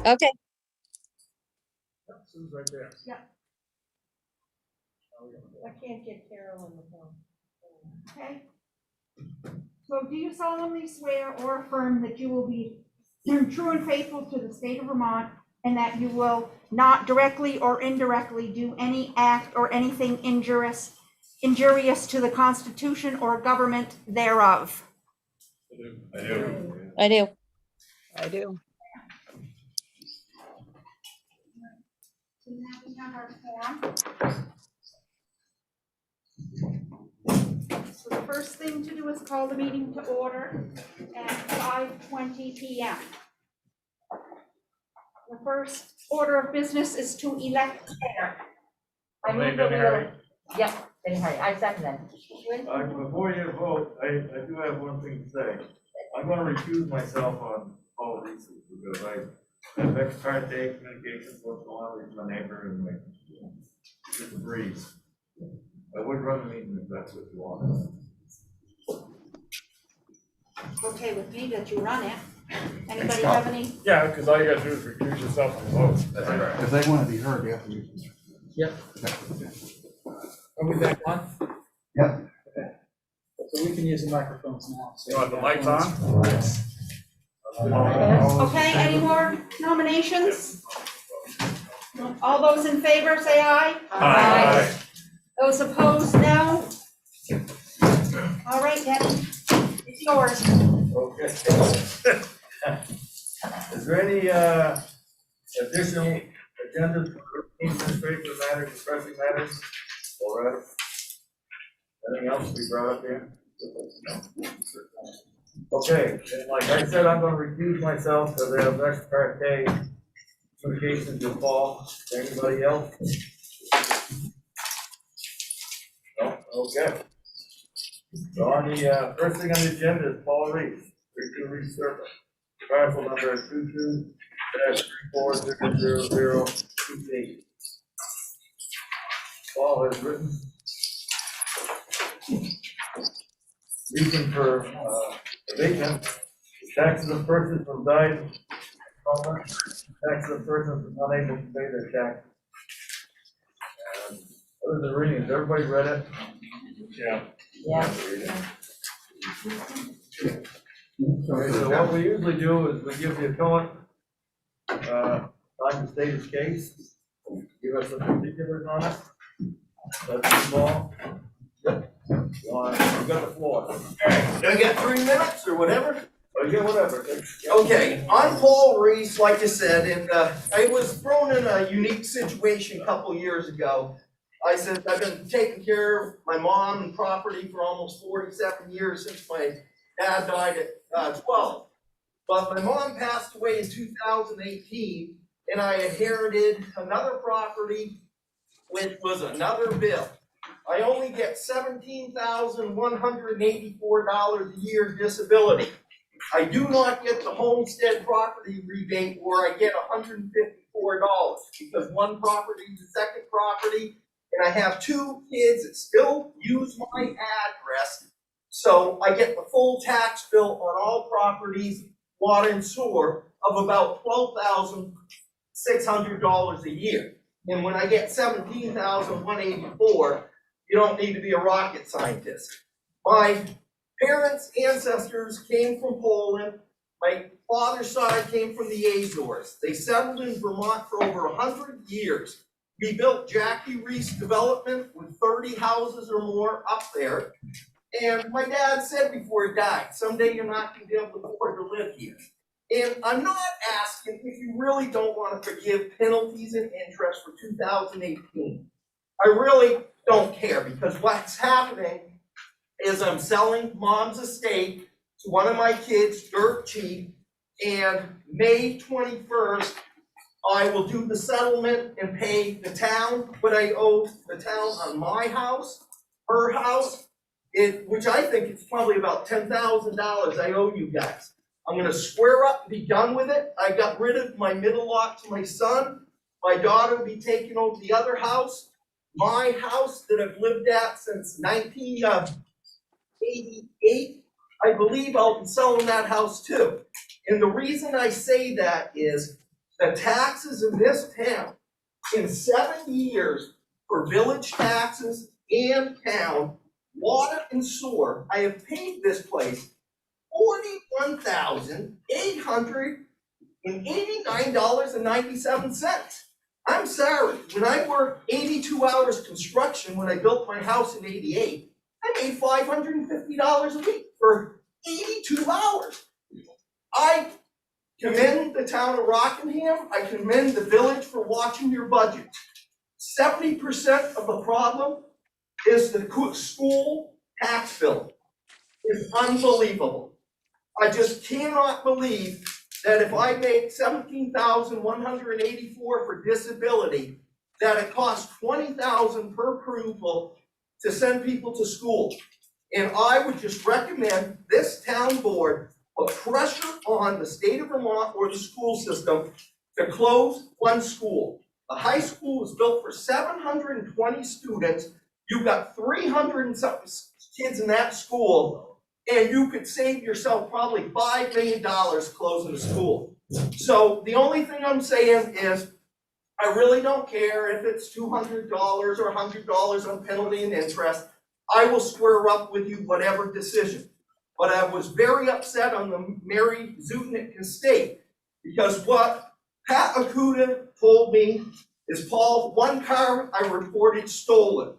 Okay. Sue's right there. Yeah. I can't get Carol on the phone. Okay. So do you solemnly swear or affirm that you will be true and faithful to the state of Vermont, and that you will not directly or indirectly do any act or anything injurious to the Constitution or government thereof? I do. I do. I do. So now we have our form. So the first thing to do is call the meeting to order at 5:20 p.m. The first order of business is to elect chair. I move that we will. Yep, Benny Hardy, I second that. Before you vote, I do have one thing to say. I'm gonna recuse myself on all Reese's because I have ex parte communications once in a while with my neighbor and like, just a breeze. I would run the meeting if that's what you want. Okay with me that you run it. Anybody have any? Yeah, because all you gotta do is recuse yourself on the vote. That's right. If they want to be heard, they have to be. Yep. Are we back on? Yep. Okay. So we can use the microphones now. So You want the mics on? Yes. Okay, any more nominations? All those in favor, say aye. Aye. Those opposed, no. All right, Debbie, it's yours. Okay. Is there any additional agendas for administrative matters, pressing matters? All right. Anything else to be brought up here? Okay, and like I said, I'm gonna recuse myself because I have ex parte communications with Paul. Anybody else? No? Okay. So on the, first thing on the agenda is Paul Reese, resurface. Parcel number 22-340028. Paul has written. Reason for abatement, taxes of persons who died, taxes of persons who are unable to pay their tax. Other than reading, has everybody read it? Yeah. Yeah. Okay, so what we usually do is we give the appellant time to state his case, give us some particulars on it. That's the ball. You got the floor. Do I get 3 minutes or whatever? Oh, you get whatever. Okay, I'm Paul Reese, like you said, and I was thrown in a unique situation a couple years ago. I said, I've been taking care of my mom and property for almost 47 years since my dad died at 12. But my mom passed away in 2018, and I inherited another property, which was another bill. I only get $17,184 a year disability. I do not get the homestead property rebate where I get $154 because one property is the second property, and I have 2 kids that still use my address. So I get the full tax bill on all properties, water and sewer, of about $12,600 a year. And when I get $17,184, you don't need to be a rocket scientist. My parents' ancestors came from Poland. My father's side came from the Azores. They settled in Vermont for over 100 years. We built Jackie Reese Development with 30 houses or more up there. And my dad said before he died, someday you're not going to be able to afford to live here. And I'm not asking if you really don't want to forgive penalties and interest for 2018. I really don't care, because what's happening is I'm selling mom's estate to one of my kids dirt cheap, and May 21st, I will do the settlement and pay the town what I owe the town on my house, her house, which I think it's probably about $10,000 I owe you guys. I'm gonna square up and be done with it. I got rid of my middle lot to my son. My daughter will be taking over the other house. My house that I've lived at since 1988, I believe I'll be selling that house too. And the reason I say that is the taxes in this town in 7 years for village taxes and town, water and sewer, I have paid this place $41,889.97. I'm sorry, when I worked 82 hours construction when I built my house in '88, I made $550 a week for 82 hours. I commend the town of Rockingham, I commend the village for watching your budget. 70% of the problem is the school tax bill. It's unbelievable. I just cannot believe that if I make $17,184 for disability, that it costs $20,000 per pupil to send people to school. And I would just recommend this town board put pressure on the state of Vermont or the school system to close one school. The high school was built for 720 students. You've got 300 and something kids in that school, and you could save yourself probably $5 million closing the school. So the only thing I'm saying is, I really don't care if it's $200 or $100 on penalty and interest. I will square up with you whatever decision. But I was very upset on the Mary Zutnik estate, because what Pat Akuta told me is, Paul, one car I reported stolen.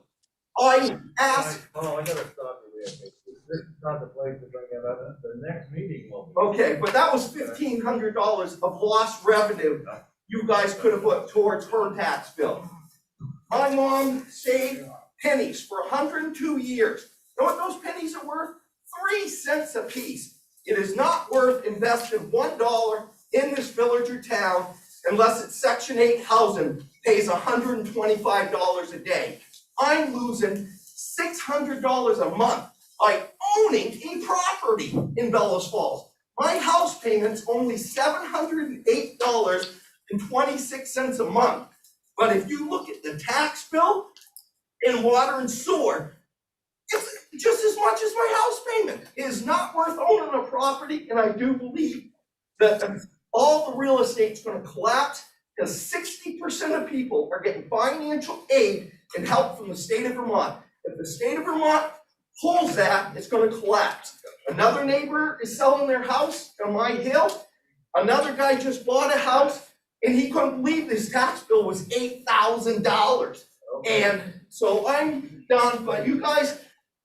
I asked. Oh, I gotta stop you there. This is not the place to bring it up. The next meeting will be. Okay, but that was $1,500 of lost revenue you guys could have put towards her tax bill. My mom saved pennies for 102 years. You know what those pennies are worth? 3 cents a piece. It is not worth investing $1 in this village or town unless it's Section 8 housing pays $125 a day. I'm losing $600 a month by owning a property in Bellows Falls. My house payment's only $708.26 a month. But if you look at the tax bill and water and sewer, it's just as much as my house payment. It is not worth owning a property, and I do believe that all the real estate's gonna collapse, because 60% of people are getting financial aid and help from the state of Vermont. If the state of Vermont pulls that, it's gonna collapse. Another neighbor is selling their house on my hill. Another guy just bought a house, and he couldn't believe his tax bill was $8,000. And so I'm done, but you guys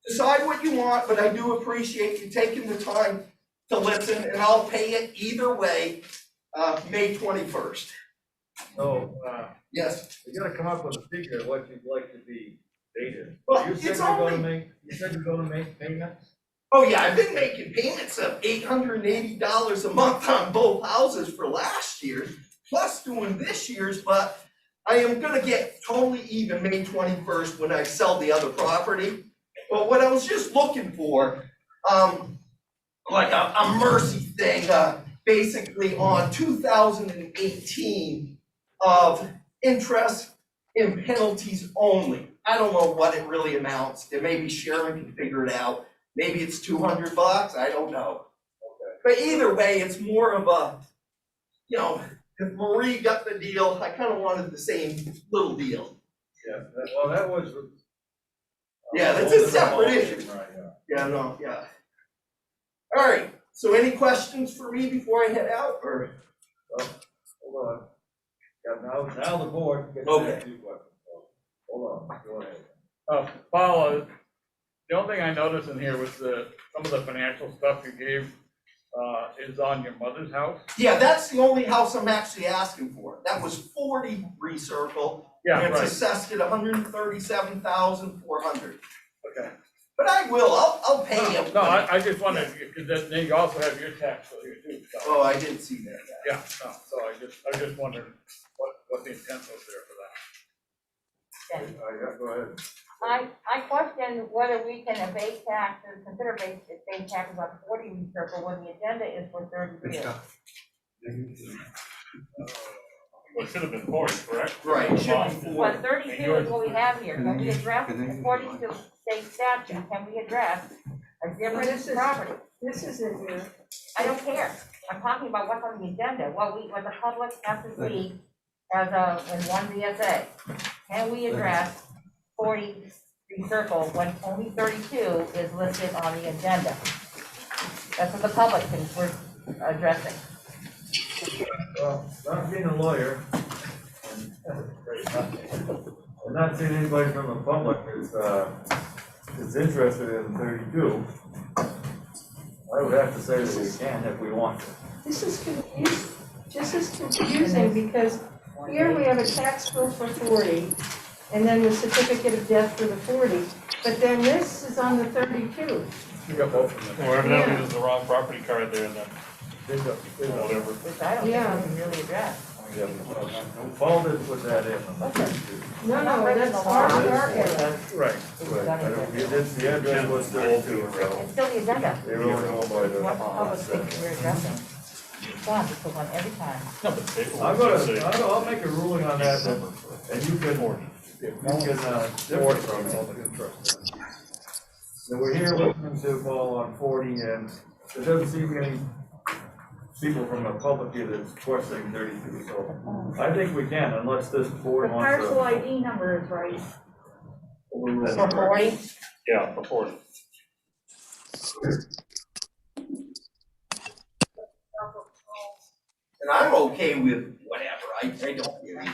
decide what you want, but I do appreciate you taking the time to listen, and I'll pay it either way, May 21st. So, Yes. you gotta come up with a figure of what you'd like to be dated. Well, You said it's you're gonna only- you said you're gonna make payments? Oh yeah, I've been making payments of $880 a month on both houses for last year, plus doing this year's, but I am gonna get totally even May 21st when I sell the other property. But what I was just looking for, like a mercy thing, basically on 2018 of interest and penalties only. I don't know what it really amounts to. Maybe Sharon can figure it out. Maybe it's $200, I don't know. Okay. But either way, it's more of a, if Marie got the deal, I kind of wanted the same little deal. Yeah, well, that was. Yeah, that's a separate issue. Right, yeah. Yeah. All right, so any questions for me before I head out, or? Well, hold on. Yeah, now the board gets to Okay. ask you questions. So, hold on, go ahead. Paul, the only thing I noticed in here was some of the financial stuff you gave is on your mother's house. Yeah, that's the only house I'm actually asking for. That was 40 Recircle. Yeah, And it's right, assessed at $137,400. okay. But I will, I'll pay him. No, I just wondered, because then you also have your tax bill here too, so. Oh, I didn't see that. Yeah, no, so I just wondered what the intent was there for that. Yeah, go ahead. I question whether we can evade taxes, consider evade taxes on 40 Recircle when the agenda is for 30 years. It should have been 40, correct? Right, it should be 40. But 32 is what we have here, can we address, according to state statute, can we address a different property? This is it here. I don't care, I'm talking about what's on the agenda, what the public has to see as in one VSA. Can we address 40 Circle when only 32 is listed on the agenda? That's what the public we're addressing. Well, not being a lawyer, and not seeing anybody from the public is interested in 32, I would have to say that we can if we want to. This is confusing because here we have a tax bill for 40 and then the certificate of death for the 40, but then this is on the 32. You got both of them. Or evidently there's the wrong property card there then, whatever. Which I don't think Yeah. we can really address. Paul did put that in. No, that's our area. Right. It's the address was 32, so It's still the agenda. they were only going by the. What the public thinks we're addressing. God, we put one every time. No, but the paperwork I'm does say. I'll make a ruling on that, and you can differ from it. So we're here listening to Paul on 40, and there doesn't seem to be any people from the public here that's questioning 32, so I think we can, unless this board The wants to. parcel ID number is right. For 40, Yeah, before. And I'm okay with whatever, I don't give either.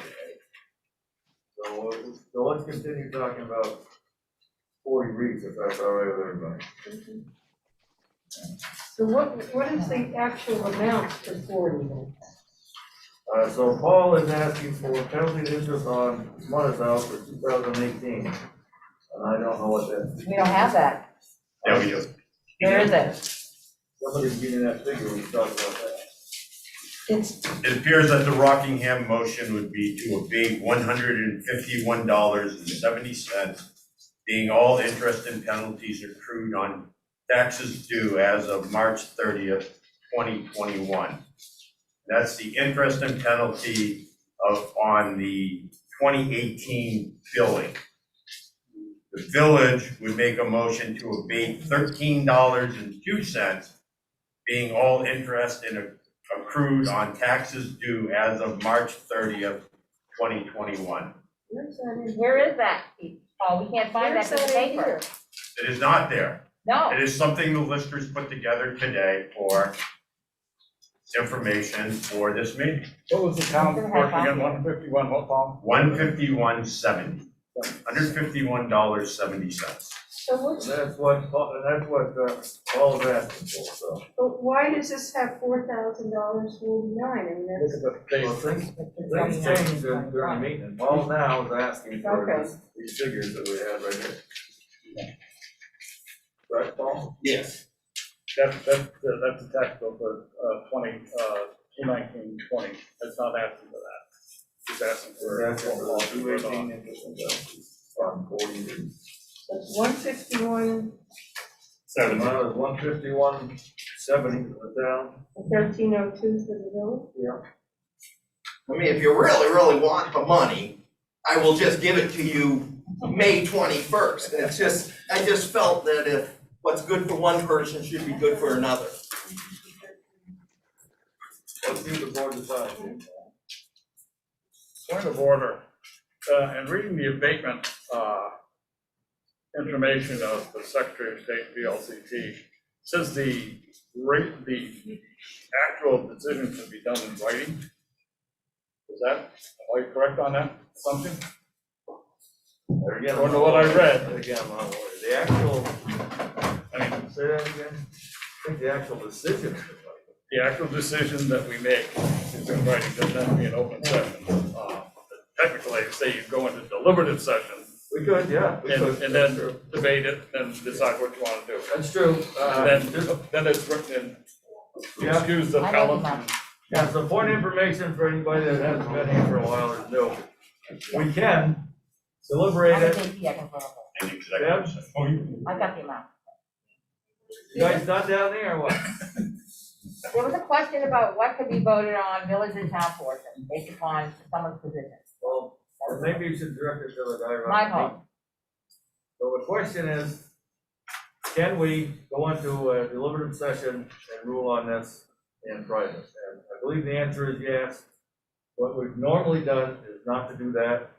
So let's continue talking about 40 Reeds, if that's all right with everybody. So what is the actual amount for 40 then? So Paul is asking for penalty and interest on Mother's House for 2018, and I don't know what that, we don't have that. Yeah, we do. Where is it? somebody's getting that figure, we can talk about that. It's, It appears that the Rockingham motion would be to abate $151.70, being all interest and penalties accrued on taxes due as of March 30th, 2021. That's the interest and penalty on the 2018 billing. The village would make a motion to abate $13.02, being all interest and accrued on taxes due as of March 30th, 2021. where's that in? Where is that? Oh, we can't find that Where's in the that in paper. here? It is not there. No, It is something the listers put together today for information for this meeting. What was the town working at 151, what, Paul? $151.70, $151.70. So what's, That's what Paul is asking for, so. but why does this have $4,049? I mean, Look that's, at the face. Well, things changed during the meeting, and Paul now is asking for Okay. these figures that we have right here. Right, Paul? Yes. That's the tax bill for 2019-20. That's not asking for that. He's asking for. That's for 218 interest and penalties on 40 Reeds. that's 151, Seven. Amount is 151.70 for the town. 1302 for the village. Yeah. I mean, if you really, really want the money, I will just give it to you May 21st. And it's just, I just felt that if what's good for one person should be good for another. Let's see what the board decides. Point of order, and reading the abatement information of the Secretary of State VLCT, says the actual decision can be done in writing. Are you correct on that assumption? Again, According to what I read. Again, I'm not worried. The actual, I mean, say that again? I think the actual decision is right. the actual decision that we make is in writing, doesn't have to be an open session. Technically, say you go into deliberative session We could, yeah. we could. and That's then true. debate it and decide what you want to do. That's true. And then it's written in, Yeah. excuse the I appellant. make them Yeah, so point of information for anybody that hasn't been here for a while is no. We can deliberate I'm a it. JP, I can follow. In executive session. I got the amount. You guys done down there or what? There was a question about what could be voted on village and town portion based upon someone's position. Well, maybe you should direct it to the guy running. My the fault. meeting. So the question is, can we go into a deliberative session and rule on this and private. And I believe the answer is yes. What we've normally done is not to do that.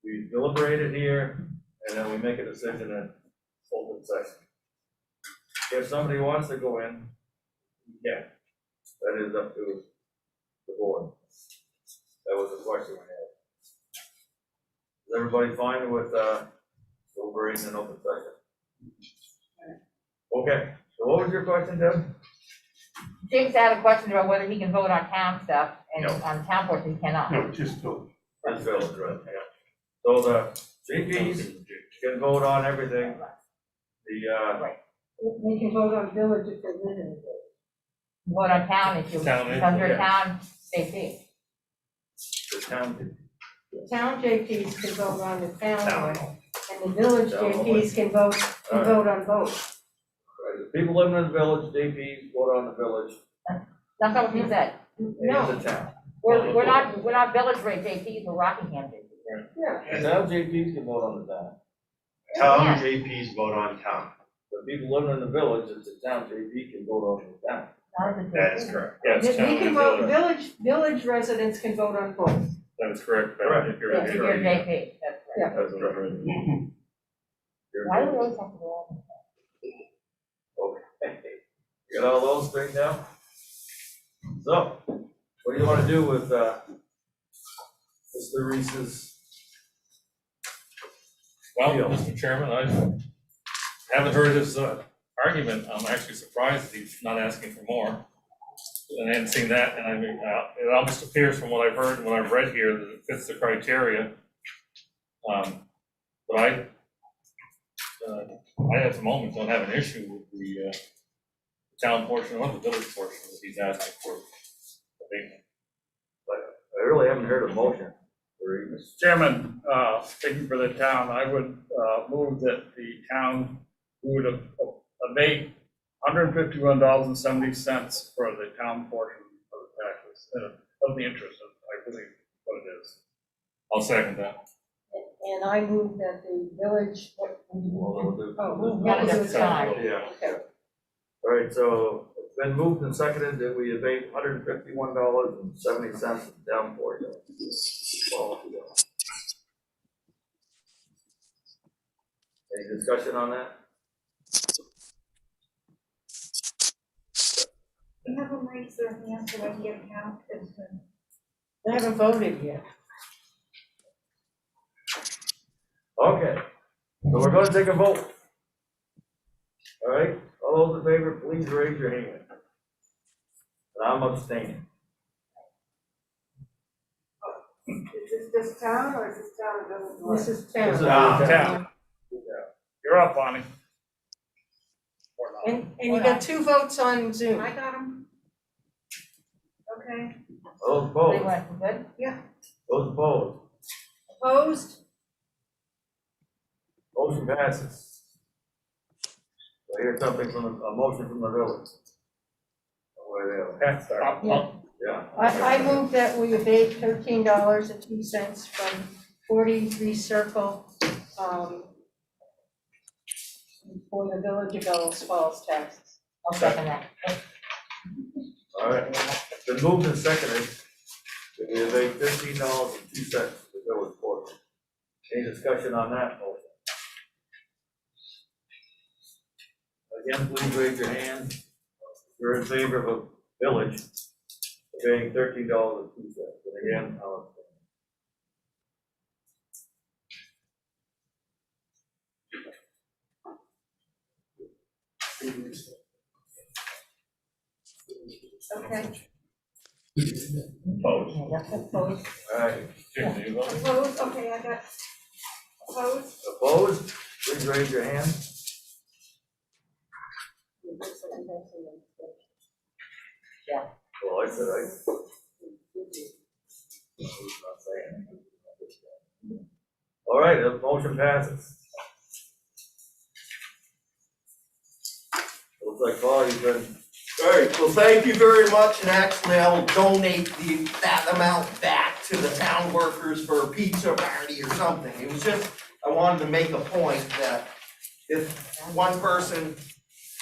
We deliberate it here, and then we make a decision in open session. If somebody wants to go in, yeah, that is up to the board. That was the question we had. Is everybody fine with, deliberating in open session? Okay, so what was your question, Deb? James had a question about whether he can vote on town stuff, and No. on town portion he cannot. No, just go. That's village, right, yeah. So the JPs can vote on everything. The, They can vote on village if they live in the village. Vote on town if you, Town, because you're yeah. town JP. the town, The town JPs can vote on the town Town. one, and the village Town one. JPs can vote on both. right, the people living in the village, JPs vote on the village That's not what you said. and No, the town. We're not village rate JPs, we're Rockingham JPs. yeah, And now JPs can vote on the town. Town Yeah. JPs vote on town. The people living in the village, it's the town JP can vote on the town. Not as a That is JP. correct. Yeah, we it's town can and vote, village. village residents can vote on both. That is correct, but Correct. if you're, If you're JP, that's right. Yeah. that's what I heard. You're Why do good. we always have to go on? Okay. You got all those straightened out? So, what do you wanna do with, Mr. Reese's? Well, Deal. Mr. Chairman, I haven't heard his argument. I'm actually surprised that he's not asking for more. And I hadn't seen that, and I mean, it almost appears from what I've heard and what I've read here that it fits the criteria. But I at the moment don't have an issue with the town portion or the village portion that he's asking for. Abatement. I really haven't heard a motion for either. Mr. Chairman, speaking for the town, I would move that the town would abate $151.70 for the town portion of the taxes, of the interest, I believe what it is. I'll second that. And I move that the village, Well, we'll do- oh, Gotta that do was it time. Yeah, okay. all right, so it's been moved and seconded that we abate $151.70 down for you. Any discussion on that? Have them raise their hands so I can get a count, 'cause, They haven't voted yet. Okay, so we're gonna take a vote. All right, all those in favor, please raise your hand. And I'm abstaining. Is this town or is this town and village? This is This is town. Town. You're up, Bonnie. Or not. And you got 2 votes on Zoom. I got them. Okay, Those They opposed, went good? those opposed, Opposed? motion passes. So here's something from, a motion from the village. Where they That's our- yeah. I move that we abate $13.02 from 43 Circle, for the Village of Bellows Falls taxes. I'll second that. All right, the moved and seconded, that we abate $15.02 for the village portion. Any discussion on that motion? Again, please raise your hand. If you're in favor of a village paying $13.02, and again, I'll abstain. okay. Opposed. Yeah, that's opposed. All right, Jim, do you vote? Opposed, okay, I got opposed. opposed, please raise your hand. Well, I said I. He's not saying. All right, the motion passes. Looks like Paul, you've been, All right, well, thank you very much, and actually, I will donate that amount back to the town workers for a pizza party or something. It was just, I wanted to make a point that if one person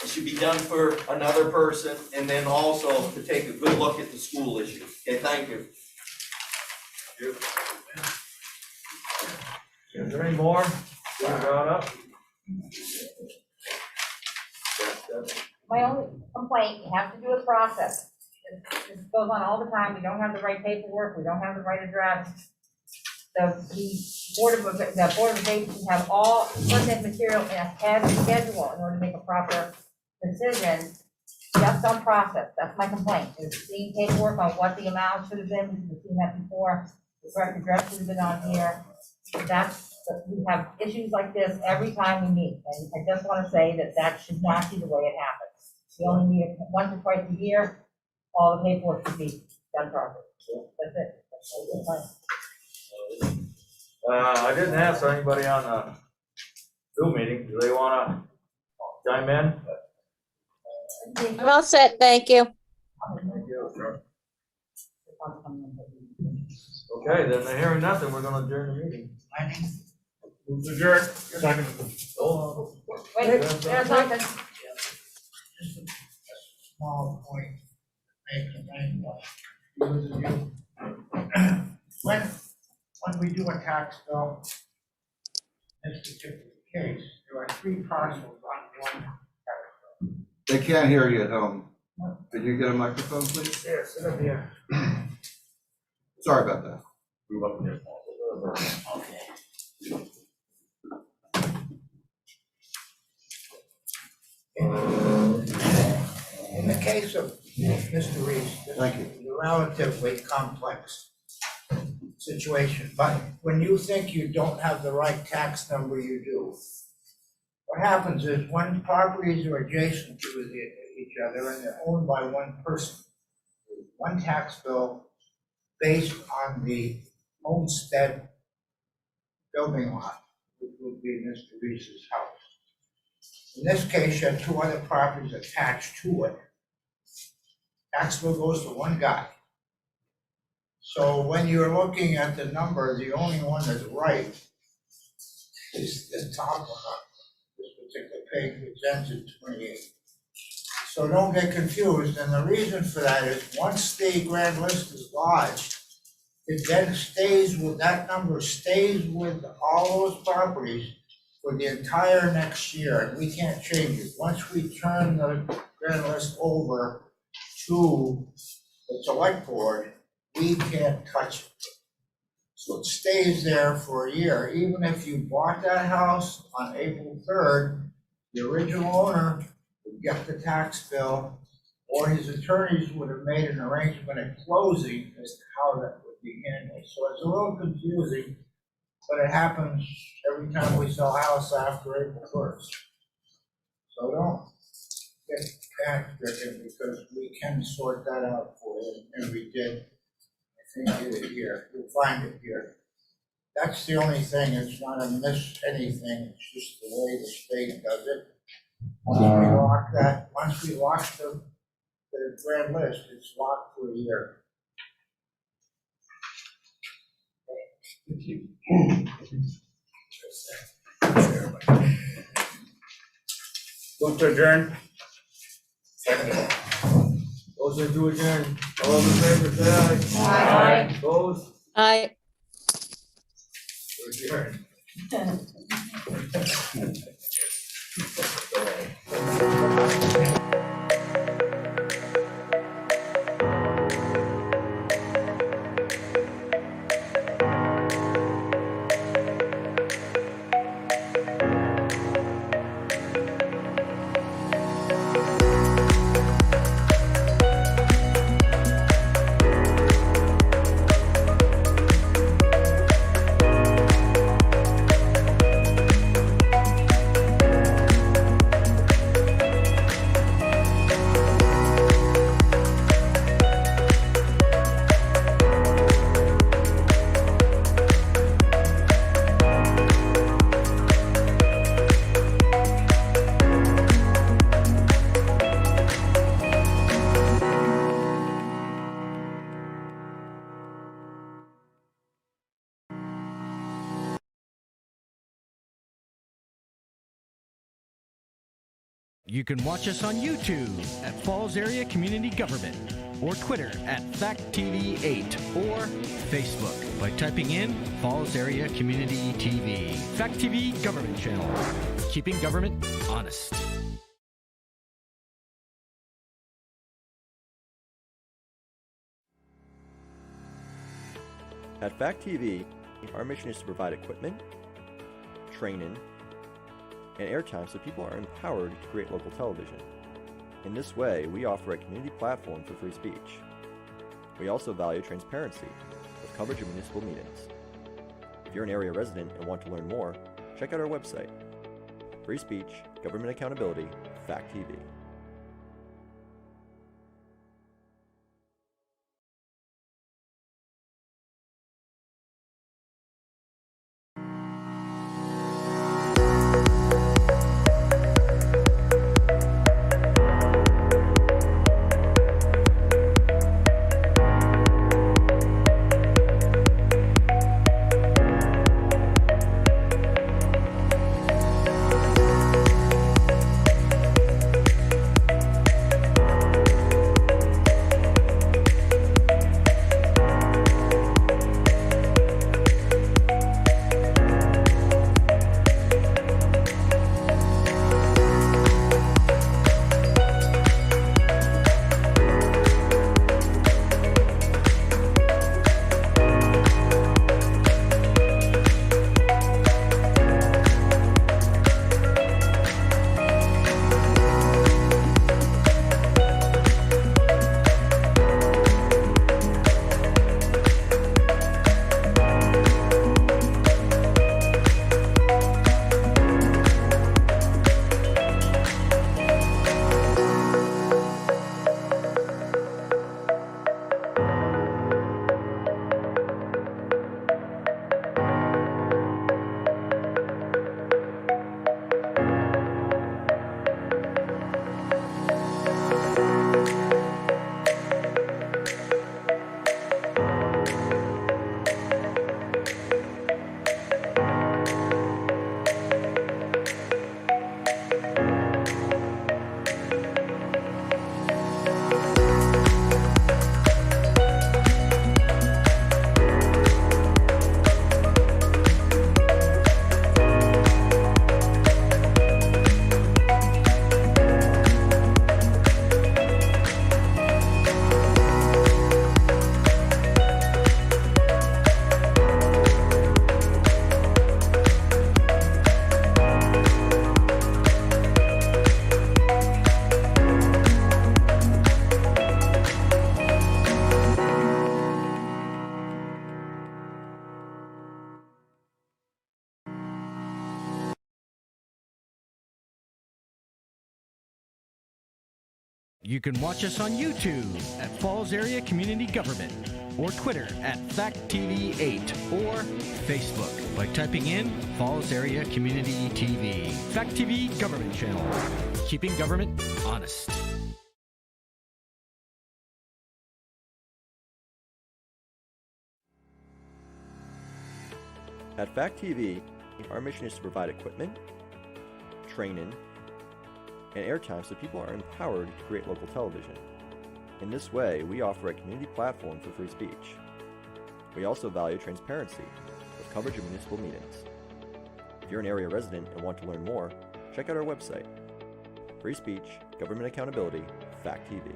It should be done for another person, and then also to take a good look at the school issues. Okay, thank you. Is there any more you brought up? My only complaint, you have to do a process. This goes on all the time, we don't have the right paperwork, we don't have the right address. The Board of Abatement have all pertinent material in a head schedule in order to make a proper decision, just on process. That's my complaint, is seeing paperwork on what the amount should have been, we've seen that before, the correct address should have been on here. We have issues like this every time we meet, and I just want to say that should not be the way it happens. We only meet it once or twice a year, all the paperwork should be done properly. That's it. That's all the time. I didn't ask anybody on the Zoom meeting, do they wanna chime in? I'm all set, thank you. Thank you. Okay, then hearing nothing, we're gonna adjourn the meeting. Move to adjourn. Second. Wait, there's something. Just a small point, when we do a tax bill, in this particular case, there are 3 parcels on one tax bill. They can't hear you at home. Could you get a microphone, please? There, sit up here. Sorry about that. Okay. In the case of Mr. Reese, this Thank you. is a relatively complex situation, but when you think you don't have the right tax number, you do. What happens is when properties are adjacent to each other and they're owned by one person, one tax bill based on the homestead building lot, which would be Mr. Reese's house. In this case, you have 2 other properties attached to it. Tax bill goes to one guy. So when you're looking at the number, the only one that's right is the top one on this particular page, which ends at 28. So don't get confused, and the reason for that is once the grand list is lodged, it then stays with, that number stays with all those properties for the entire next year, and we can't change it. Once we turn the grand list over to the select board, we can't touch it. So it stays there for a year. Even if you bought that house on April 3rd, the original owner would get the tax bill, or his attorneys would have made an arrangement at closing as to how that would be handled. So it's a little confusing, but it happens every time we sell a house after April 1st. So don't get panic-stricken, because we can sort that out for you, and we did. I think it here, you'll find it here. That's the only thing, it's not a miss anything, it's just the way the state does it. Once we lock the grand list, it's locked for a year. Move to adjourn. Motion to adjourn, all those in favor, say aye. Aye. Opposed? Aye. Adjourn. You can watch us on YouTube at Falls Area Community Government, or Twitter at FactTV8, or Facebook by typing in Falls Area Community TV. Fact TV Government Channel, keeping government honest. At Fact TV, our mission is to provide equipment, training, and airtime so people are empowered to create local television. In this way, we offer a community platform for free speech. We also value transparency with coverage of municipal meetings. If you're an area resident and want to learn more, check out our website. Free speech, government accountability, Fact TV. You can watch us on YouTube at Falls Area Community Government, or Twitter at FactTV8, or Facebook by typing in Falls Area Community TV. Fact TV Government Channel, keeping government honest. At Fact TV, our mission is to provide equipment, training, and airtime so people are empowered to create local television. In this way, we offer a community platform for free speech. We also value transparency with coverage of municipal meetings. If you're an area resident and want to learn more, check out our website. Free speech, government accountability, Fact TV.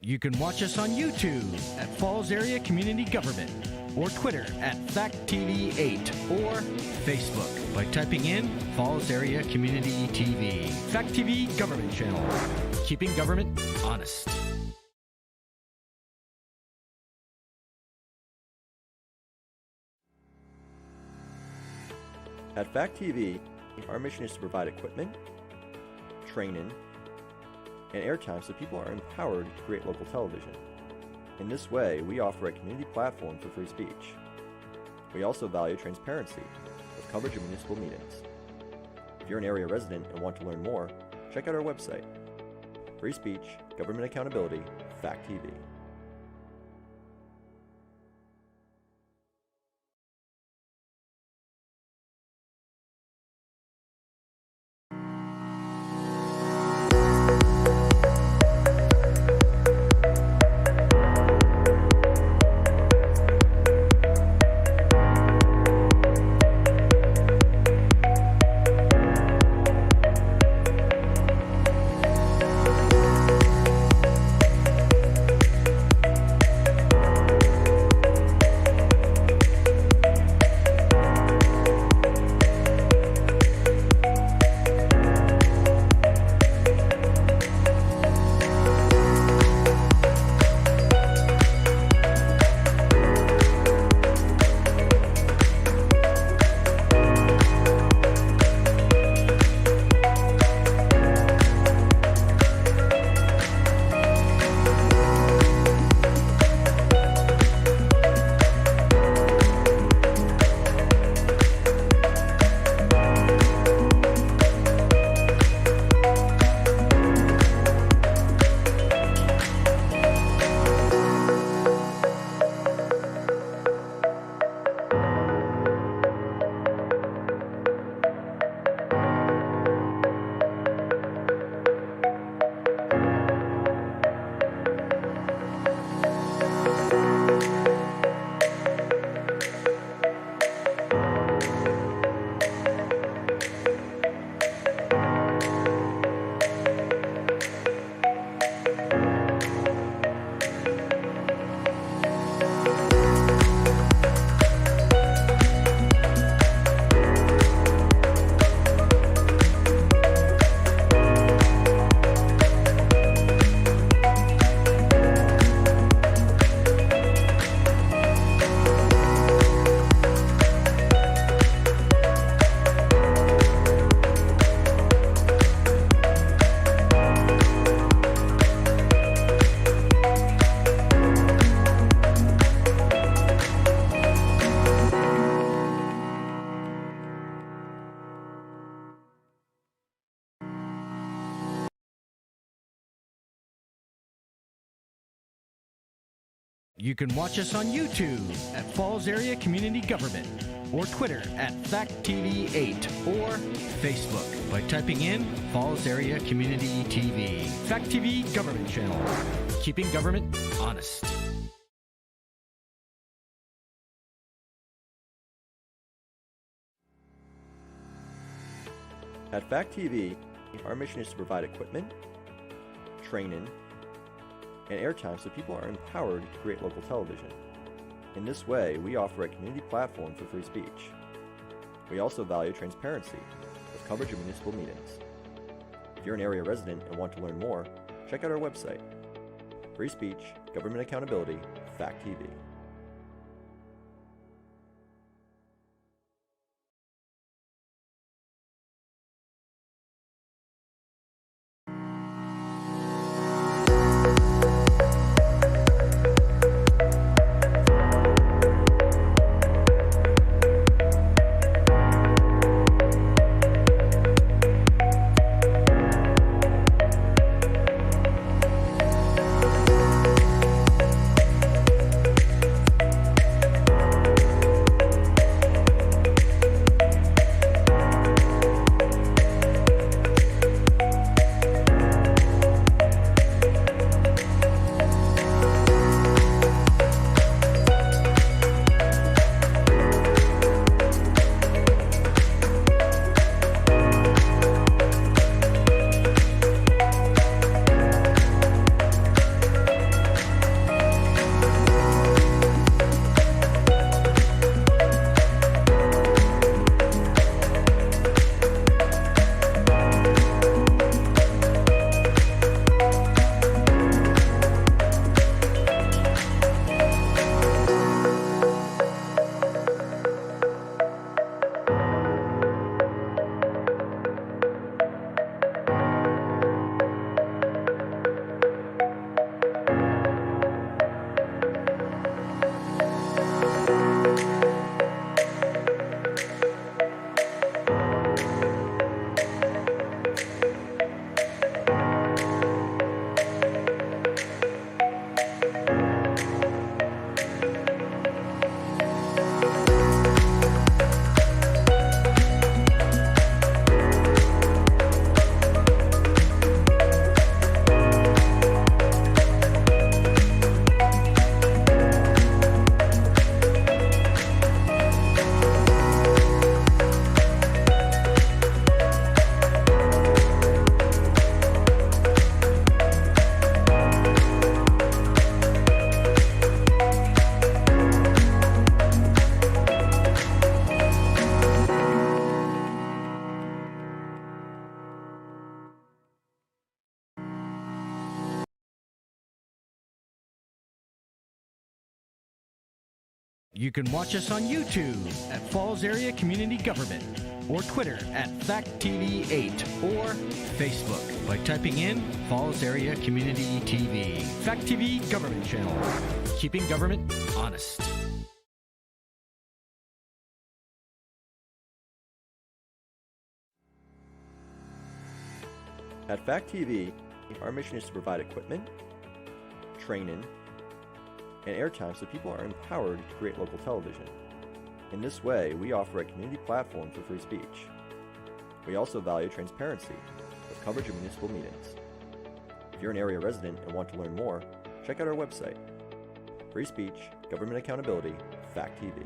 You can watch us on YouTube at Falls Area Community Government, or Twitter at FactTV8, or Facebook by typing in Falls Area Community TV. Fact TV Government Channel, keeping government honest. At Fact TV, our mission is to provide equipment, training, and airtime so people are empowered to create local television. In this way, we offer a community platform for free speech. We also value transparency with coverage of municipal meetings. If you're an area resident and want to learn more, check out our website. Free speech, government accountability, Fact TV. You can watch us on YouTube at Falls Area Community Government, or Twitter at FactTV8, or Facebook by typing in Falls Area Community TV. Fact TV Government Channel, keeping government honest. At Fact TV, our mission is to provide equipment, training, and airtime so people are empowered to create local television. In this way, we offer a community platform for free speech. We also value transparency with coverage of municipal meetings. If you're an area resident and want to learn more, check out our website. Free speech, government accountability, Fact TV. You can watch us on YouTube at Falls Area Community Government, or Twitter at FactTV8, or Facebook by typing in Falls Area Community TV. Fact TV Government Channel, keeping government honest. At Fact TV, our mission is to provide equipment, training, and airtime so people are empowered to create local television. In this way, we offer a community platform for free speech. We also value transparency with coverage of municipal meetings. If you're an area resident and want to learn more, check out our website. Free speech, government accountability, Fact TV.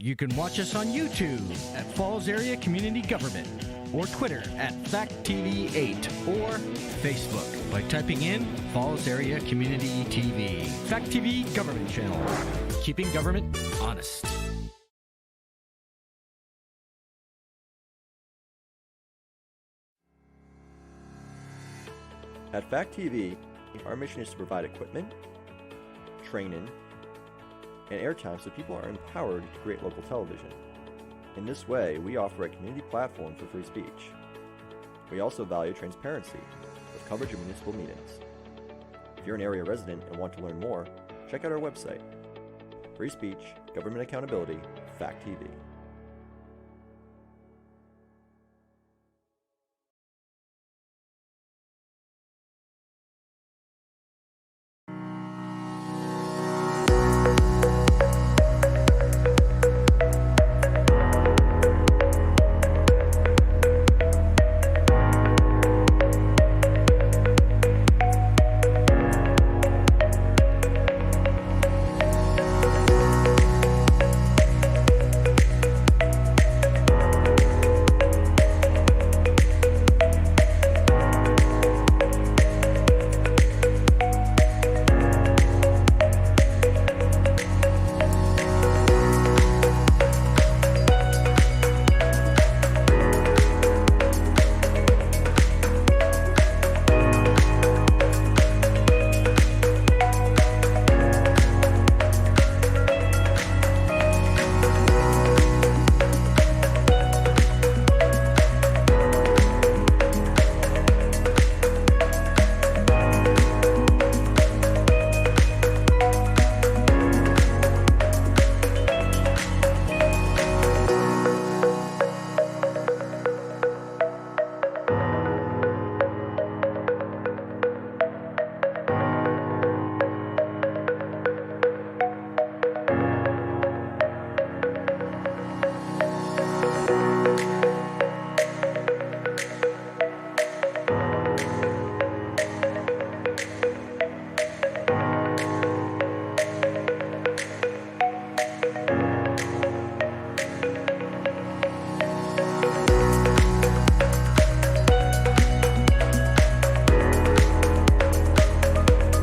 You can watch us on YouTube at Falls Area Community Government, or Twitter at FactTV8, or Facebook by typing in Falls Area Community TV. Fact TV Government Channel, keeping government honest. At Fact TV, our mission is to provide equipment, training, and airtime so people are empowered to create local television. In this way, we offer a community platform for free speech. We also value transparency with coverage of municipal meetings. If you're an area resident and want to learn more, check out our website. Free speech, government accountability, Fact TV.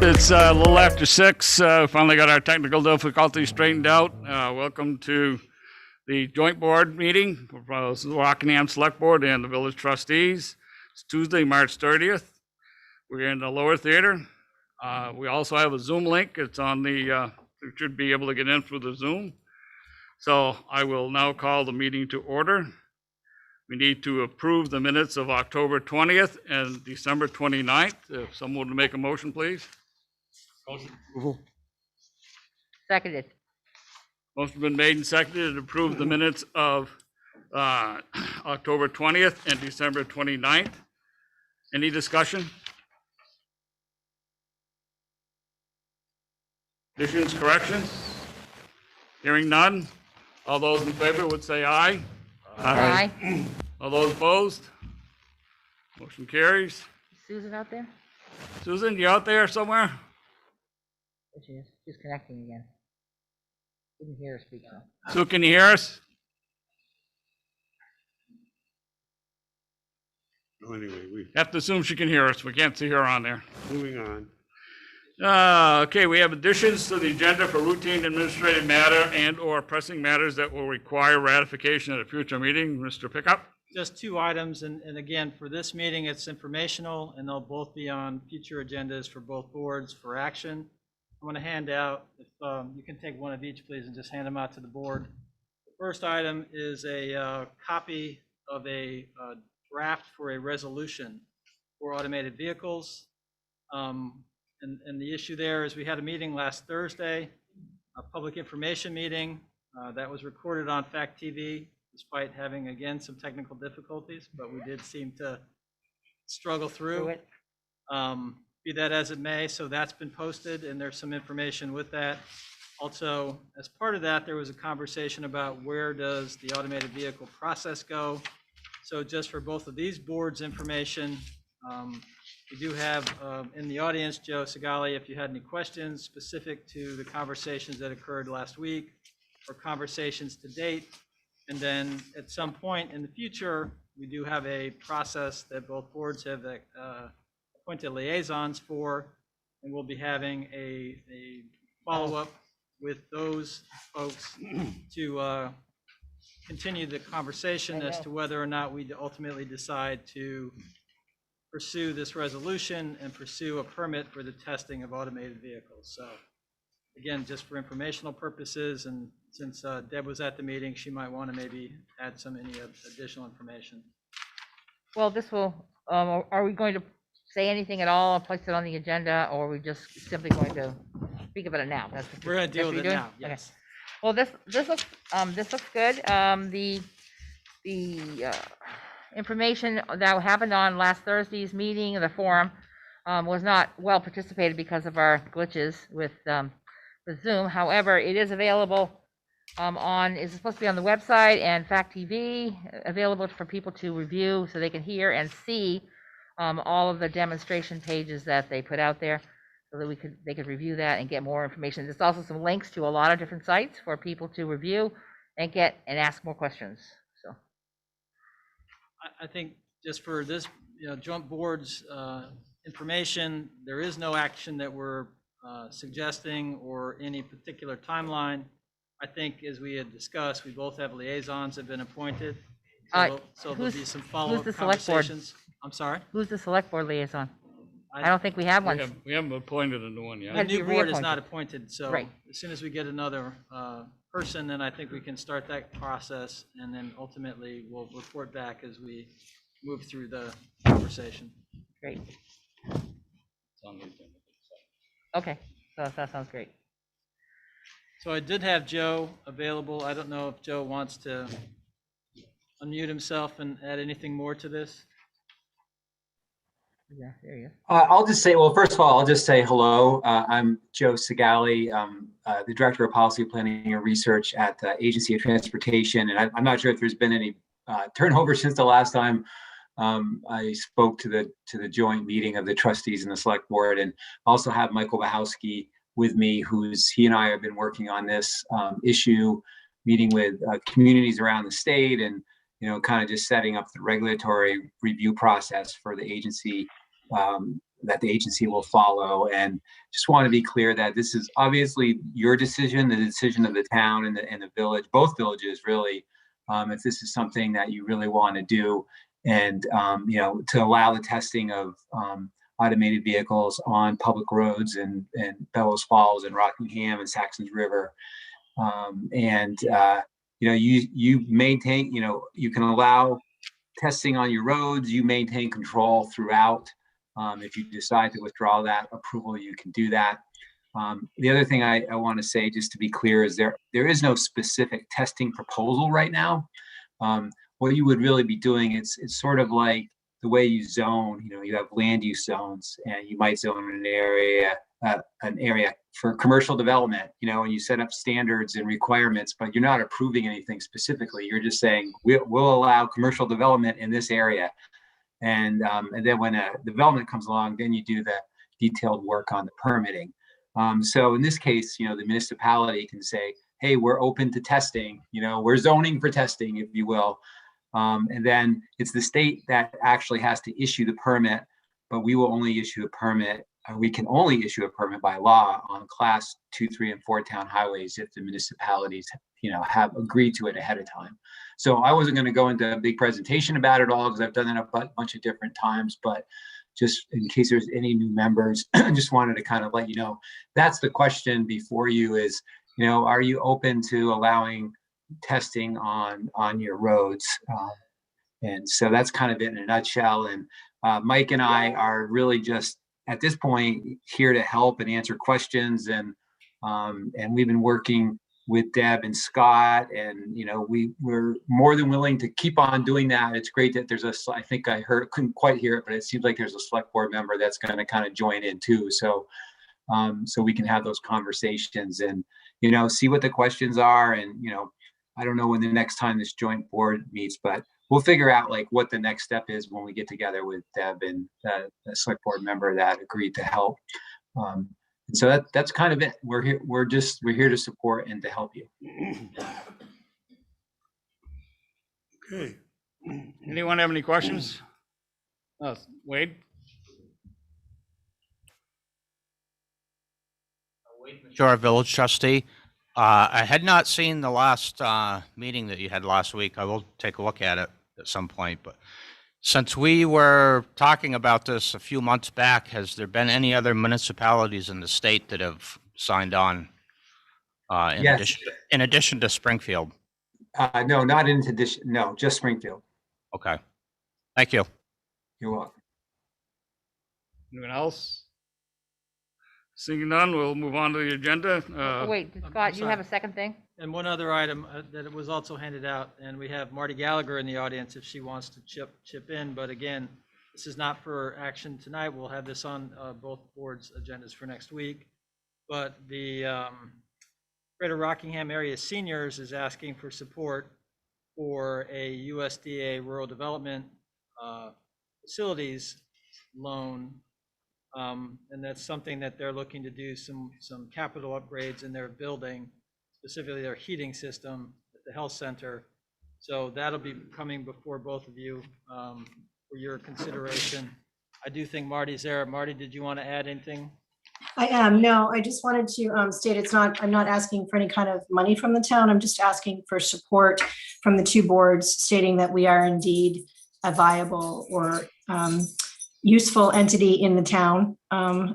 It's a little after 6. Finally got our technical difficulties straightened out. Welcome to the joint board meeting for the Rockingham Select Board and the Village Trustees. It's Tuesday, March 30th. We're in the lower theater. We also have a Zoom link. It's on the, you should be able to get in through the Zoom. So I will now call the meeting to order. We need to approve the minutes of October 20th and December 29th. If someone would make a motion, please. Motion. Approval. Seconded. Motion been made and seconded to approve the minutes of October 20th and December 29th. Any discussion? Additions, corrections? Hearing none. All those in favor would say aye. Aye. All those opposed? Motion carries. Susan out there? Susan, you out there somewhere? There she is. She's connecting again. Didn't hear her speak though. Sue, can you hear us? Oh, anyway, we Have to assume she can hear us. We can't see her on there. moving on. Okay, we have additions to the agenda for routine administrative matter and/or pressing matters that will require ratification at a future meeting. Mr. Pickup? Just 2 items, and again, for this meeting, it's informational, and they'll both be on future agendas for both boards for action. I'm going to hand out, if you can take one of each, please, and just hand them out to the board. The first item is a copy of a draft for a resolution for automated vehicles. And the issue there is we had a meeting last Thursday, a public information meeting that was recorded on Fact TV, despite having, again, some technical difficulties, but we did seem to struggle through it. Be that as it may, so that's been posted, and there's some information with that. Also, as part of that, there was a conversation about where does the automated vehicle process go. So just for both of these boards' information, we do have in the audience, Joe Segali, if you had any questions specific to the conversations that occurred last week or conversations to date. And then at some point in the future, we do have a process that both boards have appointed liaisons for, and we'll be having a follow-up with those folks to continue the conversation as to whether or not we ultimately decide to pursue this resolution and pursue a permit for the testing of automated vehicles. So again, just for informational purposes, and since Deb was at the meeting, she might want to maybe add any additional information. Well, this will, are we going to say anything at all, or place it on the agenda, or are we just simply going to speak about it now? We're going to deal with it now, Okay. yes. Well, this looks good. The information that happened on last Thursday's meeting of the forum was not well participated because of our glitches with Zoom. However, it is available it's supposed to be on the website and Fact TV, available for people to review so they can hear and see all of the demonstration pages that they put out there, so that they could review that and get more information. There's also some links to a lot of different sites for people to review and ask more questions. So I think just for this, joint boards information, there is no action that we're suggesting or any particular timeline. I think, as we had discussed, we both have liaisons that have been appointed. So there'll be some follow-up conversations. I'm sorry? Who's the select board liaison? I don't think we have one. We haven't appointed a new one yet. The new board is not appointed, so Right. as soon as we get another person, then I think we can start that process, and then ultimately we'll report back as we move through the conversation. Great. It's on the agenda. Okay, so that sounds great. So I did have Joe available. I don't know if Joe wants to unmute himself and add anything more to this. Yeah, there you I'll just say, well, first of all, I'll just say hello. I'm Joe Segali, the Director of Policy Planning and Research at the Agency of Transportation. And I'm not sure if there's been any turnover since the last time I spoke to the joint meeting of the trustees and the select board. And also have Michael Wachowski with me, he and I have been working on this issue, meeting with communities around the state and, kind of just setting up the regulatory review process for the agency that the agency will follow. And just want to be clear that this is obviously your decision, the decision of the town and the village, both villages really, if this is something that you really want to do. And, to allow the testing of automated vehicles on public roads in Bellows Falls and Rockingham and Saxons River. You maintain, you can allow testing on your roads, you maintain control throughout. If you decide to withdraw that approval, you can do that. The other thing I want to say, just to be clear, is there is no specific testing proposal right now. What you would really be doing, it's sort of like the way you zone. You have land use zones, and you might zone an area for commercial development, and you set up standards and requirements, but you're not approving anything specifically. You're just saying we'll allow commercial development in this area. And then when a development comes along, then you do the detailed work on the permitting. So in this case, the municipality can say, hey, we're open to testing, we're zoning for testing, if you will. And then it's the state that actually has to issue the permit, but we will only issue a permit. We can only issue a permit by law on class 2, 3, and 4 town highways if the municipalities, have agreed to it ahead of time. So I wasn't going to go into a big presentation about it all because I've done that a bunch of different times, but just in case there's any new members, I just wanted to kind of let you know, that's the question before you is, are you open to allowing testing on your roads? And so that's kind of it in a nutshell. And Mike and I are really just at this point here to help and answer questions. And we've been working with Deb and Scott, and we're more than willing to keep on doing that. It's great that there's I think I couldn't quite hear it, but it seems like there's a select board member that's going to kind of join in too. So we can have those conversations and see what the questions are. And I don't know when the next time this joint board meets, but we'll figure out like what the next step is when we get together with Deb and the select board member that agreed to help. And so that's kind of it. We're here. We're here to support and to help you. Okay. Anyone have any questions? Wade? Sure, village trustee. I had not seen the last meeting that you had last week. I will take a look at it at some point, but since we were talking about this a few months back, has there been any other municipalities in the state that have signed on Yes. in addition to Springfield? No, not in addition. No, just Springfield. Okay. Thank you. You're welcome. Anyone else? Seeing none, we'll move on to the agenda. Wait, Scott, you have a second thing? And one other item that was also handed out, and we have Marty Gallagher in the audience if she wants to chip in. But again, this is not for action tonight. We'll have this on both boards' agendas for next week. But the Greater Rockingham Area Seniors is asking for support for a USDA Rural Development Facilities loan. And that's something that they're looking to do some capital upgrades in their building, specifically their heating system at the health center. So that'll be coming before both of you for your consideration. I do think Marty's there. Marty, did you want to add anything? I am. No, I just wanted to state I'm not asking for any kind of money from the town. I'm just asking for support from the two boards stating that we are indeed a viable or useful entity in the town.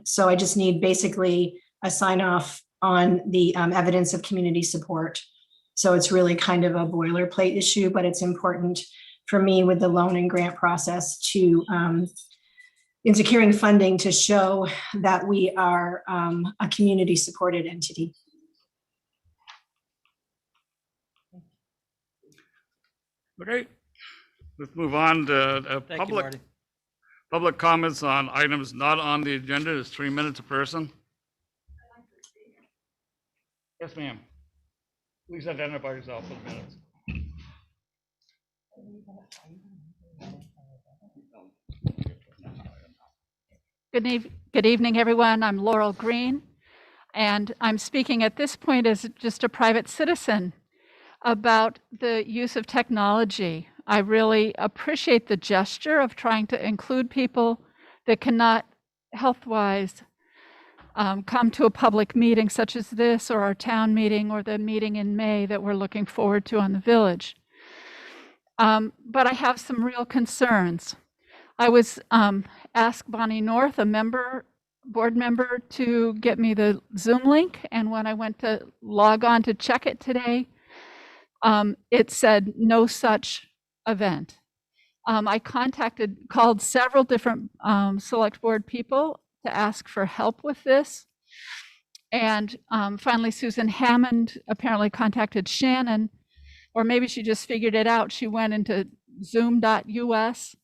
So I just need basically a sign off on the evidence of community support. So it's really kind of a boilerplate issue, but it's important for me with the loan and grant process to in securing funding to show that we are a community supported entity. Okay, let's move on to public comments on items not on the agenda. Is 3 minutes a person. Yes, ma'am. Please identify yourself for the minutes. Good evening, everyone. I'm Laurel Green, and I'm speaking at this point as just a private citizen about the use of technology. I really appreciate the gesture of trying to include people that cannot health-wise, come to a public meeting such as this, or our town meeting, or the meeting in May that we're looking forward to on the village. But I have some real concerns. I was asked Bonnie North, board member, to get me the Zoom link, and when I went to log on to check it today, it said no such event. I called several different select board people to ask for help with this. And finally, Susan Hammond apparently contacted Shannon, or maybe she just figured it out. She went into zoom.us,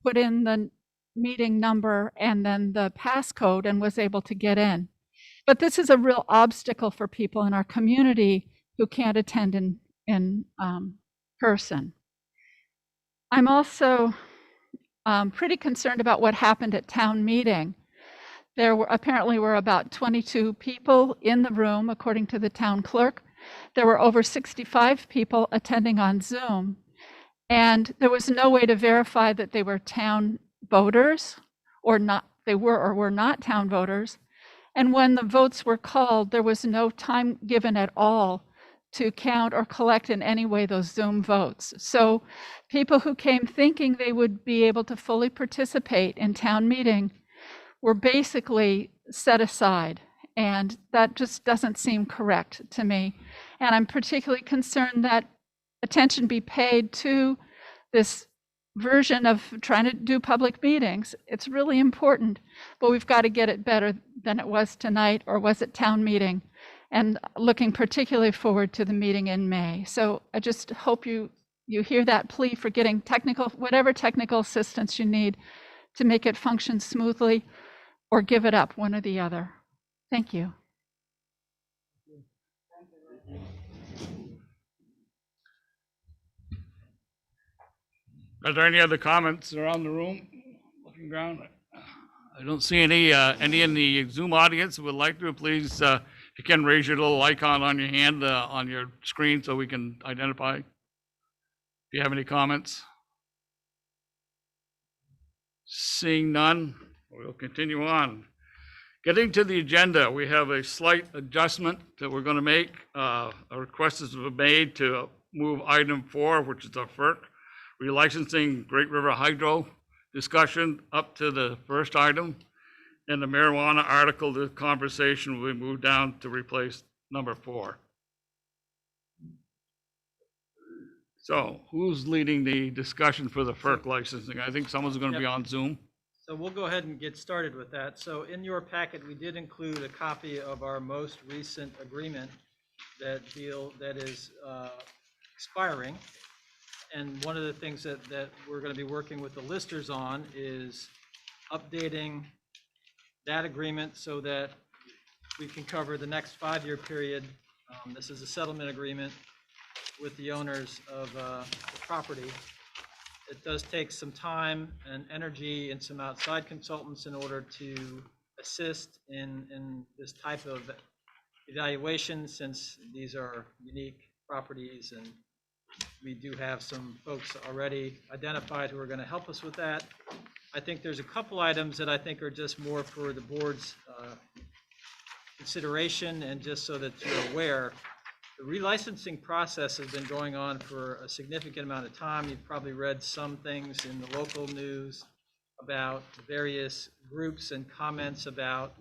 put in the meeting number and then the passcode, and was able to get in. But this is a real obstacle for people in our community who can't attend in person. I'm also pretty concerned about what happened at town meeting. There apparently were about 22 people in the room, according to the town clerk. There were over 65 people attending on Zoom, and there was no way to verify that they were town voters or not. They were or were not town voters. And when the votes were called, there was no time given at all to count or collect in any way those Zoom votes. So people who came thinking they would be able to fully participate in town meeting were basically set aside. And that just doesn't seem correct to me. And I'm particularly concerned that attention be paid to this version of trying to do public meetings. It's really important, but we've got to get it better than it was tonight or was at town meeting. And looking particularly forward to the meeting in May. So I just hope you hear that plea for getting whatever technical assistance you need to make it function smoothly, or give it up, one or the other. Thank you. Are there any other comments around the room? Looking around, I don't see any in the Zoom audience who would like to. Please, if you can, raise your little icon on your hand on your screen so we can identify. If you have any comments. Seeing none, we'll continue on. Getting to the agenda, we have a slight adjustment that we're going to make. A request has been made to move item 4, which is the FERC relicensing Great River Hydro discussion, up to the first item. And the marijuana article, the conversation will be moved down to replace number 4. So who's leading the discussion for the FERC licensing? I think someone's going to be on Zoom. So we'll go ahead and get started with that. So in your packet, we did include a copy of our most recent agreement that is expiring. And one of the things that we're going to be working with the listers on is updating that agreement so that we can cover the next 5-year period. This is a settlement agreement with the owners of the property. It does take some time and energy and some outside consultants in order to assist in this type of evaluation, since these are unique properties, and we do have some folks already identified who are going to help us with that. I think there's a couple items that I think are just more for the board's consideration, and just so that you're aware. The relicensing process has been going on for a significant amount of time. You've probably read some things in the local news about various groups and comments about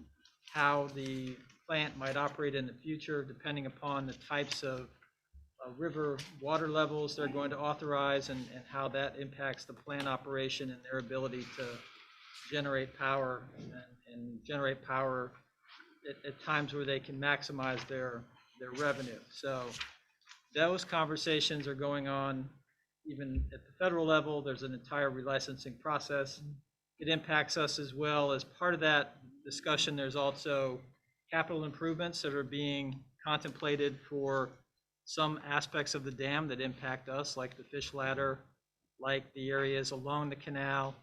how the plant might operate in the future, depending upon the types of river water levels they're going to authorize, and how that impacts the plant operation and their ability to generate power and generate power at times where they can maximize their revenue. So those conversations are going on even at the federal level. There's an entire relicensing process. It impacts us as well. As part of that discussion, there's also capital improvements that are being contemplated for some aspects of the dam that impact us, like the fish ladder, like the areas along the canal.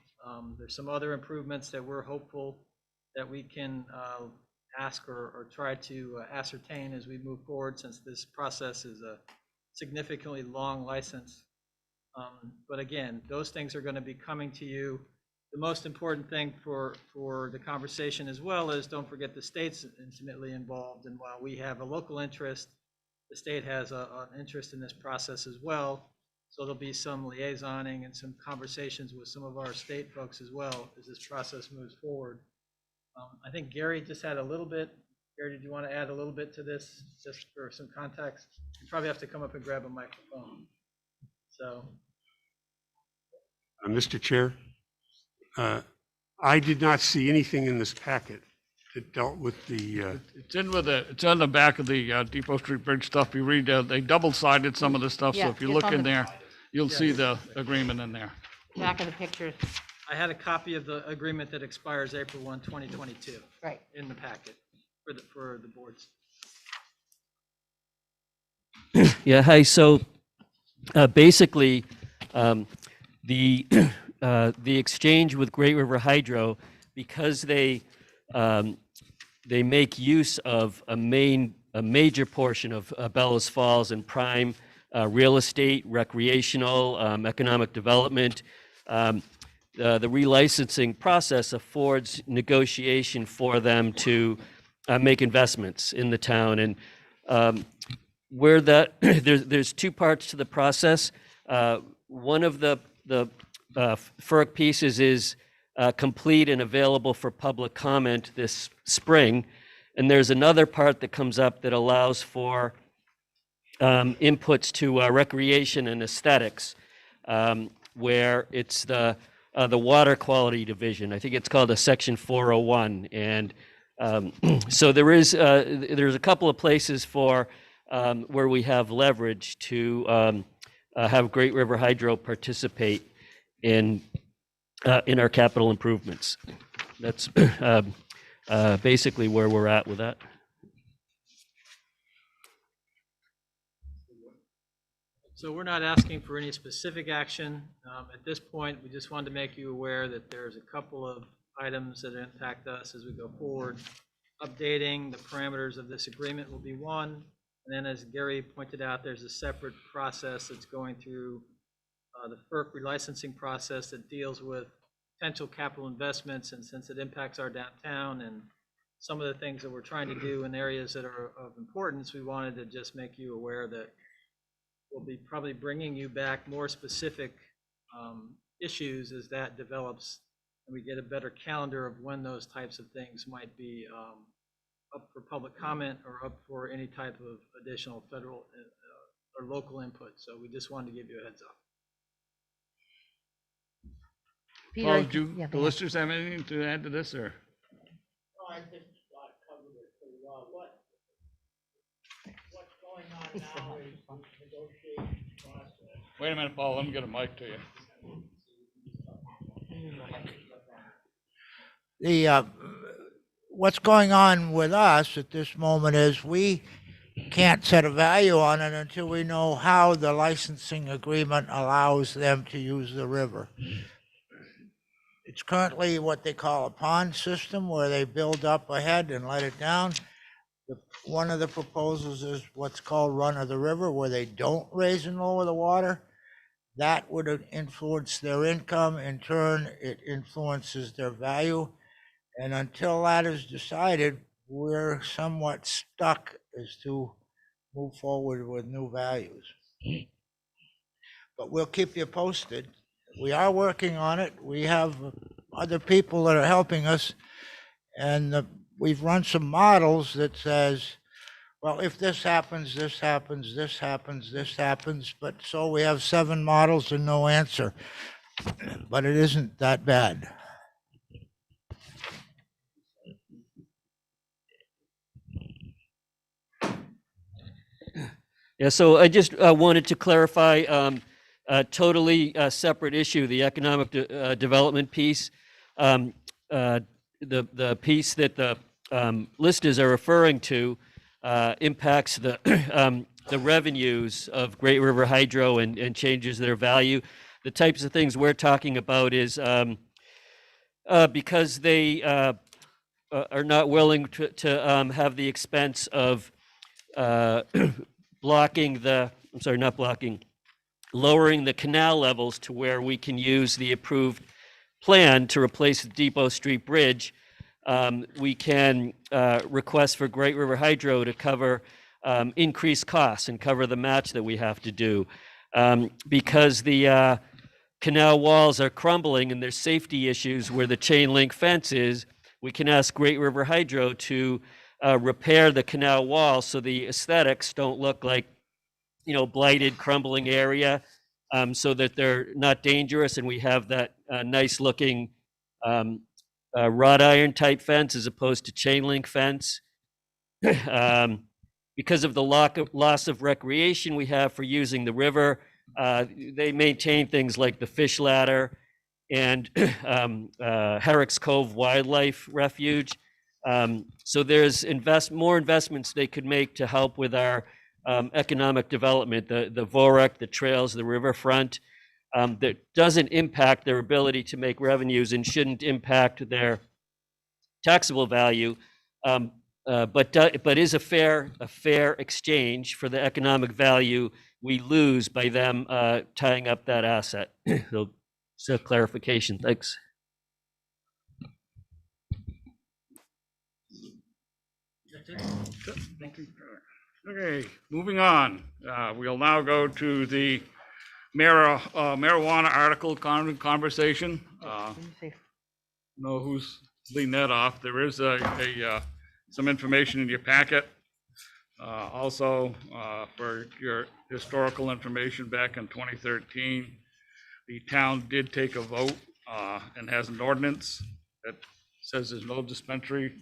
There's some other improvements that we're hopeful that we can ask or try to ascertain as we move forward, since this process is a significantly long license. But again, those things are going to be coming to you the most important thing for the conversation as well is, don't forget the state's intimately involved. And while we have a local interest, the state has an interest in this process as well. So there'll be some liaisoning and some conversations with some of our state folks as well as this process moves forward. I think Gary just had a little bit. Gary, did you want to add a little bit to this, just for some context? You probably have to come up and grab a microphone. So. Mr. Chair, I did not see anything in this packet that dealt with the, It's on the back of the Depot Street Bridge stuff. You read, they double-sided some of the stuff, so Yeah, if you it's look on in the- there, you'll see the agreement in there. Back of the picture, I had a copy of the agreement that expires April 1, 2022 right. in the packet for the boards. Yeah, hi, so basically, the exchange with Great River Hydro, because they make use of a major portion of Bellows Falls and prime real estate, recreational, economic development. The relicensing process affords negotiation for them to make investments in the town. And where that there's two parts to the process. One of the FERC pieces is complete and available for public comment this spring. And there's another part that comes up that allows for inputs to recreation and aesthetics, where it's the water quality division. I think it's called a Section 401. And so there's a couple of places for where we have leverage to have Great River Hydro participate in our capital improvements. That's basically where we're at with that. So we're not asking for any specific action. At this point, we just wanted to make you aware that there's a couple of items that impact us as we go forward. Updating the parameters of this agreement will be one. And then, as Gary pointed out, there's a separate process that's going through the FERC relicensing process that deals with potential capital investments. And since it impacts our downtown and some of the things that we're trying to do in areas that are of importance, we wanted to just make you aware that we'll be probably bringing you back more specific issues as that develops, and we get a better calendar of when those types of things might be up for public comment or up for any type of additional federal or local input. So we just wanted to give you a heads up. Paul, do the listeners have anything to add to this, or? No, I think Scott covered it pretty well. What's going on now is the negotiation process. Wait a minute, Paul, let me get a mic to you. What's going on with us at this moment is we can't set a value on it until we know how the licensing agreement allows them to use the river. It's currently what they call a pond system, where they build up ahead and let it down. One of the proposals is what's called run of the river, where they don't raise and lower the water. That would influence their income. In turn, it influences their value. And until that is decided, we're somewhat stuck as to move forward with new values. But we'll keep you posted. We are working on it. We have other people that are helping us. And we've run some models that says, well, if this happens, this happens, this happens, this happens. But so we have 7 models and no answer. But it isn't that bad. Yeah, so I just wanted to clarify a totally separate issue, the economic development piece. The piece that the listers are referring to impacts the revenues of Great River Hydro and changes their value. The types of things we're talking about is because they are not willing to have the expense of lowering the canal levels to where we can use the approved plan to replace the Depot Street Bridge, we can request for Great River Hydro to cover increased costs and cover the match that we have to do. Because the canal walls are crumbling and there's safety issues where the chain link fence is, we can ask Great River Hydro to repair the canal wall so the aesthetics don't look like, blighted, crumbling area, so that they're not dangerous and we have that nice looking wrought iron type fence as opposed to chain link fence. Because of the loss of recreation we have for using the river, they maintain things like the fish ladder and Herrick's Cove Wildlife Refuge. So there's more investments they could make to help with our economic development, the VORAC, the trails, the riverfront, that doesn't impact their ability to make revenues and shouldn't impact their taxable value, but is a fair exchange for the economic value we lose by them tying up that asset. So clarification, thanks. Okay, moving on. We'll now go to the marijuana article conversation. Know who's leading that off. There is some information in your packet. Also, for your historical information, back in 2013, the town did take a vote and has an ordinance that says there's no dispensary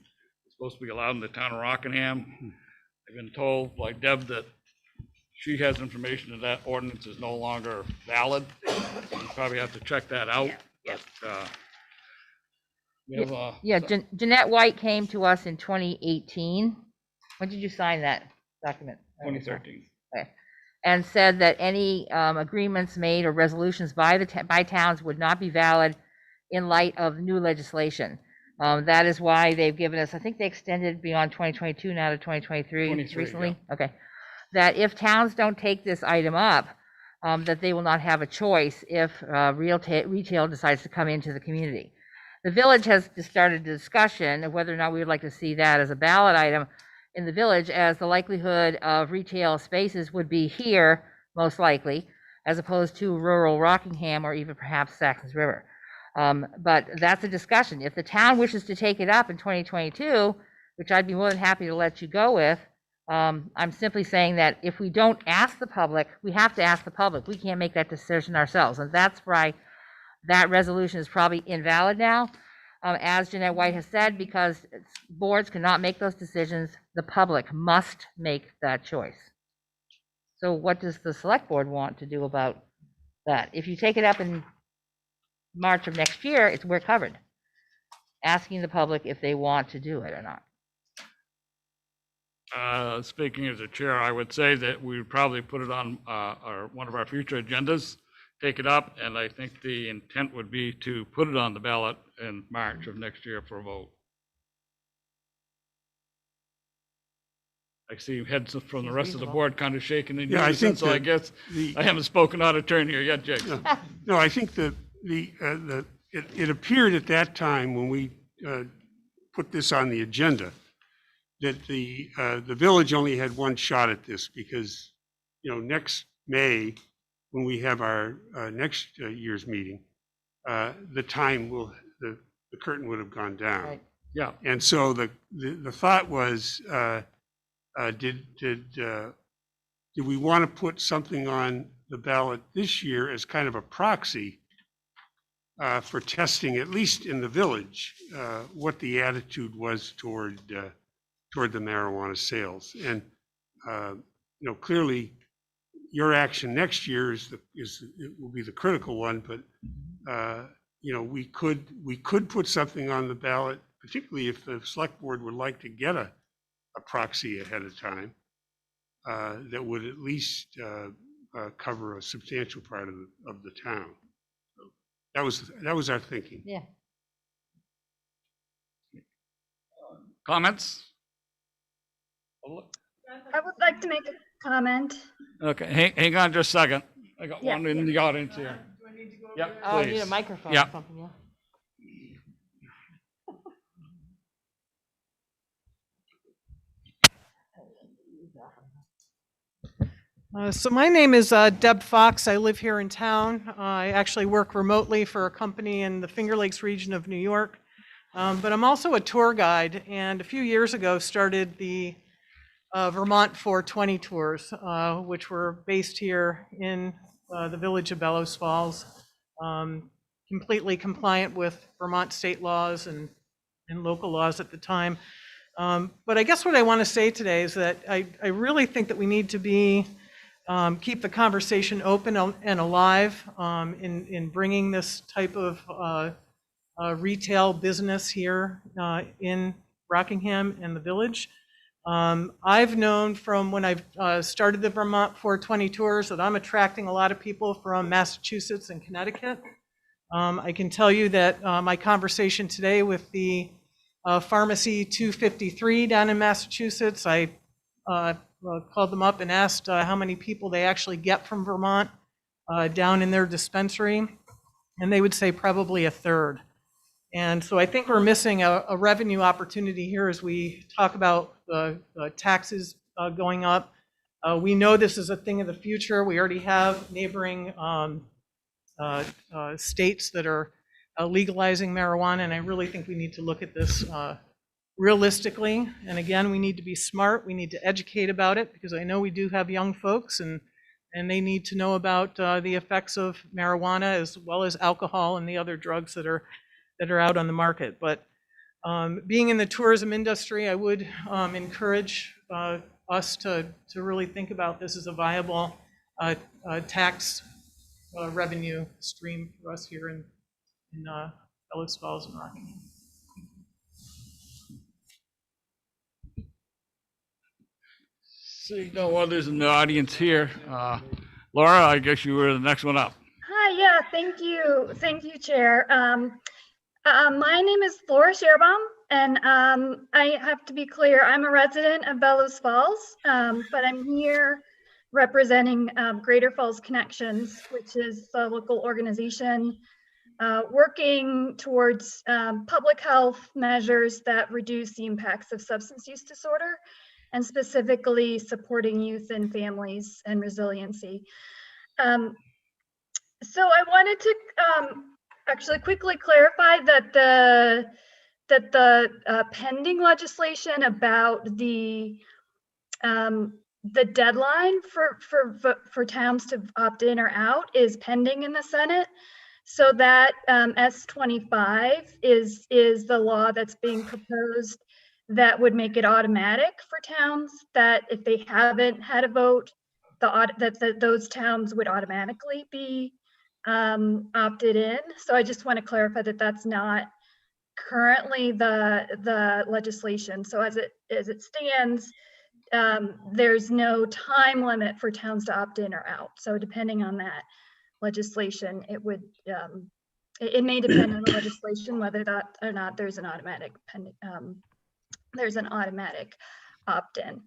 supposed to be allowed in the town of Rockingham. I've been told by Deb that she has information that that ordinance is no longer valid. You probably have to check that out. Yeah. But, we have, Jeanette White came to us in 2018. When did you sign that document? 2013. Okay. And said that any agreements made or resolutions by towns would not be valid in light of new legislation. That is why they've given us, I think they extended beyond 2022 now to 2023 recently. Yeah. Okay. That if towns don't take this item up, that they will not have a choice if retail decides to come into the community. The village has started a discussion of whether or not we would like to see that as a ballot item in the village, as the likelihood of retail spaces would be here, most likely, as opposed to rural Rockingham or even perhaps Saxons River. But that's a discussion. If the town wishes to take it up in 2022, which I'd be more than happy to let you go with, I'm simply saying that if we don't ask the public, we have to ask the public. We can't make that decision ourselves. And that's why that resolution is probably invalid now, as Jeanette White has said, because boards cannot make those decisions. The public must make that choice. So what does the select board want to do about that? If you take it up in March of next year, we're covered. Asking the public if they want to do it or not. Speaking as a chair, I would say that we would probably put it on one of our future agendas, take it up, and I think the intent would be to put it on the ballot in March of next year for a vote. I see heads from the rest of the board kind of shaking in unison, so I guess I haven't spoken out of turn here yet, Jake. No, I think that it appeared at that time when we put this on the agenda that the village only had one shot at this, because next May, when we have our next year's meeting, the curtain would have gone down. Right. Yeah. And so the thought was, did we want to put something on the ballot this year as kind of a proxy for testing, at least in the village, what the attitude was toward the marijuana sales? And clearly, your action next year will be the critical one. But we could put something on the ballot, particularly if the select board would like to get a proxy ahead of time that would at least cover a substantial part of the town. So that was our thinking. Yeah. Comments? I would like to make a comment. Okay, hang on just a second. I got Yeah. one in the audience here. Yep, Oh, I need please. a microphone or Yep. something, yeah. So my name is Deb Fox. I live here in town. I actually work remotely for a company in the Finger Lakes region of New York. But I'm also a tour guide, and a few years ago started the Vermont 420 tours, which were based here in the village of Bellows Falls, completely compliant with Vermont state laws and local laws at the time. But I guess what I want to say today is that I really think that we need to be keep the conversation open and alive in bringing this type of retail business here in Rockingham and the village. I've known from when I've started the Vermont 420 tours that I'm attracting a lot of people from Massachusetts and Connecticut. I can tell you that my conversation today with the Pharmacy 253 down in Massachusetts, I called them up and asked how many people they actually get from Vermont down in their dispensary, and they would say probably a third. And so I think we're missing a revenue opportunity here as we talk about taxes going up. We know this is a thing of the future. We already have neighboring states that are legalizing marijuana, and I really think we need to look at this realistically. And again, we need to be smart. We need to educate about it, because I know we do have young folks, and they need to know about the effects of marijuana as well as alcohol and the other drugs that are out on the market. But being in the tourism industry, I would encourage us to really think about this as a viable tax revenue stream for us here in Bellows Falls and Rockingham. Seeing no others in the audience here, Laura, I guess you were the next one up. Hi, yeah, thank you, Chair. My name is Laura Scherbaum, and I have to be clear, I'm a resident of Bellows Falls, but I'm here representing Greater Falls Connections, which is a local organization working towards public health measures that reduce the impacts of substance use disorder, and specifically supporting youth and families and resiliency. So I wanted to actually quickly clarify that the pending legislation about the deadline for towns to opt in or out is pending in the Senate. So that S25 is the law that's being proposed that would make it automatic for towns, that if they haven't had a vote, that those towns would automatically be opted in. So I just want to clarify that that's not currently the legislation. So as it stands, there's no time limit for towns to opt in or out. So depending on that legislation, it would it may depend on the legislation whether that or not there's an automatic opt-in.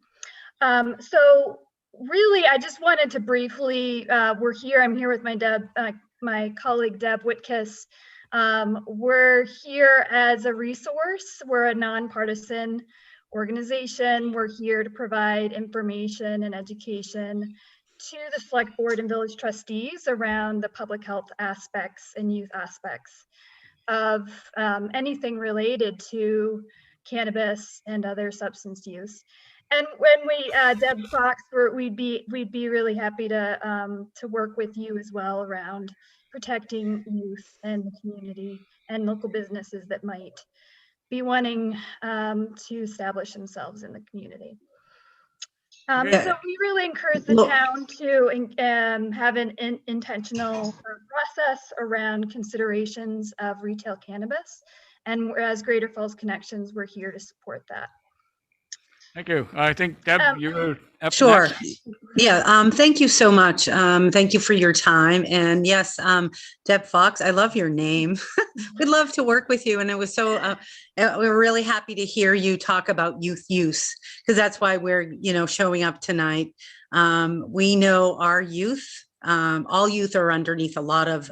So really, I just wanted to briefly, I'm here with my colleague Deb Whitkiss. We're here as a resource. We're a nonpartisan organization. We're here to provide information and education to the select board and village trustees around the public health aspects and youth aspects of anything related to cannabis and other substance use. And when we, Deb Fox, we'd be really happy to work with you as well around protecting youth and the community and local businesses that might be wanting to establish themselves in the community. So we really encourage the town to have an intentional process around considerations of retail cannabis. And as Greater Falls Connections, we're here to support that. Thank you. I think Deb, you were up Sure. next. Yeah. Thank you so much. Thank you for your time. And yes, Deb Fox, I love your name. We'd love to work with you. And it was so, we're really happy to hear you talk about youth use, because that's why we're, showing up tonight. We know our youth, all youth are underneath a lot of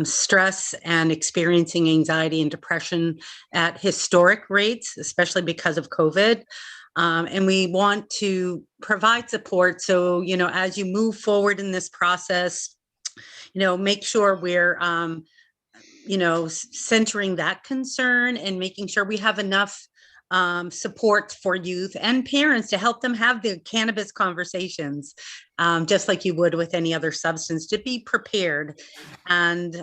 stress and experiencing anxiety and depression at historic rates, especially because of COVID. And we want to provide support. So, as you move forward in this process, make sure we're, centering that concern and making sure we have enough support for youth and parents to help them have the cannabis conversations, just like you would with any other substance, to be prepared. And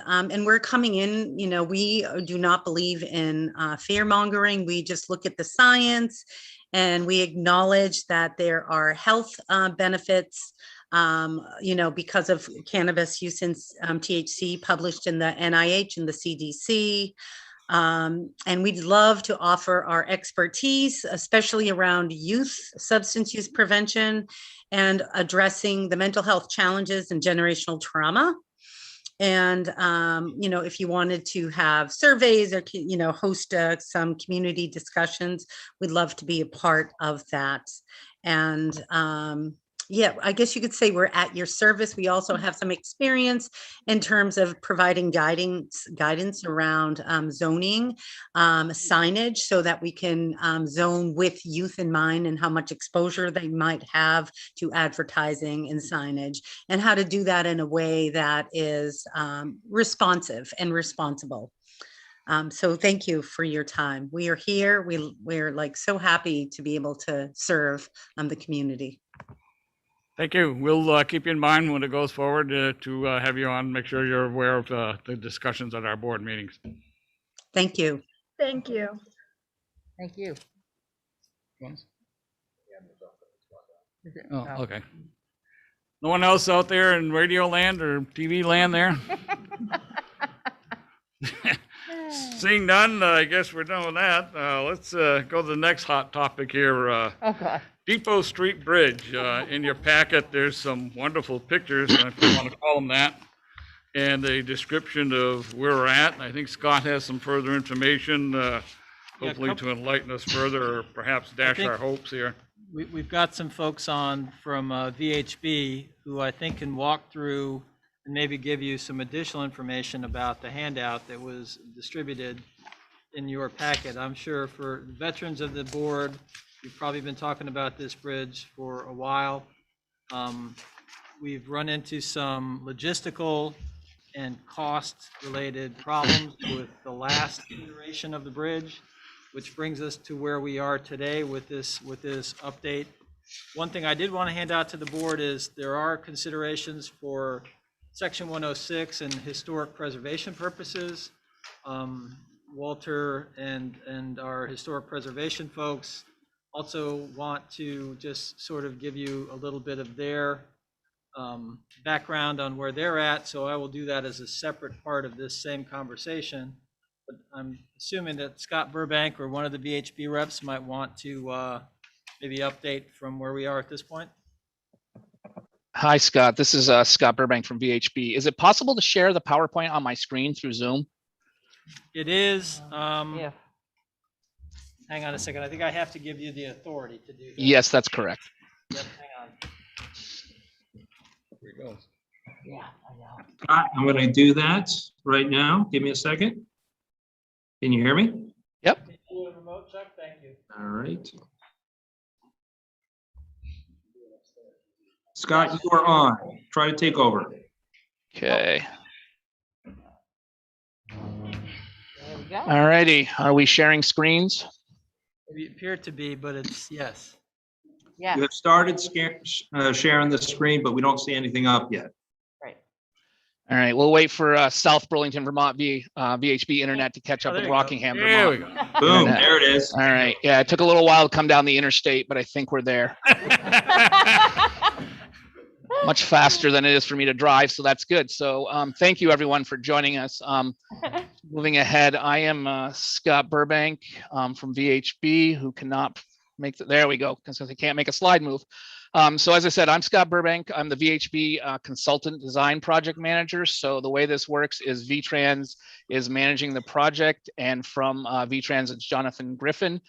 we're coming in, we do not believe in fear mongering. We just look at the science, and we acknowledge that there are health benefits, because of cannabis use in THC published in the NIH and the CDC. And we'd love to offer our expertise, especially around youth substance use prevention and addressing the mental health challenges and generational trauma. And, if you wanted to have surveys or, host some community discussions, we'd love to be a part of that. And, yeah, I guess you could say we're at your service. We also have some experience in terms of providing guidance around zoning, signage, so that we can zone with youth in mind and how much exposure they might have to advertising and signage, and how to do that in a way that is responsive and responsible. So thank you for your time. We are here. We're like so happy to be able to serve the community. Thank you. We'll keep you in mind when it goes forward to have you on, make sure you're aware of the discussions at our board meetings. Thank you. Thank you. Thank you. Oh, okay. No one else out there in radio land or TV land there? Seeing none, I guess we're done with that. Let's go to the next hot topic here. Oh, God. Depot Street Bridge. In your packet, there's some wonderful pictures, if you want to call them that, and a description of where we're at. I think Scott has some further information, hopefully to enlighten us further, or perhaps dash our hopes here. We've got some folks on from VHB who I think can walk through and maybe give you some additional information about the handout that was distributed in your packet. I'm sure for veterans of the board, you've probably been talking about this bridge for a while. We've run into some logistical and cost-related problems with the last iteration of the bridge, which brings us to where we are today with this update. One thing I did want to hand out to the board is there are considerations for Section 106 and historic preservation purposes. Walter and our historic preservation folks also want to just sort of give you a little bit of their background on where they're at, so I will do that as a separate part of this same conversation. But I'm assuming that Scott Burbank or one of the VHB reps might want to maybe update from where we are at this point. Hi, Scott. This is Scott Burbank from VHB. Is it possible to share the PowerPoint on my screen through Zoom? It is. Yeah. Hang on a second. I think I have to give you the authority to do that. Yes, that's correct. Yep, hang on. Here he goes. Yeah, I know. Scott, I'm going to do that right now. Give me a second. Can you hear me? Yep. Can you do a remote check? Thank you. All right. Scott, you are on. Try to take over. Okay. There we go. All righty. Are we sharing screens? We appear to be, but it's yes. Yeah. You have started sharing the screen, but we don't see anything up yet. Right. All right. We'll wait for South Burlington, Vermont VHB Internet to catch up with Rockingham, There we Vermont. go. Boom, Internet. there it is. All right. Yeah, it took a little while to come down the interstate, but I think we're there. Much faster than it is for me to drive, so that's good. So thank you everyone for joining us. Moving ahead, I am Scott Burbank from VHB, who cannot make there we go, because I can't make a slide move. So as I said, I'm Scott Burbank. I'm the VHB consultant design project manager. So the way this works is VTrans is managing the project, and from VTrans it's Jonathan Griffin.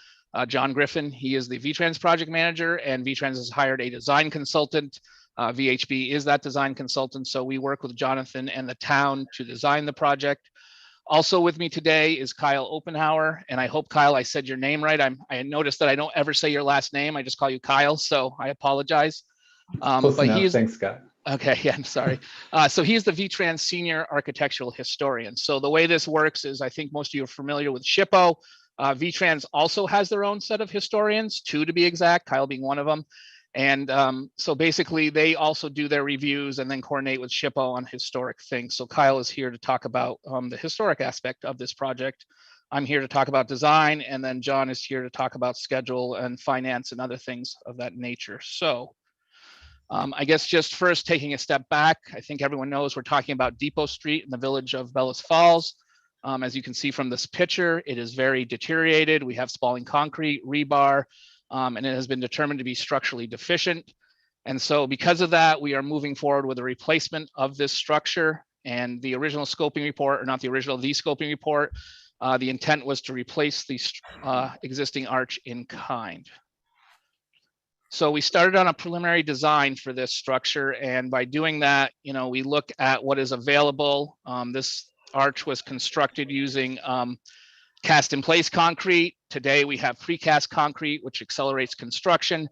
John Griffin, he is the VTrans project manager, and VTrans has hired a design consultant VHB is that design consultant, so we work with Jonathan and the town to design the project. Also with me today is Kyle Oppenhauer, and I hope, Kyle, I said your name right. I noticed that I don't ever say your last name. I just call you Kyle, so I apologize. Close But enough. he is, Thanks, Scott. okay, yeah, I'm sorry. So he's the VTrans Senior Architectural Historian. So the way this works is, I think most of you are familiar with SHPO. VTrans also has their own set of historians, 2 to be exact, Kyle being one of them. And so basically they also do their reviews and then coordinate with SHPO on historic things. So Kyle is here to talk about the historic aspect of this project. I'm here to talk about design, and then John is here to talk about schedule and finance and other things of that nature. So I guess just first taking a step back, I think everyone knows we're talking about Depot Street in the village of Bellows Falls. As you can see from this picture, it is very deteriorated. We have spalling concrete, rebar, and it has been determined to be structurally deficient. And so because of that, we are moving forward with a replacement of this structure. And the original scoping report, or not the original, the scoping report, the intent was to replace the existing arch in kind. So we started on a preliminary design for this structure, and by doing that, we look at what is available. This arch was constructed using cast in place concrete. Today we have precast concrete, which accelerates construction.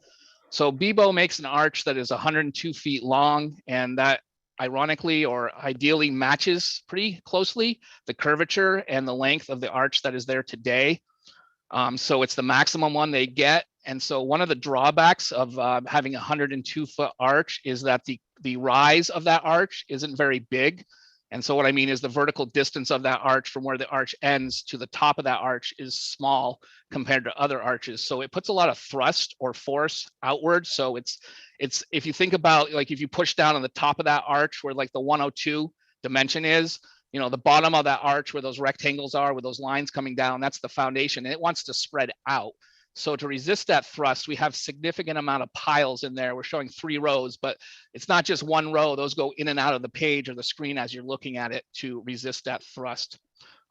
So BIBO makes an arch that is 102 feet long, and that ironically or ideally matches pretty closely the curvature and the length of the arch that is there today. So it's the maximum one they get. And so one of the drawbacks of having a 102-foot arch is that the rise of that arch isn't very big. And so what I mean is the vertical distance of that arch from where the arch ends to the top of that arch is small compared to other arches. So it puts a lot of thrust or force outward. So it's if you think about, like, if you push down on the top of that arch where like the 102 dimension is, the bottom of that arch where those rectangles are, with those lines coming down, that's the foundation. And it wants to spread out. So to resist that thrust, we have significant amount of piles in there. We're showing 3 rows, but it's not just one row. Those go in and out of the page or the screen as you're looking at it to resist that thrust.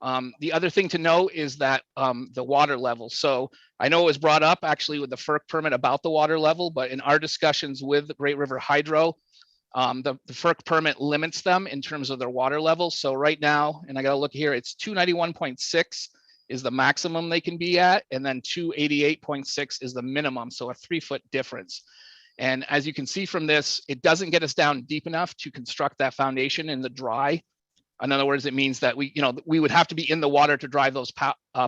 The other thing to note is that the water level. So I know it was brought up actually with the FERC permit about the water level, but in our discussions with Great River Hydro, the FERC permit limits them in terms of their water level. So right now, and I got to look here, it's 291.6 is the maximum they can be at, and then 288.6 is the minimum, so a 3-foot difference. And as you can see from this, it doesn't get us down deep enough to construct that foundation in the dry. In other words, it means that we would have to be in the water to drive those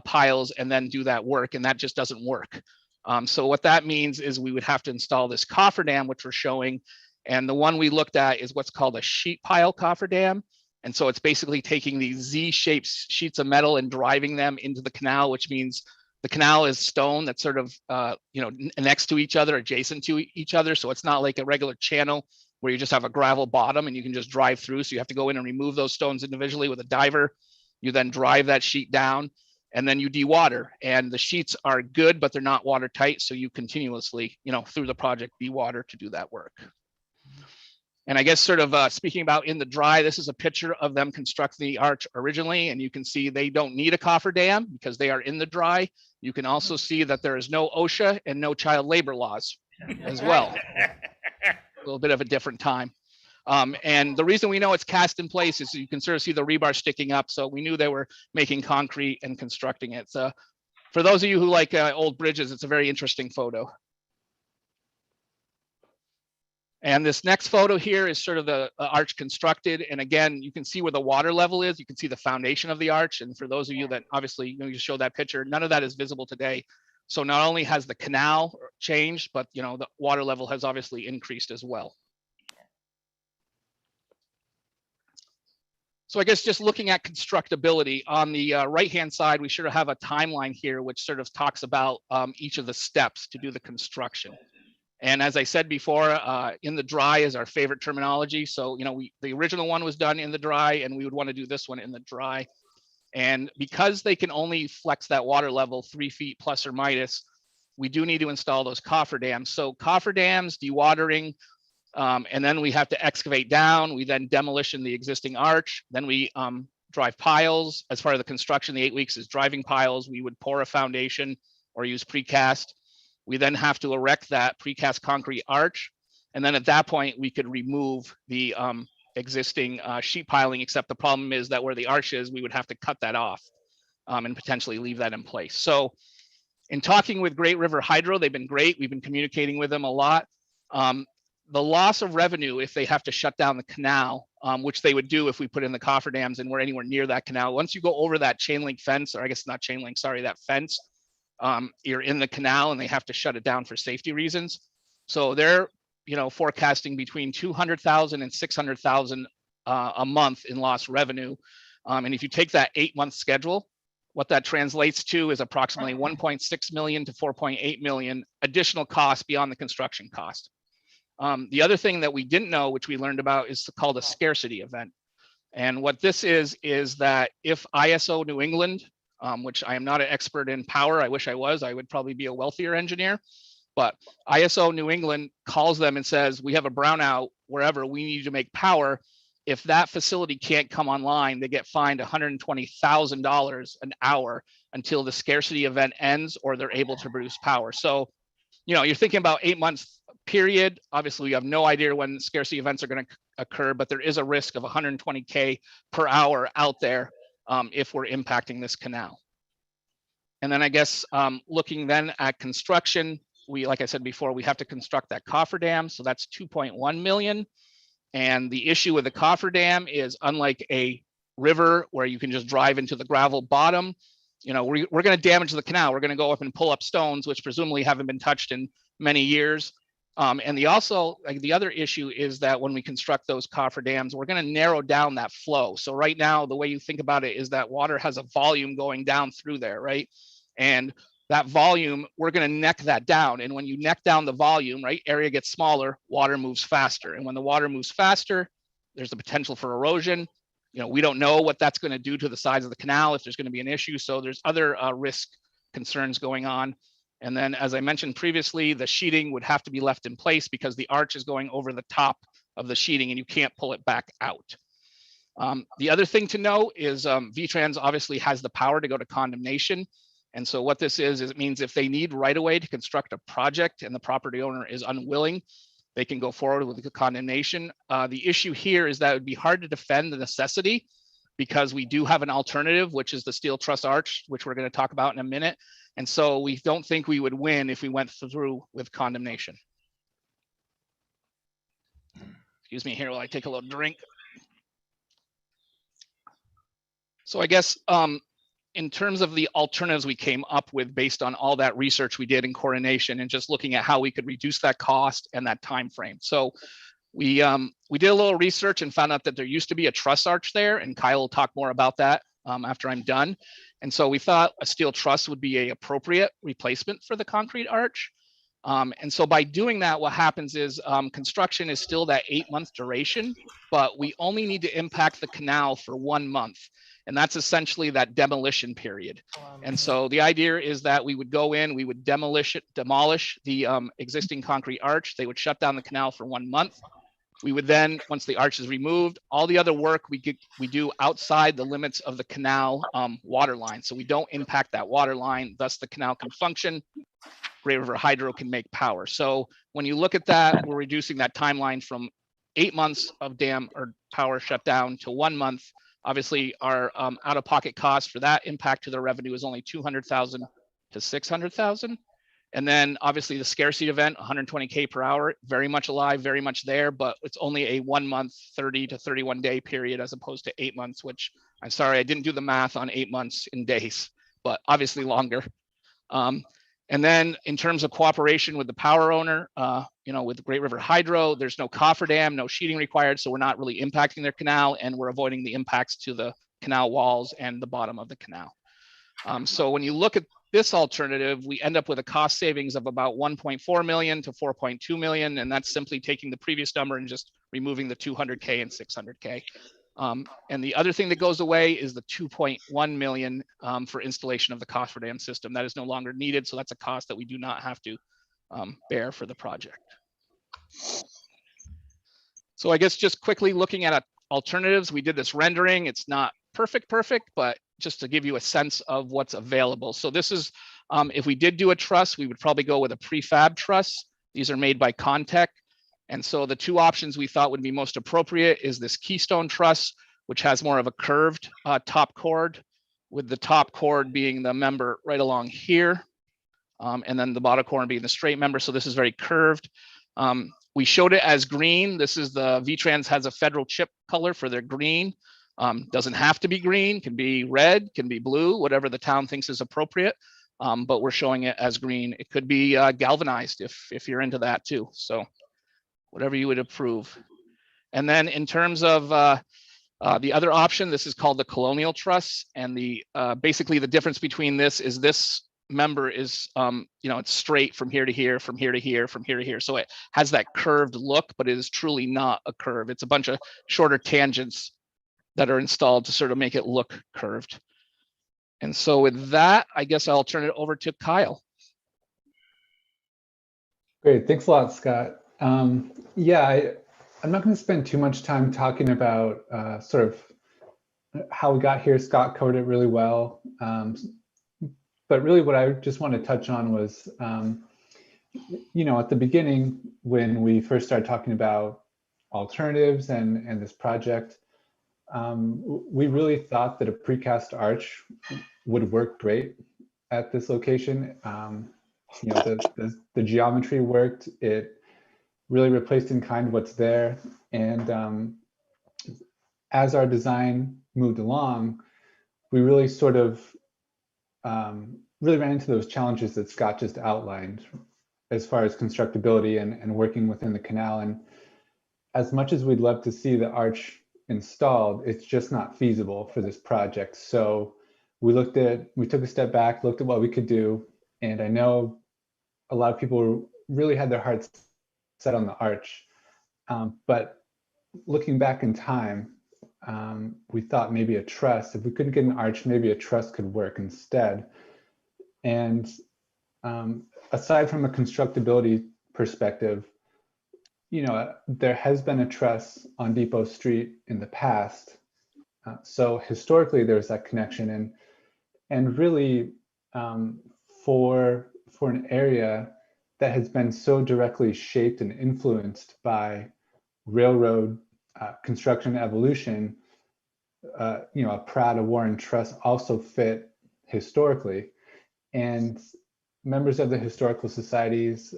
piles and then do that work, and that just doesn't work. So what that means is we would have to install this cofferdam, which we're showing, and the one we looked at is what's called a sheet pile cofferdam. And so it's basically taking these Z-shaped sheets of metal and driving them into the canal, which means the canal is stone that's sort of, next to each other, adjacent to each other. So it's not like a regular channel where you just have a gravel bottom and you can just drive through. So you have to go in and remove those stones individually with a diver. You then drive that sheet down and then you dewater. And the sheets are good, but they're not watertight. So you continuously, through the project, dewater to do that work. And I guess sort of speaking about in the dry, this is a picture of them constructing the arch originally, and you can see they don't need a cofferdam because they are in the dry. You can also see that there is no OSHA and no child labor laws as well. A little bit of a different time. And the reason we know it's cast in place is you can sort of see the rebar sticking up. So we knew they were making concrete and constructing it. So for those of you who like old bridges, it's a very interesting photo. And this next photo here is sort of the arch constructed. And again, you can see where the water level is. You can see the foundation of the arch. And for those of you that obviously, you show that picture, none of that is visible today. So not only has the canal changed, but the water level has obviously increased as well. So I guess just looking at constructability on the right-hand side, we sort of have a timeline here, which sort of talks about each of the steps to do the construction. And as I said before, in the dry is our favorite terminology. So, the original one was done in the dry, and we would want to do this one in the dry. And because they can only flex that water level 3 feet plus or minus, we do need to install those cofferdams. So cofferdams, dewatering, and then we have to excavate down. We then demolition the existing arch. Then we drive piles. As part of the construction, the 8 weeks is driving piles. We would pour a foundation or use precast. We then have to erect that precast concrete arch. And then at that point, we could remove the existing sheet piling, except the problem is that where the arch is, we would have to cut that off and potentially leave that in place. So in talking with Great River Hydro, they've been great. We've been communicating with them a lot. The loss of revenue if they have to shut down the canal, which they would do if we put in the cofferdams and we're anywhere near that canal. Once you go over that chain link fence, or I guess not chain link, sorry, that fence, you're in the canal and they have to shut it down for safety reasons. So they're, forecasting between 200,000 and 600,000 a month in lost revenue. And if you take that 8-month schedule, what that translates to is approximately 1.6 million to 4.8 million additional costs beyond the construction cost. The other thing that we didn't know, which we learned about, is called a scarcity event. And what this is that if ISO New England, which I am not an expert in power, I wish I was, I would probably be a wealthier engineer, but ISO New England calls them and says, we have a brownout wherever, we need to make power. If that facility can't come online, they get fined $120,000 an hour until the scarcity event ends or they're able to produce power. So, you're thinking about 8 months period. Obviously, we have no idea when scarcity events are going to occur, but there is a risk of 120K per hour out there if we're impacting this canal. And then I guess looking then at construction, like I said before, we have to construct that cofferdam. So that's 2.1 million. And the issue with the cofferdam is, unlike a river where you can just drive into the gravel bottom, we're going to damage the canal. We're going to go up and pull up stones, which presumably haven't been touched in many years. And the other issue is that when we construct those cofferdams, we're going to narrow down that flow. So right now, the way you think about it is that water has a volume going down through there, right? And that volume, we're going to neck that down. And when you neck down the volume, right, area gets smaller, water moves faster. And when the water moves faster, there's the potential for erosion. We don't know what that's going to do to the sides of the canal, if there's going to be an issue. So there's other risk concerns going on. And then, as I mentioned previously, the sheeting would have to be left in place because the arch is going over the top of the sheeting and you can't pull it back out. The other thing to know is VTrans obviously has the power to go to condemnation. And so what this is it means if they need right of way to construct a project and the property owner is unwilling, they can go forward with the condemnation. The issue here is that it would be hard to defend the necessity because we do have an alternative, which is the steel truss arch, which we're going to talk about in a minute. And so we don't think we would win if we went through with condemnation. Excuse me here while I take a little drink. So I guess in terms of the alternatives we came up with based on all that research we did in coordination and just looking at how we could reduce that cost and that time frame. So we did a little research and found out that there used to be a truss arch there, and Kyle will talk more about that after I'm done. And so we thought a steel truss would be an appropriate replacement for the concrete arch. And so by doing that, what happens is construction is still that 8-month duration, but we only need to impact the canal for 1 month. And that's essentially that demolition period. And so the idea is that we would go in, we would demolish the existing concrete arch. They would shut down the canal for 1 month. We would then, once the arch is removed, all the other work we do outside the limits of the canal water line. So we don't impact that water line, thus the canal can function. Great River Hydro can make power. So when you look at that, we're reducing that timeline from 8 months of dam or power shutdown to 1 month. Obviously, our out-of-pocket cost for that impact to the revenue is only 200,000 to 600,000. And then obviously the scarcity event, 120K per hour, very much alive, very much there, but it's only a 1 month, 30 to 31 day period as opposed to 8 months, which I'm sorry, I didn't do the math on 8 months in days, but obviously longer. And then in terms of cooperation with the power owner, with Great River Hydro, there's no cofferdam, no sheeting required, so we're not really impacting their canal, and we're avoiding the impacts to the canal walls and the bottom of the canal. So when you look at this alternative, we end up with a cost savings of about 1.4 million to 4.2 million, and that's simply taking the previous number and just removing the 200K and 600K. And the other thing that goes away is the 2.1 million for installation of the cofferdam system. That is no longer needed, so that's a cost that we do not have to bear for the project. So I guess just quickly looking at alternatives, we did this rendering. It's not perfect, but just to give you a sense of what's available. So this is, if we did do a truss, we would probably go with a prefab truss. These are made by Contech. And so the two options we thought would be most appropriate is this Keystone Truss, which has more of a curved top chord, with the top chord being the member right along here, and then the bottom chord being the straight member. So this is very curved. We showed it as green. This is the VTrans has a federal chip color for their green. Doesn't have to be green, can be red, can be blue, whatever the town thinks is appropriate. But we're showing it as green. It could be galvanized if you're into that too. So whatever you would approve. And then in terms of the other option, this is called the Colonial Truss. And the basically the difference between this is this member is, it's straight from here to here, from here to here, from here to here. So it has that curved look, but it is truly not a curve. It's a bunch of shorter tangents that are installed to sort of make it look curved. And so with that, I guess I'll turn it over to Kyle. Great, thanks a lot, Scott. Yeah, I'm not going to spend too much time talking about sort of how we got here. Scott covered it really well. But really what I just want to touch on was, at the beginning, when we first started talking about alternatives and this project, we really thought that a precast arch would work great at this location. The geometry worked. It really replaced in kind what's there. And as our design moved along, we really sort of really ran into those challenges that Scott just outlined as far as constructability and working within the canal. And as much as we'd love to see the arch installed, it's just not feasible for this project. So we took a step back, looked at what we could do. And I know a lot of people really had their hearts set on the arch. But looking back in time, we thought maybe a truss, if we couldn't get an arch, maybe a truss could work instead. And aside from a constructability perspective, there has been a truss on Depot Street in the past. So historically, there's that connection. And really, for an area that has been so directly shaped and influenced by railroad construction evolution, a Pratt, a Warren Truss also fit historically. And members of the historical societies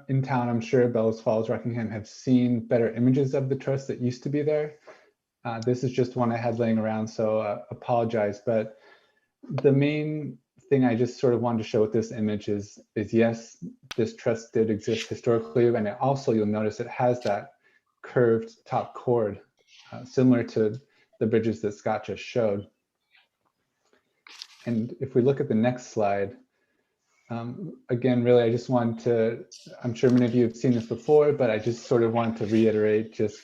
in town, I'm sure Bellows Falls, Rockingham, have seen better images of the truss that used to be there. This is just one I had laying around, so apologize. But the main thing I just sort of wanted to show with this image is yes, this truss did exist historically, and it also, you'll notice it has that curved top chord, similar to the bridges that Scott just showed. And if we look at the next slide, again, really, I just wanted to, I'm sure many of you have seen this before, but I just sort of wanted to reiterate, just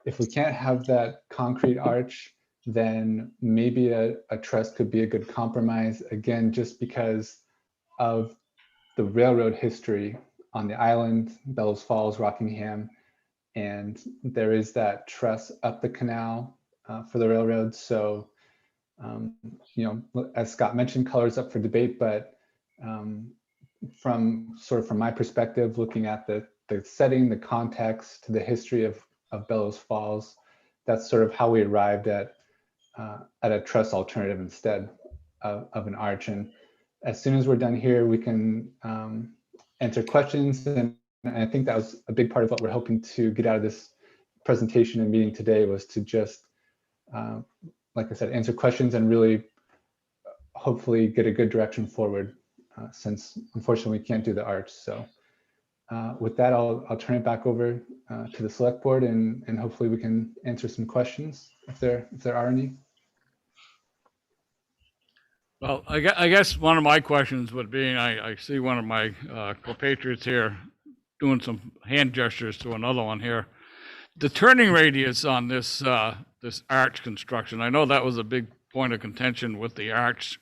if we can't have that concrete arch, then maybe a truss could be a good compromise, again, just because of the railroad history on the island, Bellows Falls, Rockingham, and there is that truss up the canal for the railroad. So, as Scott mentioned, color's up for debate, but from my perspective, looking at the setting, the context, the history of Bellows Falls, that's sort of how we arrived at a truss alternative instead of an arch. And as soon as we're done here, we can answer questions. And I think that was a big part of what we're hoping to get out of this presentation and meeting today, was to just, like I said, answer questions and really hopefully get a good direction forward, since unfortunately we can't do the arch. So with that, I'll turn it back over to the select board, and hopefully we can answer some questions if there are any. Well, I guess one of my questions would be, I see one of my compatriots here doing some hand gestures to another one here. The turning radius on this this arch construction, I know that was a big point of contention with the arch,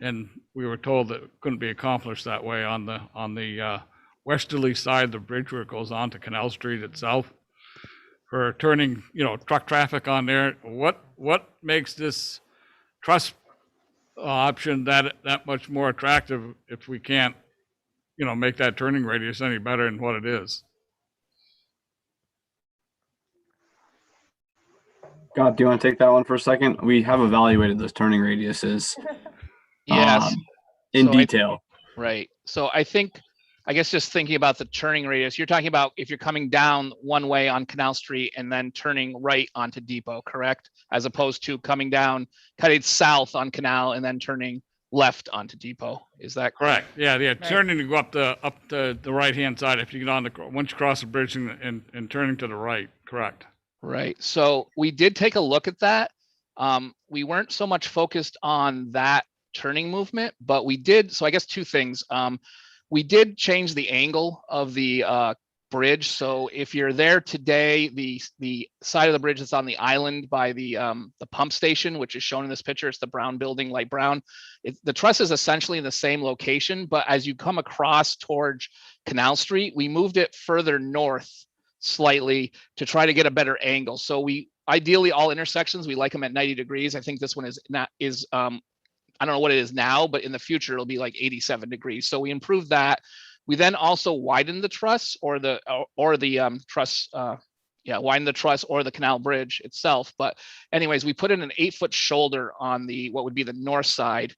and we were told that it couldn't be accomplished that way on the westerly side of the bridge where it goes on to Canal Street itself. For turning, truck traffic on there, what makes this truss option that much more attractive if we can't make that turning radius any better than what it is. God, do you want to take that one for a second? We have evaluated those turning radiuses Yes. in So detail. Right. So I guess just thinking about the turning radius, you're talking about if you're coming down one way on Canal Street and then turning right onto Depot, correct? As opposed to coming down, cutting south on Canal and then turning left onto Depot. Is that correct? Yeah. Turning to go up the right-hand side if you get on once you cross the bridge and turning to the right, correct? Right. So we did take a look at that. We weren't so much focused on that turning movement, but we did. So I guess two things. We did change the angle of the bridge. So if you're there today, the side of the bridge that's on the island by the pump station, which is shown in this picture, it's the brown building, light brown. The truss is essentially in the same location, but as you come across towards Canal Street, we moved it further north slightly to try to get a better angle. So we ideally all intersections, we like them at 90 degrees. I think this one is I don't know what it is now, but in the future it'll be like 87 degrees. So we improved that. We then also widened the truss or the truss, widened the truss or the canal bridge itself. But anyways, we put in an 8-foot shoulder on what would be the north side.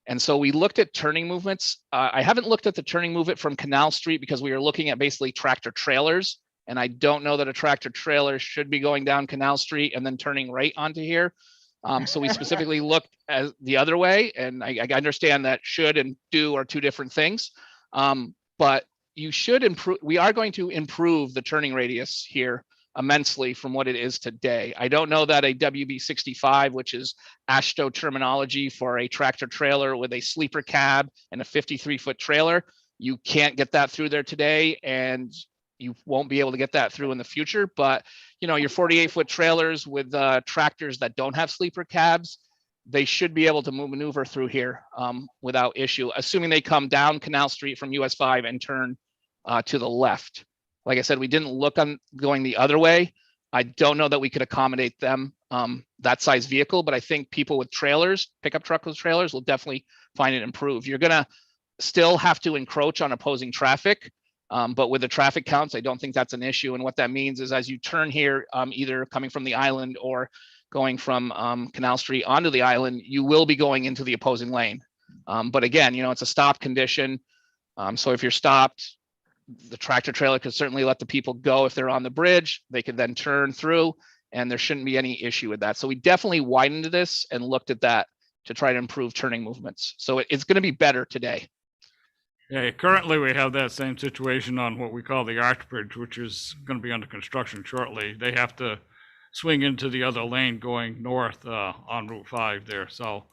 And so we looked at turning movements. I haven't looked at the turning movement from Canal Street because we were looking at basically tractor trailers. And I don't know that a tractor trailer should be going down Canal Street and then turning right onto here. So we specifically looked at the other way, and I understand that should and do are two different things. But you should improve. We are going to improve the turning radius here immensely from what it is today. I don't know that a WB65, which is AASHTO terminology for a tractor trailer with a sleeper cab and a 53-foot trailer, you can't get that through there today, and you won't be able to get that through in the future. But your 48-foot trailers with tractors that don't have sleeper cabs, they should be able to maneuver through here without issue, assuming they come down Canal Street from US 5 and turn to the left. Like I said, we didn't look on going the other way. I don't know that we could accommodate them, that size vehicle, but I think people with trailers, pickup truck with trailers, will definitely find it improved. You're gonna still have to encroach on opposing traffic. But with the traffic counts, I don't think that's an issue. And what that means is as you turn here, either coming from the island or going from Canal Street onto the island, you will be going into the opposing lane. But again, it's a stop condition. So if you're stopped, the tractor trailer could certainly let the people go if they're on the bridge. They could then turn through, and there shouldn't be any issue with that. So we definitely widened this and looked at that to try to improve turning movements. So it's going to be better today. Yeah, currently we have that same situation on what we call the Arch Bridge, which is going to be under construction shortly. They have to swing into the other lane going north on Route 5 there. So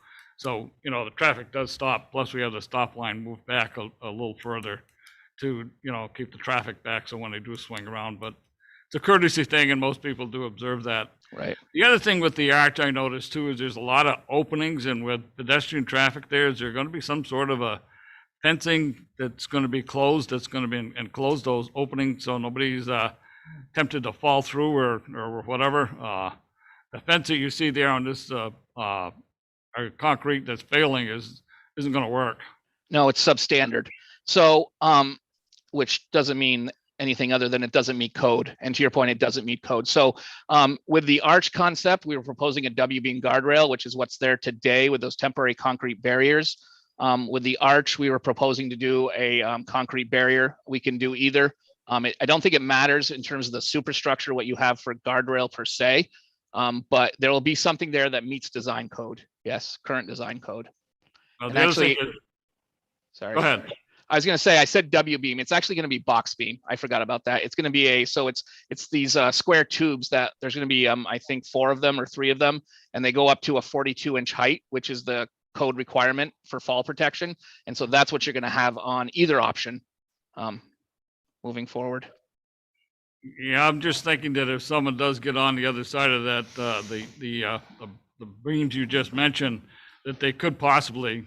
the traffic does stop. Plus we have the stop line moved back a little further to keep the traffic back. So when they do swing around, but it's a courtesy thing, and most people do observe that. Right. The other thing with the Arch I noticed too is there's a lot of openings, and with pedestrian traffic is there going to be some sort of a fencing that's going to be closed, that's going to be enclosed those openings so nobody's tempted to fall through or whatever. The fence that you see there on this concrete that's failing isn't going to work. No, it's substandard. So, which doesn't mean anything other than it doesn't meet code. And to your point, it doesn't meet code. So with the arch concept, we were proposing a W-beam guardrail, which is what's there today with those temporary concrete barriers. With the arch, we were proposing to do a concrete barrier. We can do either. I don't think it matters in terms of the superstructure, what you have for guardrail per se, but there will be something there that meets design code. Yes, current design code. And actually, sorry. Go ahead. I was going to say, I said W-beam. It's actually going to be box beam. I forgot about that. It's going to be so it's these square tubes that there's going to be, I think 4 of them or 3 of them, and they go up to a 42-inch height, which is the code requirement for fall protection. And so that's what you're going to have on either option moving forward. Yeah, I'm just thinking that if someone does get on the other side of that, the beams you just mentioned, that they could possibly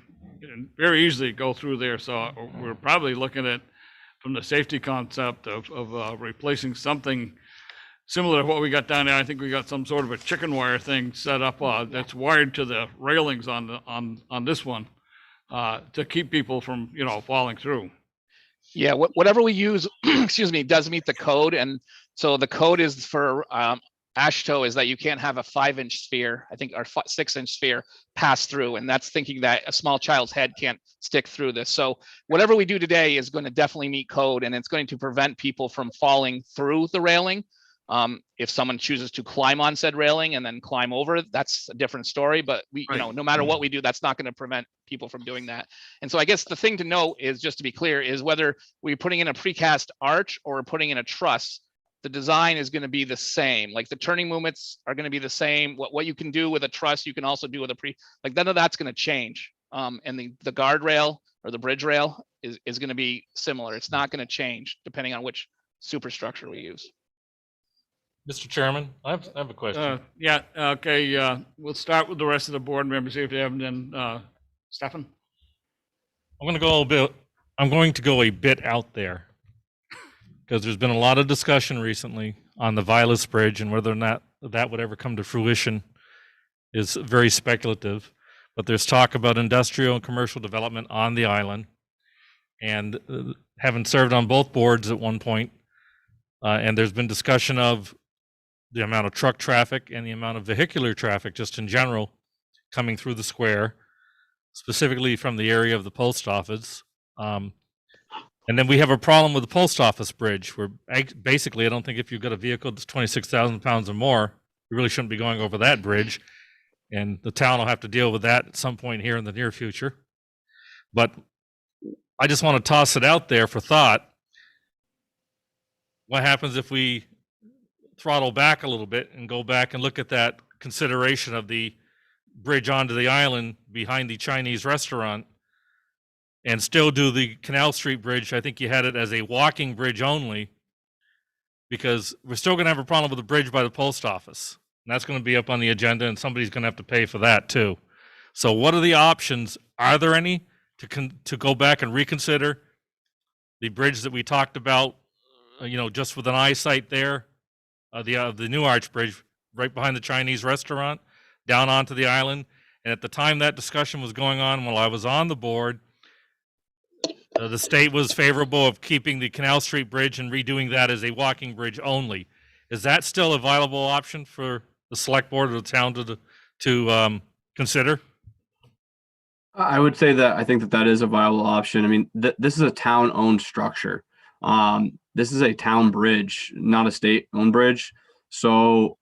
very easily go through there. So we're probably looking at, from the safety concept of replacing something similar to what we got down there. I think we got some sort of a chicken wire thing set up that's wired to the railings on this one to keep people from falling through. Yeah, whatever we use, excuse me, does meet the code. And so the code is for AASHTO is that you can't have a 5-inch sphere, I think, or 6-inch sphere pass through. And that's thinking that a small child's head can't stick through this. So whatever we do today is going to definitely meet code, and it's going to prevent people from falling through the railing. If someone chooses to climb on said railing and then climb over it, that's a different story. But we, you know, no matter what we do, that's not going to prevent people from doing that. And so I guess the thing to note is, just to be clear, is whether we're putting in a precast arch or putting in a truss, the design is going to be the same. Like the turning movements are going to be the same. What you can do with a truss, you can also do with a like none of that's going to change. And the guardrail or the bridge rail is going to be similar. It's not going to change depending on which superstructure we use. Mr. Chairman, I have a question. Yeah, okay, we'll start with the rest of the board members, see if they have them. Stefan? I'm going to go a bit out there, because there's been a lot of discussion recently on the Vilas Bridge, and whether or not that would ever come to fruition is very speculative. But there's talk about industrial and commercial development on the island, and having served on both boards at one point, and there's been discussion of the amount of truck traffic and the amount of vehicular traffic just in general coming through the square, specifically from the area of the post office. And then we have a problem with the post office bridge, where basically I don't think if you've got a vehicle that's 26,000 pounds or more, you really shouldn't be going over that bridge. And the town will have to deal with that at some point here in the near future. But I just want to toss it out there for thought. What happens if we throttle back a little bit and go back and look at that consideration of the bridge onto the island behind the Chinese restaurant, and still do the Canal Street Bridge? I think you had it as a walking bridge only, because we're still going to have a problem with the bridge by the post office. And that's going to be up on the agenda, and somebody's going to have to pay for that too. So what are the options? Are there any to go back and reconsider the bridge that we talked about, just with an eyesight there, the new arch bridge right behind the Chinese restaurant down onto the island? And at the time that discussion was going on, while I was on the board, the state was favorable of keeping the Canal Street Bridge and redoing that as a walking bridge only. Is that still a viable option for the select board of the town to consider? I would say that I think that is a viable option. I mean, this is a town-owned structure. This is a town bridge, not a state-owned bridge. So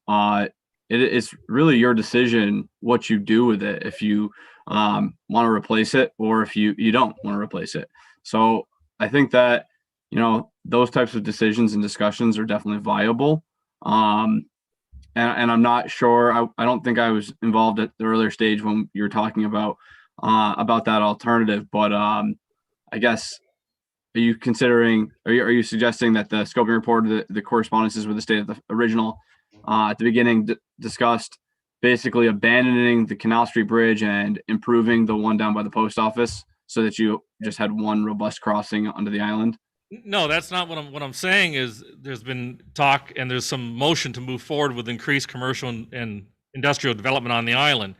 it's really your decision what you do with it, if you want to replace it or if you don't want to replace it. So I think that, those types of decisions and discussions are definitely viable. And I'm not sure, I don't think I was involved at the earlier stage when you were talking about that alternative, but I guess, are you suggesting that the scoping report, the correspondences with the state of the original at the beginning discussed basically abandoning the Canal Street Bridge and improving the one down by the post office so that you just had one robust crossing onto the island? No, that's not what I'm saying. Is there's been talk and there's some motion to move forward with increased commercial and industrial development on the island.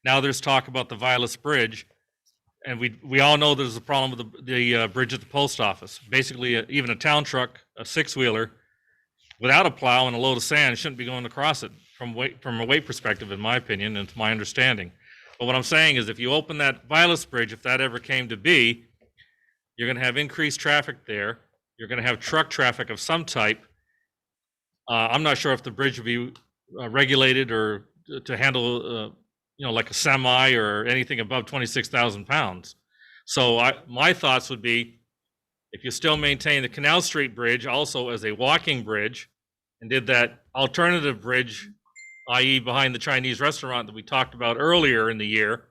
Now there's talk about the Vilas Bridge, and we all know there's a problem with the bridge at the post office. Basically, even a town truck, a 6-wheeler, without a plow and a load of sand, shouldn't be going across it from a weight perspective, in my opinion, and to my understanding. But what I'm saying is, if you open that Vilas Bridge, if that ever came to be, you're going to have increased traffic there. You're going to have truck traffic of some type. I'm not sure if the bridge would be regulated or to handle, like a semi or anything above 26,000 pounds. So my thoughts would be, if you still maintain the Canal Street Bridge also as a walking bridge, and did that alternative bridge, i.e. behind the Chinese restaurant that we talked about earlier in the year,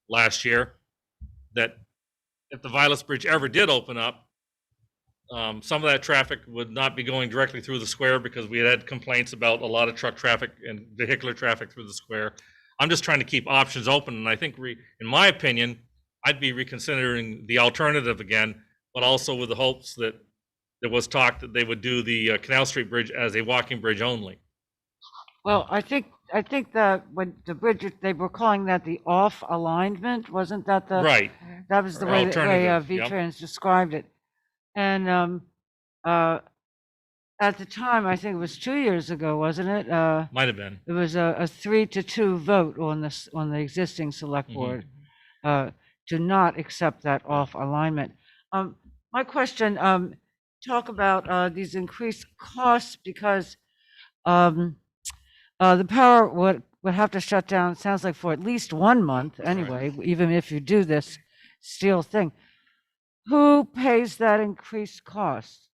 last year, that if the Vilas Bridge ever did open up, some of that traffic would not be going directly through the square, because we had complaints about a lot of truck traffic and vehicular traffic through the square. I'm just trying to keep options open, and I think, in my opinion, I'd be reconsidering the alternative again, but also with the hopes that there was talk that they would do the Canal Street Bridge as a walking bridge only. Well, I think that when the bridge, they were calling that the off alignment, wasn't that the Right? That was the Or way alternative, yep. V-Trans described it. And at the time, I think it was 2 years ago, wasn't it? Might have been. It was a 3-2 vote on this, on the existing select board, to not accept that off alignment. My question, talk about these increased costs because the power would have to shut down, it sounds like, for at least 1 month anyway, even if you do this steel thing. Who pays that increased cost?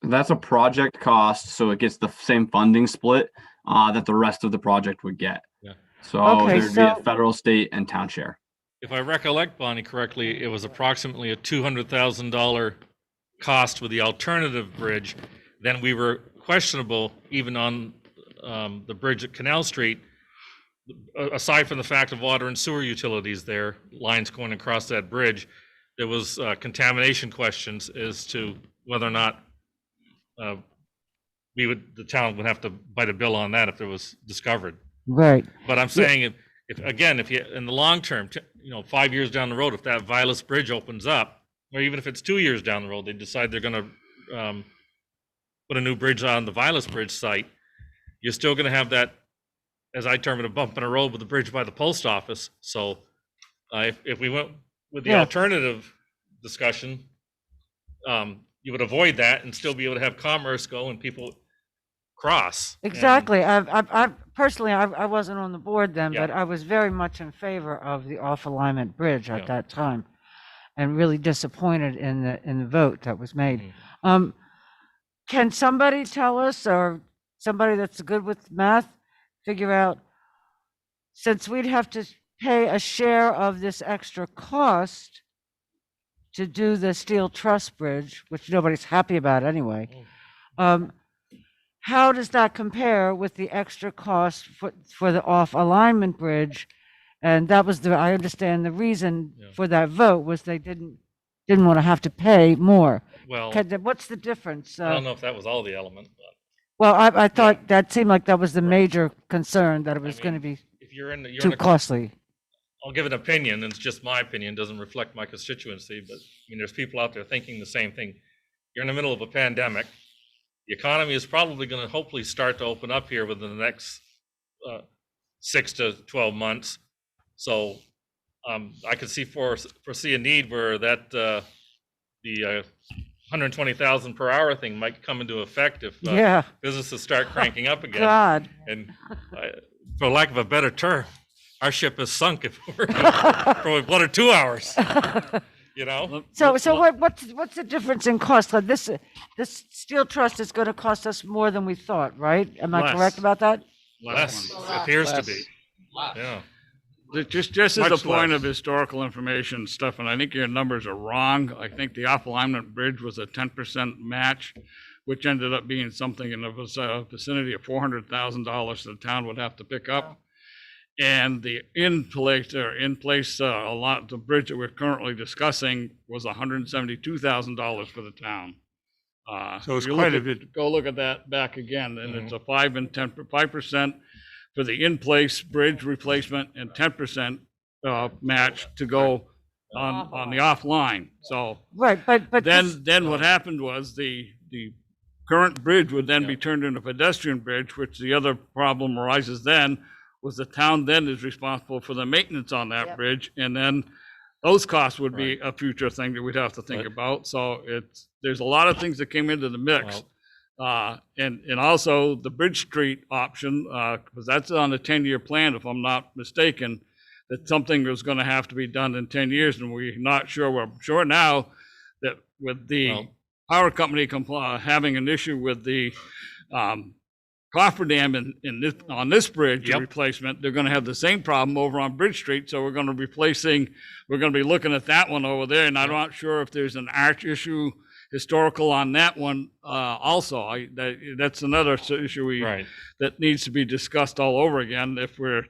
That's a project cost, so it gets the same funding split that the rest of the project would get. Yeah. So Okay, there'd be a so- federal, state, and town share. If I recollect, Bonnie, correctly, it was approximately a $200,000 cost with the alternative bridge. Then we were questionable even on the bridge at Canal Street, aside from the fact of water and sewer utilities there, lines going across that bridge, there was contamination questions as to whether or not the town would have to bite a bill on that if there was discovered. Right. But I'm saying if you, in the long term, 5 years down the road, if that Vilas Bridge opens up, or even if it's 2 years down the road, they decide they're gonna put a new bridge on the Vilas Bridge site, you're still gonna have that, as I term it, a bump in a road with the bridge by the post office. So if we went with the alternative discussion, you would avoid that and still be able to have commerce go and people cross. Exactly. I personally, I wasn't on the board then, but I was very much in favor of the off alignment bridge at that time, and really disappointed in the vote that was made. Can somebody tell us, or somebody that's good with math, figure out, since we'd have to pay a share of this extra cost to do the steel truss bridge, which nobody's happy about anyway, how does that compare with the extra cost for the off alignment bridge? And that was I understand the reason for that vote was they didn't want to have to pay more. Well, What's the difference? I don't know if that was all the element, but Well, I thought that seemed like that was the major concern, that it was going to be if you're in too costly. I'll give an opinion, and it's just my opinion, doesn't reflect my constituency, but there's people out there thinking the same thing. You're in the middle of a pandemic. The economy is probably going to hopefully start to open up here within the next 6 to 12 months. So I could foresee a need where that the 120,000 per hour thing might come into effect if businesses start cranking up again. God. And for lack of a better term, our ship has sunk if we're for 1 or 2 hours. So what's the difference in cost? Like this steel truss is going to cost us more than we thought, right? Am I correct about that? Less appears to be. Yeah. Just as a Much point less. of historical information stuff, and I think your numbers are wrong. I think the off alignment bridge was a 10% match, which ended up being something in the vicinity of $400,000 the town would have to pick up. And the in place, the bridge that we're currently discussing was $172,000 for the town. So it's if you quite look a at- bit. Go look at that back again, and it's a 5% for the in-place bridge replacement and 10% match to go on the offline. So Right, but then what happened was the current bridge would then be turned into a pedestrian bridge, which the other problem arises then was the town then is responsible for the maintenance on that bridge, and then those costs would be a future thing that we'd have to think about. So there's a lot of things that came into the mix. And also the Bridge Street option, because that's on the 10-year plan, if I'm not mistaken, that something was going to have to be done in 10 years, and we're not sure. We're sure now that with the power company having an issue with the cofferdam on this bridge replacement, they're going to have the same problem over on Bridge Street. So we're going to be looking at that one over there, and I'm not sure if there's an arch issue historical on that one also. That's another issue that needs to be discussed all over again if we're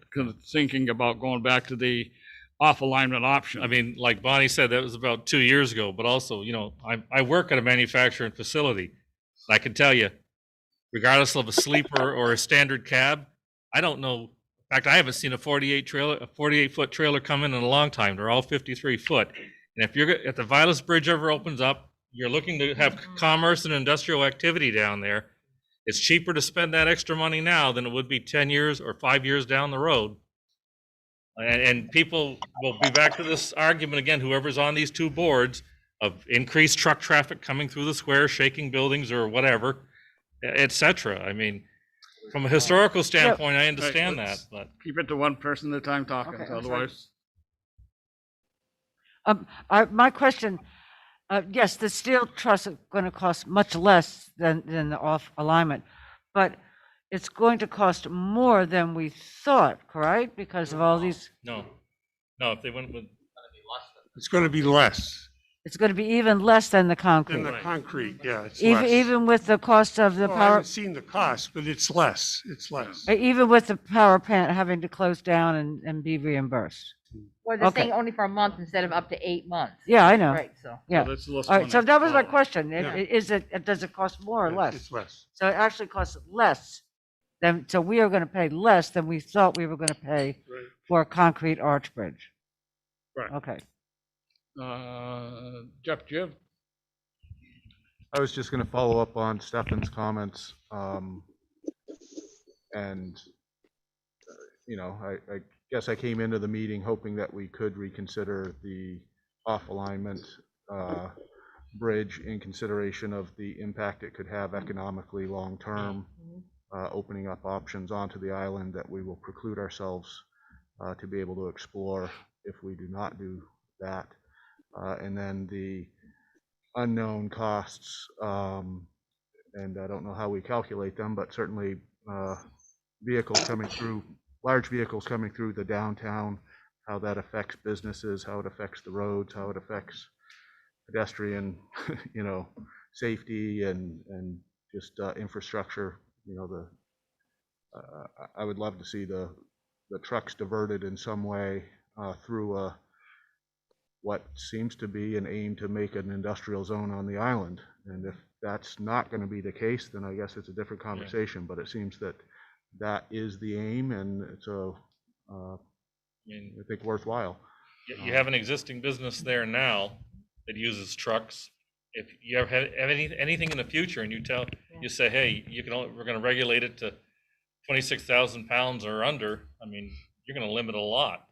thinking about going back to the off alignment option. I mean, like Bonnie said, that was about 2 years ago, but also, I work at a manufacturing facility. I can tell you, regardless of a sleeper or a standard cab, I don't know. In fact, I haven't seen a 48-foot trailer come in a long time. They're all 53 foot. And if the Vilas Bridge ever opens up, you're looking to have commerce and industrial activity down there. It's cheaper to spend that extra money now than it would be 10 years or 5 years down the road. And people will be back to this argument again, whoever's on these two boards, of increased truck traffic coming through the square, shaking buildings or whatever, et cetera. I mean, from a historical standpoint, I understand that, but. Keep it to one person at a time talking, Okay, I'm sorry. otherwise. My question, yes, the steel truss is going to cost much less than the off alignment, but it's going to cost more than we thought, correct? Because of all these, No, if they went with. It's going to be less it's going to be even less than the concrete. than the concrete, yeah, it's Even, less. even with the cost of the Well, I power, haven't seen the cost, but it's less, even with the power plant having to close down and be reimbursed. Or they're Okay. saying only for a month instead of up to 8 months. Yeah, I know. Right, so. Yeah. So that's less All right, so money. that was my question. Yeah. Is it, does it cost more or less? It's less. So it actually costs less than, so we are going to pay less than we thought we were going to pay Right. for a concrete arch bridge. Right. Okay. Jeff, do you have? I was just going to follow up on Stefan's comments. I guess I came into the meeting hoping that we could reconsider the off alignment bridge in consideration of the impact it could have economically long term, opening up options onto the island that we will preclude ourselves to be able to explore if we do not do that. And then the unknown costs, and I don't know how we calculate them, but certainly vehicles coming through, large vehicles coming through the downtown, how that affects businesses, how it affects the roads, how it affects pedestrian, safety and just infrastructure. I would love to see the trucks diverted in some way through what seems to be an aim to make an industrial zone on the island. And if that's not going to be the case, then I guess it's a different conversation. But it seems that that is the aim, and it's I think worthwhile. You have an existing business there now that uses trucks. If you ever have anything in the future and you say, hey, we're going to regulate it to 26,000 pounds or under, I mean, you're going to limit a lot.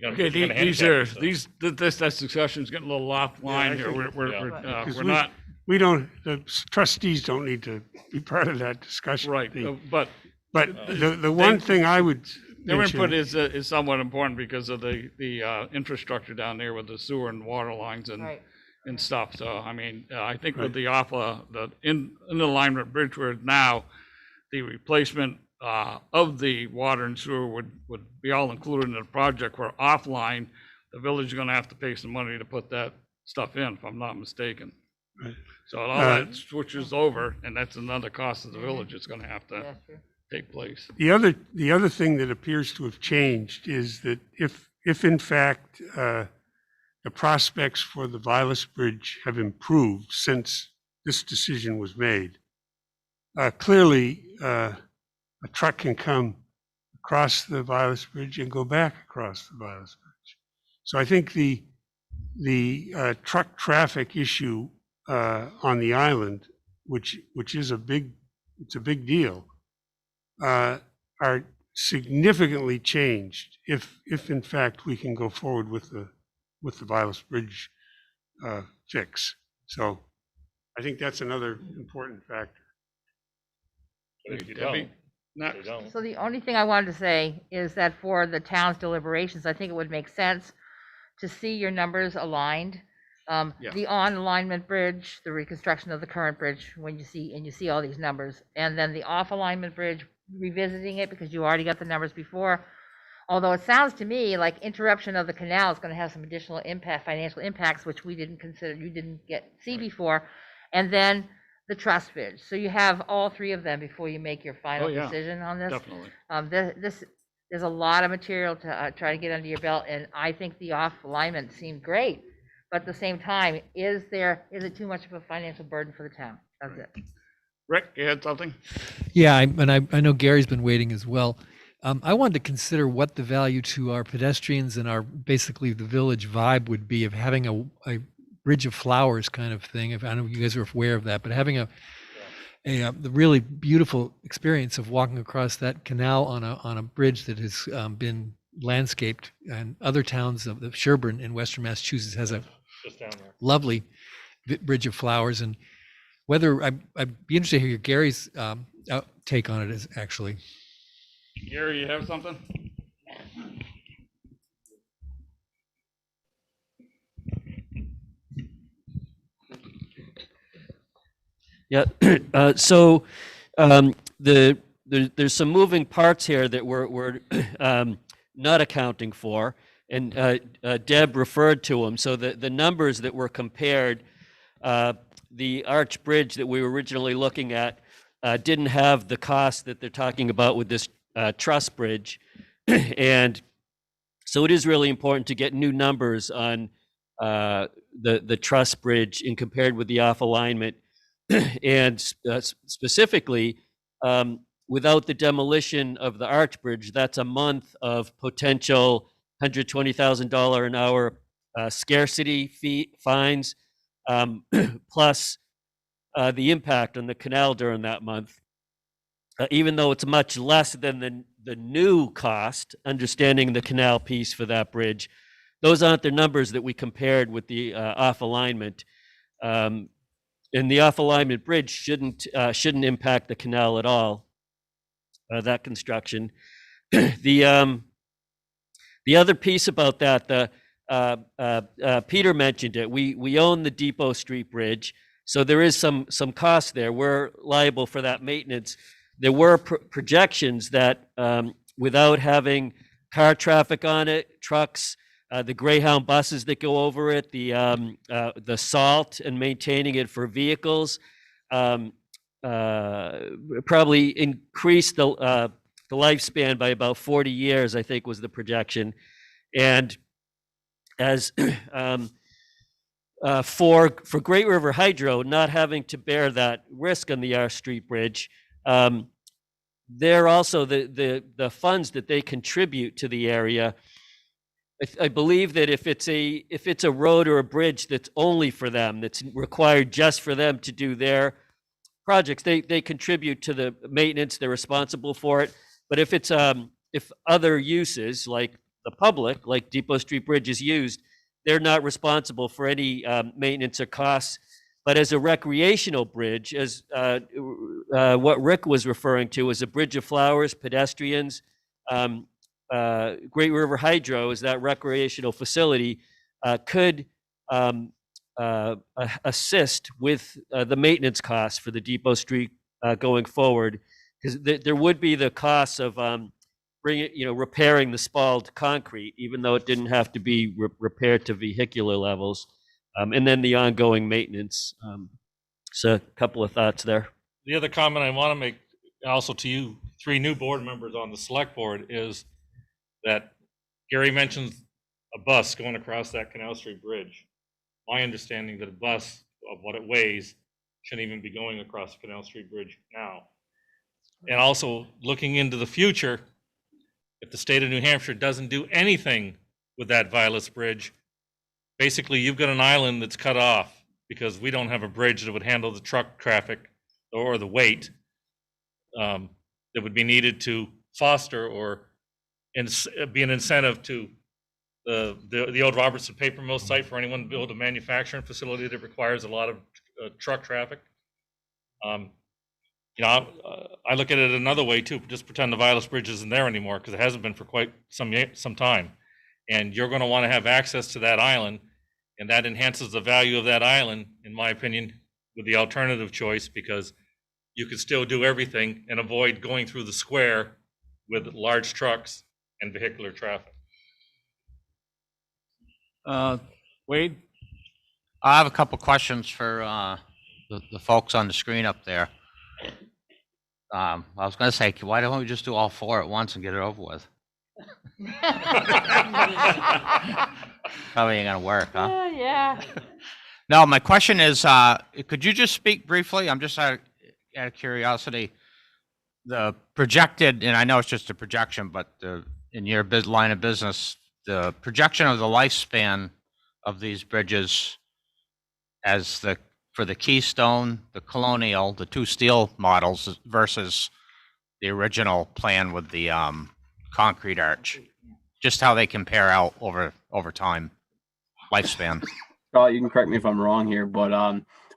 Okay, this discussion's getting a little offline here. We're not. The trustees don't need to be part of that discussion. Right, but the one thing I would their mention. input is somewhat important because of the infrastructure down there with the sewer and water lines and stuff. So, I mean, I think with the in alignment bridge where now, the replacement of the water and sewer would be all included in the project, where offline, the village is going to have to pay some money to put that stuff in, if I'm not mistaken. Right. So all that switches over, and that's another cost of the village that's going to have to take place. The other thing that appears to have changed is that if in fact the prospects for the Vilas Bridge have improved since this decision was made, clearly a truck can come across the Vilas Bridge and go back across the Vilas Bridge. So I think the truck traffic issue on the island, which is a big deal, are significantly changed if in fact we can go forward with the Vilas Bridge fix. So I think that's another important factor. But if you don't, they don't. So the only thing I wanted to say is that for the town's deliberations, I think it would make sense to see your numbers aligned. The on alignment bridge, the reconstruction of the current bridge, when you see all these numbers, and then the off alignment bridge, revisiting it because you already got the numbers before. Although it sounds to me like interruption of the canal is going to have some additional financial impacts, which we didn't consider, you didn't see before, and then the truss bridge. So you have all three of them before you make your final decision on this. Definitely. There's a lot of material to try to get under your belt, and I think the off alignment seemed great. But at the same time, is it too much of a financial burden for the town? That's it. Rick, you had something? Yeah, I know Gary's been waiting as well. I wanted to consider what the value to our pedestrians and our basically the village vibe would be of having a bridge of flowers kind of thing. If I know you guys are aware of that, but having the really beautiful experience of walking across that canal on a bridge that has been landscaped, and other towns of the Sherburne in Western Massachusetts has a Just down there. lovely bridge of flowers. And whether I'd be interested to hear Gary's take on it is actually. Gary, you have something? Yeah. There's some moving parts here that we're not accounting for, and Deb referred to them. So the numbers that were compared, the arch bridge that we were originally looking at didn't have the cost that they're talking about with this truss bridge, and so it is really important to get new numbers on the truss bridge and compared with the off alignment. And specifically, without the demolition of the arch bridge, that's a month of potential $120,000 an hour scarcity fee fines, plus the impact on the canal during that month. Even though it's much less than the new cost, understanding the canal piece for that bridge, those aren't the numbers that we compared with the off alignment. And the off alignment bridge shouldn't impact the canal at all. That construction. The other piece about that, Peter mentioned it. We own the Depot Street Bridge, so there is some cost there. We're liable for that maintenance. There were projections that without having car traffic on it, trucks, the Greyhound buses that go over it, the salt and maintaining it for vehicles, probably increase the lifespan by about 40 years, I think was the projection. And as for Great River Hydro not having to bear that risk on the R Street Bridge, they're also the funds that they contribute to the area. I believe that if it's a road or a bridge that's only for them, that's required just for them to do their projects, they contribute to the maintenance. They're responsible for it. But if it's if other uses like the public, like Depot Street Bridge is used, they're not responsible for any maintenance or costs. But as a recreational bridge, as what Rick was referring to, as a bridge of flowers, pedestrians, Great River Hydro is that recreational facility, could assist with the maintenance costs for the Depot Street going forward, because there would be the costs of repairing the spalled concrete, even though it didn't have to be repaired to vehicular levels, and then the ongoing maintenance. So a couple of thoughts there. The other comment I want to make also to you, 3 new board members on the select board, is that Gary mentions a bus going across that Canal Street Bridge. My understanding that a bus of what it weighs shouldn't even be going across the Canal Street Bridge now. And also looking into the future, if the state of New Hampshire doesn't do anything with that Vilas Bridge, basically you've got an island that's cut off because we don't have a bridge that would handle the truck traffic or the weight that would be needed to foster or be an incentive to the old Robertson paper mill site for anyone to build a manufacturing facility that requires a lot of truck traffic. I look at it another way too. Just pretend the Vilas Bridge isn't there anymore, because it hasn't been for quite some time. And you're going to want to have access to that island, and that enhances the value of that island, in my opinion, with the alternative choice, because you could still do everything and avoid going through the square with large trucks and vehicular traffic. Wade? I have a couple questions for the folks on the screen up there. I was going to say, why don't we just do all 4 at once and get it over with? Probably ain't going to work, huh? Yeah. No, my question is, could you just speak briefly? I'm just out of curiosity. the projected, and I know it's just a projection, but in your line of business, the projection of the lifespan of these bridges for the Keystone, the Colonial, the two steel models versus the original plan with the concrete arch, just how they compare out over time, lifespan. Scott, you can correct me if I'm wrong here, but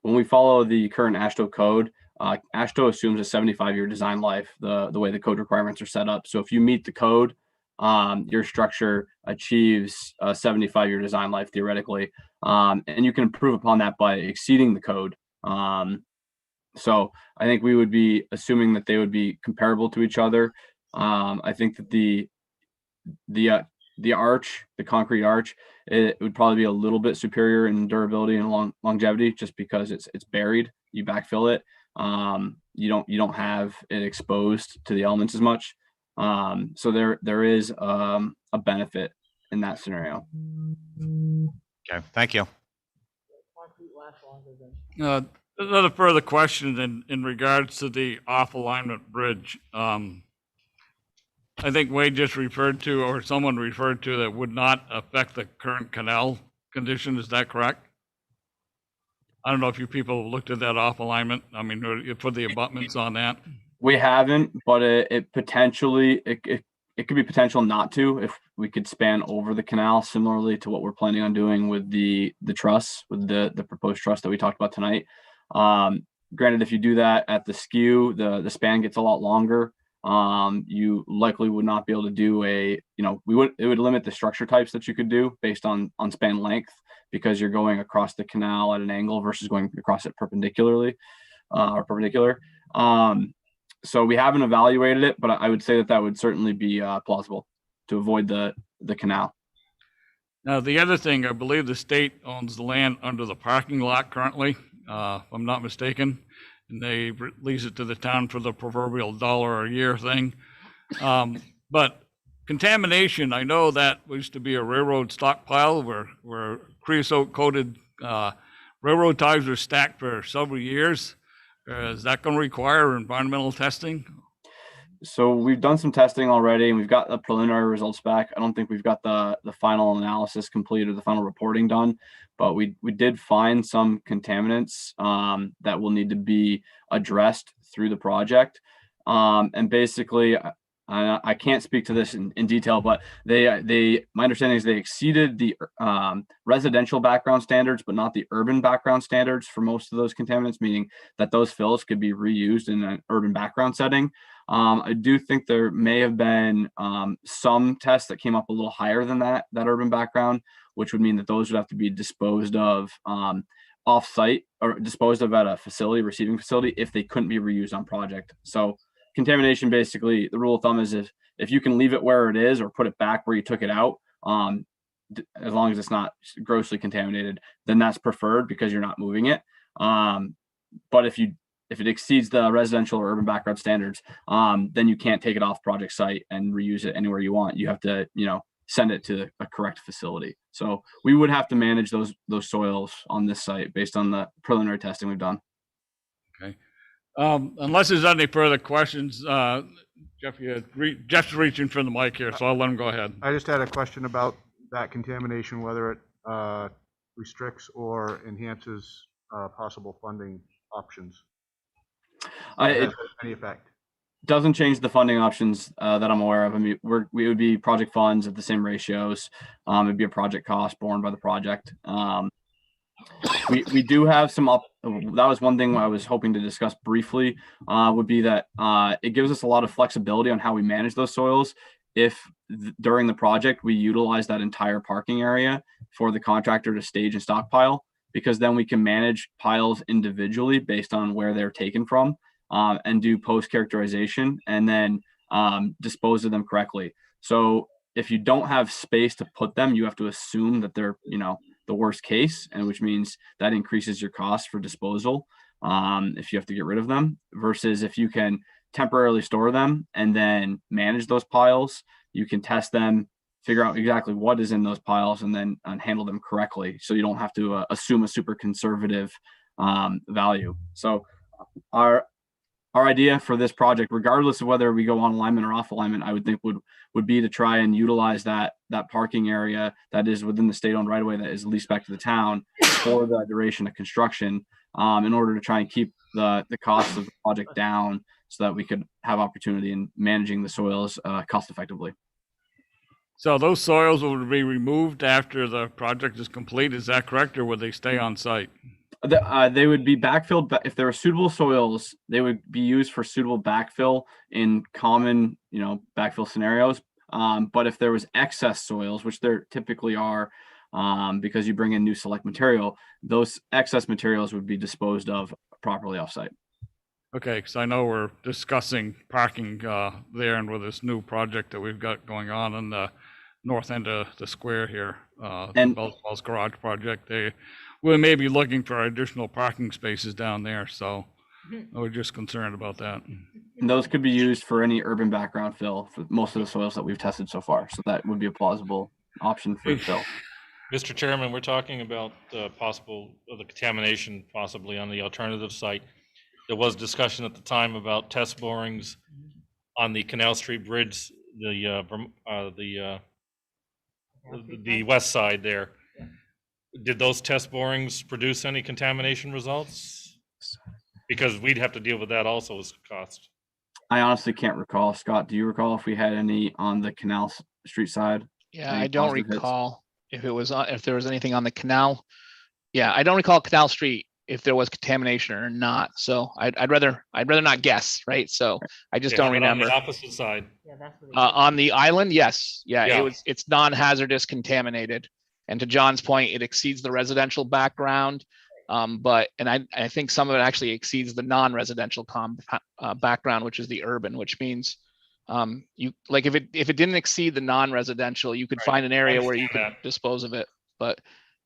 when we follow the current AASHTO code, AASHTO assumes a 75-year design life, the way the code requirements are set up. So if you meet the code, your structure achieves a 75-year design life theoretically, and you can improve upon that by exceeding the code. So I think we would be assuming that they would be comparable to each other. I think that the arch, the concrete arch, it would probably be a little bit superior in durability and longevity, just because it's buried. You backfill it. You don't have it exposed to the elements as much. So there is a benefit in that scenario. Okay, thank you. Another further question in regards to the off-alignment bridge. I think Wade just referred to, or someone referred to, that would not affect the current canal condition. Is that correct? I don't know if you people have looked at that off-alignment. I mean, you put the abutments on that. We haven't, but it potentially, it could be potential not to, if we could span over the canal, similarly to what we're planning on doing with the truss, with the proposed truss that we talked about tonight. Granted, if you do that at the skew, the span gets a lot longer. You likely would not be able to do it would limit the structure types that you could do based on span length, because you're going across the canal at an angle versus going across it perpendicular. So we haven't evaluated it, but I would say that would certainly be plausible to avoid the canal. Now, the other thing, I believe the state owns the land under the parking lot currently, if I'm not mistaken, and they lease it to the town for the proverbial $1 a year thing. But contamination, I know that used to be a railroad stockpile where creosote coated railroad ties were stacked for several years. Is that going to require environmental testing? So we've done some testing already, and we've got the preliminary results back. I don't think we've got the final analysis complete or the final reporting done, but we did find some contaminants that will need to be addressed through the project. And basically, I can't speak to this in detail, but my understanding is they exceeded the residential background standards, but not the urban background standards for most of those contaminants, meaning that those fills could be reused in an urban background setting. I do think there may have been some tests that came up a little higher than that urban background, which would mean that those would have to be disposed of off-site or disposed of at a receiving facility, if they couldn't be reused on project. So contamination, basically, the rule of thumb is if you can leave it where it is or put it back where you took it out, as long as it's not grossly contaminated, then that's preferred because you're not moving it. But if it exceeds the residential or urban background standards, then you can't take it off project site and reuse it anywhere you want. You have to, send it to a correct facility. So we would have to manage those soils on this site based on the preliminary testing we've done. Okay. Unless there's any further questions, Jeff, Jeff's reaching for the mic here, so I'll let him go ahead. I just had a question about that contamination, whether it restricts or enhances possible funding options. It any effect? Doesn't change the funding options that I'm aware of. I mean, we would be project funds at the same ratios. It'd be a project cost borne by the project. We do have some that was one thing I was hoping to discuss briefly, would be that it gives us a lot of flexibility on how we manage those soils. If during the project we utilize that entire parking area for the contractor to stage and stockpile, because then we can manage piles individually based on where they're taken from, and do post characterization and then dispose of them correctly. So if you don't have space to put them, you have to assume that they're, the worst case, and which means that increases your cost for disposal if you have to get rid of them, versus if you can temporarily store them and then manage those piles, you can test them, figure out exactly what is in those piles, and then handle them correctly, so you don't have to assume a super conservative value. So our our idea for this project, regardless of whether we go on alignment or off alignment, I would think would be to try and utilize that parking area that is within the state-owned right-of-way that is leased back to the town for the duration of construction, in order to try and keep the cost of the project down, so that we could have opportunity in managing the soils cost effectively. So those soils will be removed after the project is complete, is that correct, or will they stay on site? They would be backfilled, but if there are suitable soils, they would be used for suitable backfill in common, backfill scenarios. But if there was excess soils, which there typically are, because you bring in new select material, those excess materials would be disposed of properly offsite. Okay, because I know we're discussing parking there, and with this new project that we've got going on the north end of the square here, the Bells Falls Garage project, we may be looking for additional parking spaces down there, so we're just concerned about that. And those could be used for any urban background fill for most of the soils that we've tested so far. So that would be a plausible option for fill. Mr. Chairman, we're talking about the contamination possibly on the alternative site. There was discussion at the time about test borings on the Canal Street Bridge, the west side there. Did those test borings produce any contamination results? Because we'd have to deal with that also as a cost. I honestly can't recall. Scott, do you recall if we had any on the Canal Street side? Yeah, I don't recall if there was anything on the canal. Yeah, I don't recall Canal Street if there was contamination or not. So I'd rather not guess, right? So I just don't remember. On the opposite side. On the island, yes. Yeah. It's non-hazardous contaminated. And to John's point, it exceeds the residential background. I think some of it actually exceeds the non-residential background, which is the urban, which means if it didn't exceed the non-residential, you could find an area where you could dispose of it. But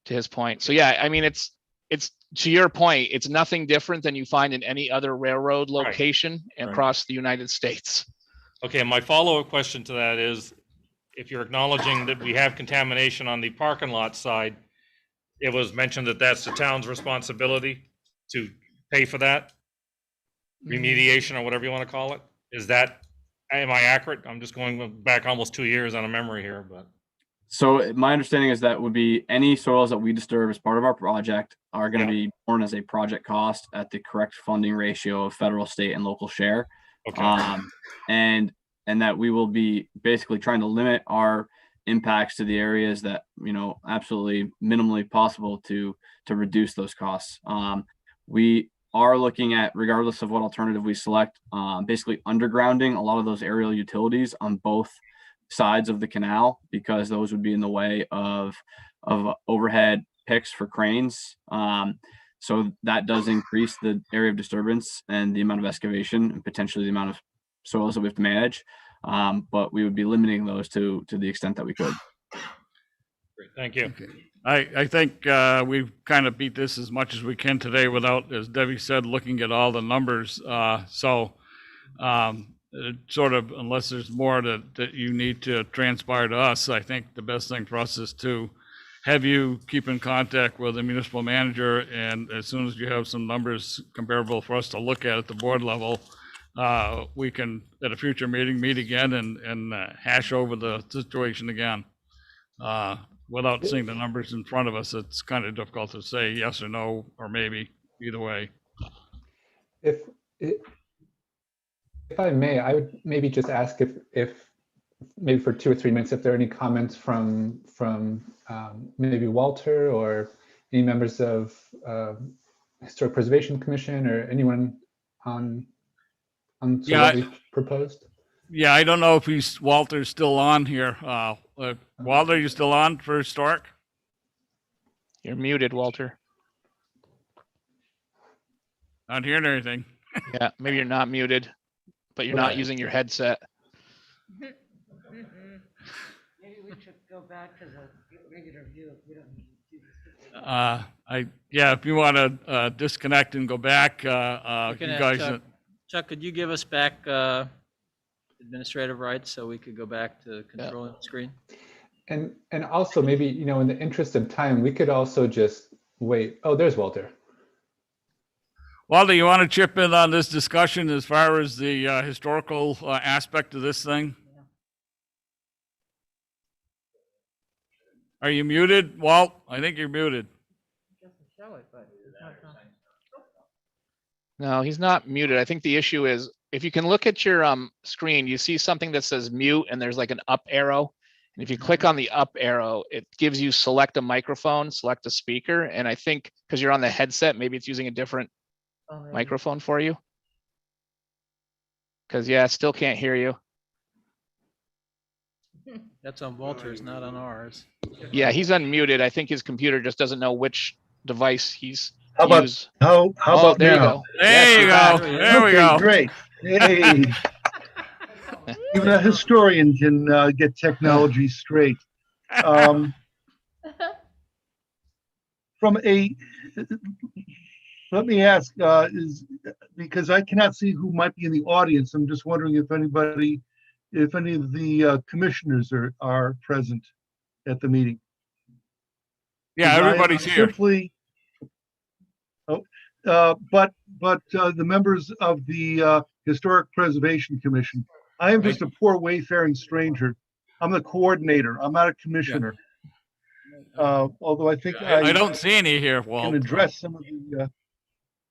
to his point, so yeah, I mean, it's to your point, it's nothing different than you find in any other railroad location across the United States. Okay, my follow-up question to that is, if you're acknowledging that we have contamination on the parking lot side, it was mentioned that that's the town's responsibility to pay for that remediation or whatever you want to call it. Am I accurate? I'm just going back almost 2 years on a memory here, but. So my understanding is that would be any soils that we disturb as part of our project are going to be borne as a project cost at the correct funding ratio of federal, state, and local share. Okay. And that we will be basically trying to limit our impacts to the areas that, absolutely minimally possible to reduce those costs. We are looking at, regardless of what alternative we select, basically undergrounding a lot of those aerial utilities on both sides of the canal, because those would be in the way of overhead picks for cranes. So that does increase the area of disturbance and the amount of excavation and potentially the amount of soils that we have to manage. But we would be limiting those to the extent that we could. Great, thank you. Okay. I think we've kind of beat this as much as we can today without, as Debbie said, looking at all the numbers. Sort of, unless there's more that you need to transpire to us, I think the best thing for us is to have you keep in contact with the municipal manager, and as soon as you have some numbers comparable for us to look at the board level, we can, at a future meeting, meet again and hash over the situation again. Without seeing the numbers in front of us, it's kind of difficult to say yes or no, or maybe, either way. If I may, I would maybe just ask if maybe for 2 or 3 minutes, if there are any comments from maybe Walter or any members of Historic Preservation Commission or anyone on what we proposed. Yeah, I don't know if Walter's still on here. Walter, you still on for Historic? You're muted, Walter. Not hearing anything. Yeah, maybe you're not muted, but you're not using your headset. Maybe we should go back to the regular view. We don't need to do this. If you want to disconnect and go back, you guys. Chuck, could you give us back administrative rights so we could go back to controlling the screen? And also maybe, in the interest of time, we could also just wait. Oh, there's Walter. Walter, you want to chip in on this discussion as far as the historical aspect of this thing? Are you muted, Walt? I think you're muted. No, he's not muted. I think the issue is if you can look at your screen, you see something that says mute and there's like an up arrow. And if you click on the up arrow, it gives you select a microphone, select a speaker. And I think because you're on the headset, maybe it's using a different microphone for you. Because yeah, I still can't hear you. That's on Walter's, not on ours. Yeah, he's unmuted. I think his computer just doesn't know which device he's How about used. how Oh, about there you now? go. There Yes, you you're go. back. There we Okay, go. great. Hey, even a historian can get technology straight. From a, let me ask, is because I cannot see who might be in the audience. I'm just wondering if anybody, if any of the commissioners are present at the meeting. Yeah, 'Cause I am everybody's here. Simply, oh, but the members of the Historic Preservation Commission, I am just a poor wayfaring stranger. I'm the coordinator. I'm not a commissioner. Although I think I don't see any here, Walt. can address some of the,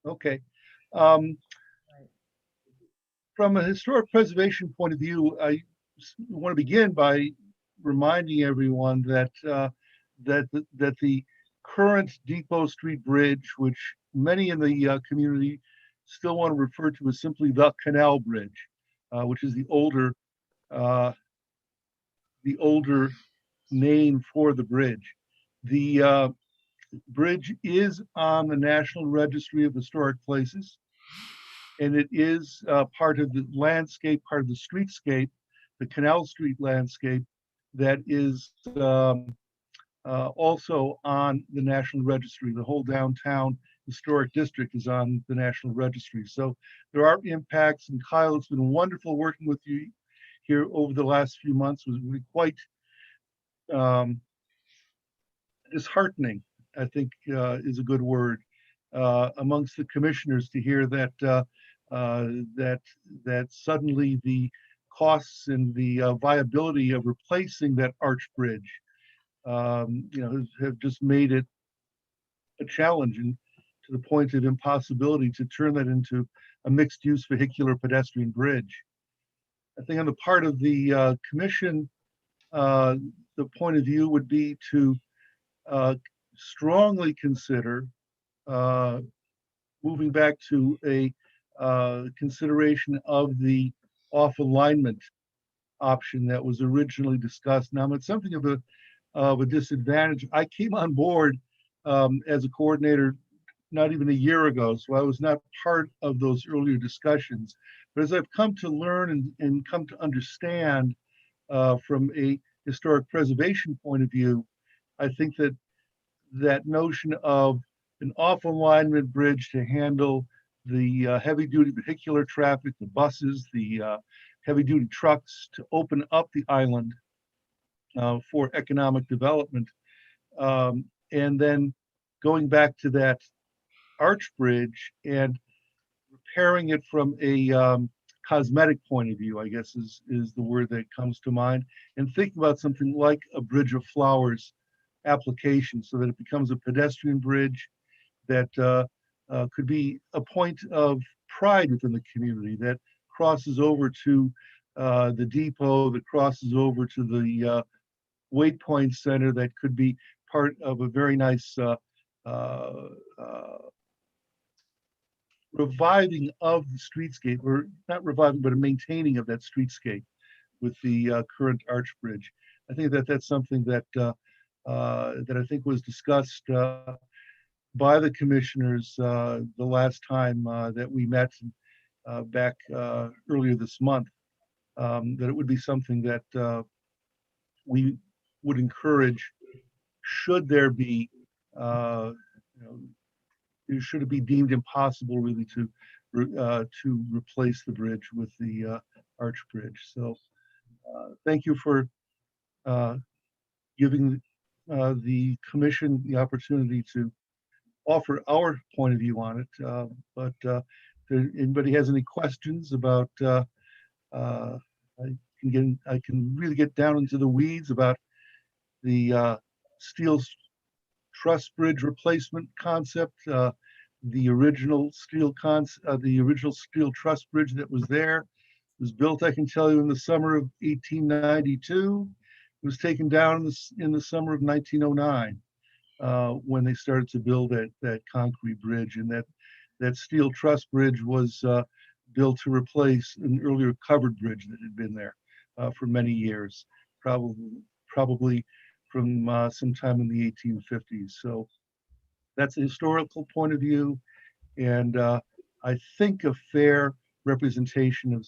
okay. Um, From a historic preservation point of view, I want to begin by reminding everyone that that the current Depot Street Bridge, which many in the community still want to refer to as simply the Canal Bridge, which is the older name for the bridge. The bridge is on the National Registry of Historic Places, and it is part of the landscape, part of the streetscape, the Canal Street landscape that is also on the National Registry. The whole downtown historic district is on the National Registry. So there are impacts, and Kyle, it's been wonderful working with you here over the last few months. It was really quite disheartening, I think is a good word, amongst the commissioners to hear that that suddenly the costs and the viability of replacing that arch bridge, have just made it a challenge, and to the point of impossibility to turn that into a mixed-use vehicular pedestrian bridge. I think on the part of the commission, the point of view would be to strongly consider moving back to a consideration of the off alignment option that was originally discussed. Now, it's something of a disadvantage. I came on board as a coordinator not even a year ago, so I was not part of those earlier discussions. But as I've come to learn and come to understand from a historic preservation point of view, I think that that notion of an off alignment bridge to handle the heavy duty vehicular traffic, the buses, the heavy duty trucks, to open up the island for economic development. And then going back to that arch bridge and repairing it from a cosmetic point of view, I guess is the word that comes to mind, and think about something like a bridge of flowers application so that it becomes a pedestrian bridge that could be a point of pride within the community, that crosses over to the depot, that crosses over to the Waypoint Center, that could be part of a very nice reviving of the streetscape, or not reviving, but a maintaining of that streetscape with the current arch bridge. I think that that's something that that I think was discussed by the commissioners the last time that we met back earlier this month. That it would be something that we would encourage should there be, should it be deemed impossible really to replace the bridge with the arch bridge. So thank you for giving the commission the opportunity to offer our point of view on it. But if anybody has any questions about, I can really get down into the weeds about the steel truss bridge replacement concept, the original steel truss bridge that was there was built, I can tell you, in the summer of 1892. It was taken down in the summer of 1909 when they started to build that concrete bridge, and that steel truss bridge was built to replace an earlier covered bridge that had been there for many years, probably from sometime in the 1850s. So that's a historical point of view, and I think a fair representation of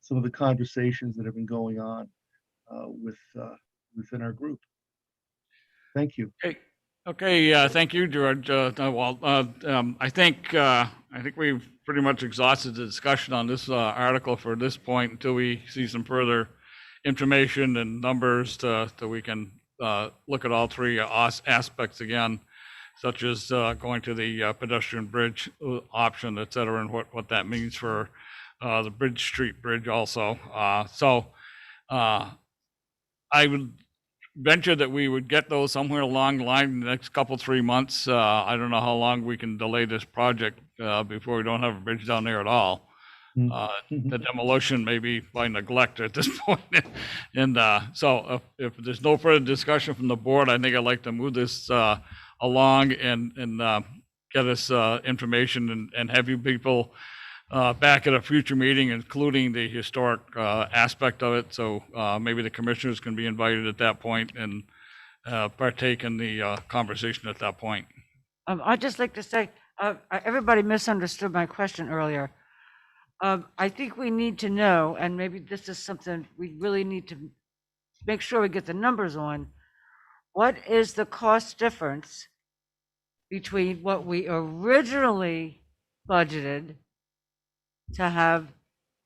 some of the conversations that have been going on within our group. Thank you. Okay, thank you, George. Walt. I think we've pretty much exhausted the discussion on this article for this point until we see some further information and numbers that we can look at all three aspects again, such as going to the pedestrian bridge option, et cetera, and what that means for the Bridge Street Bridge also. I would venture that we would get those somewhere along the line in the next couple, 3 months. I don't know how long we can delay this project before we don't have a bridge down there at all. The demolition may be by neglect at this point. And so if there's no further discussion from the board, I think I'd like to move this along and get us information and have you people back at a future meeting, including the historic aspect of it. So maybe the commissioners can be invited at that point and partake in the conversation at that point. I'd just like to say, everybody misunderstood my question earlier. I think we need to know, and maybe this is something we really need to make sure we get the numbers on. What is the cost difference between what we originally budgeted to have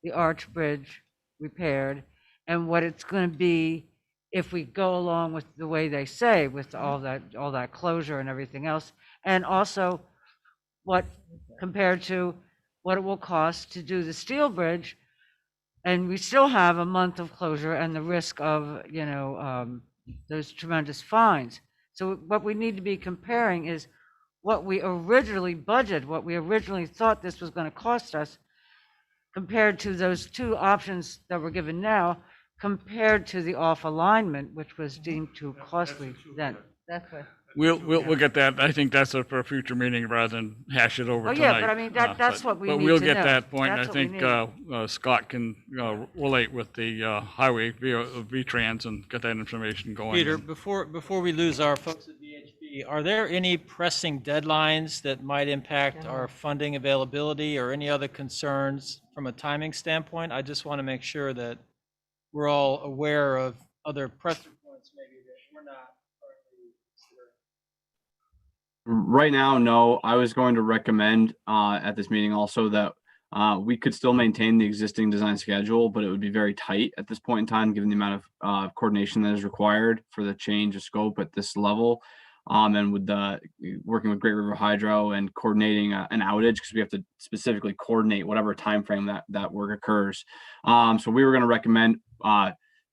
the arch bridge repaired and what it's going to be if we go along with the way they say, with all that closure and everything else, and also what compared to what it will cost to do the steel bridge, and we still have a month of closure and the risk of those tremendous fines. So what we need to be comparing is what we originally budgeted, what we originally thought this was going to cost us, compared to those two options that were given now, compared to the off alignment, which was deemed too costly then. That's what. We'll get that. I think that's for a future meeting rather than hash it over Oh, tonight. yeah, but I mean, that's what we need to know. But we'll get that point. That's I what we think Scott can relate with the highway V-Trans and get that information going. Peter, before we lose our folks at VHB, are there any pressing deadlines that might impact our funding availability or any other concerns from a timing standpoint? I just want to make sure that we're all aware of other pressing points maybe that we're not currently considering. Right now, no. I was going to recommend at this meeting also that we could still maintain the existing design schedule, but it would be very tight at this point in time, given the amount of coordination that is required for the change of scope at this level. And with working with Great River Hydro and coordinating an outage, because we have to specifically coordinate whatever time frame that work occurs. So we were going to recommend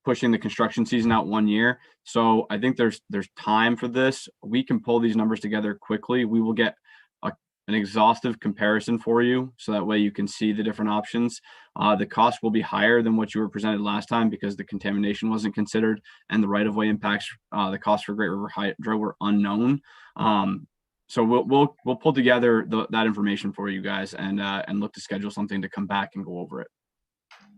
pushing the construction season out 1 year. So I think there's time for this. We can pull these numbers together quickly. We will get an exhaustive comparison for you, so that way you can see the different options. The cost will be higher than what you were presented last time because the contamination wasn't considered and the right-of-way impacts, the cost for Great River Hydro were unknown. So we'll pull together that information for you guys and look to schedule something to come back and go over it.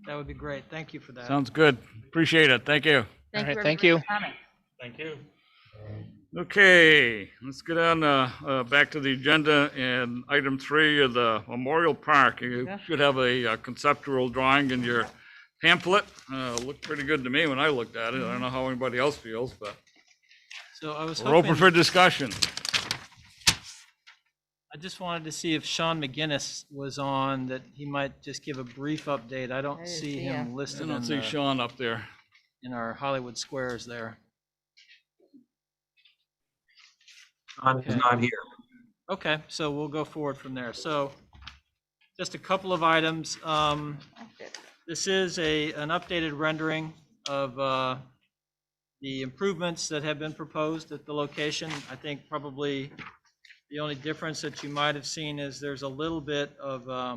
That would be great. Thank you for that. Sounds good. Appreciate it. Thank you. Thank you. Thank you. Okay, let's get on back to the agenda, and item 3 of the Memorial Park. You should have a conceptual drawing in your pamphlet. Looked pretty good to me when I looked at it. I don't know how anybody else feels, but So I was we're open hoping, for discussion. I just wanted to see if Sean McGinnis was on, that he might just give a brief update. I don't see him I listed don't see Sean up there. in our Hollywood Squares there. Sean is not here. Okay, so we'll go forward from there. So just a couple of items. This is an updated rendering of the improvements that have been proposed at the location. I think probably the only difference that you might have seen is there's a little bit of a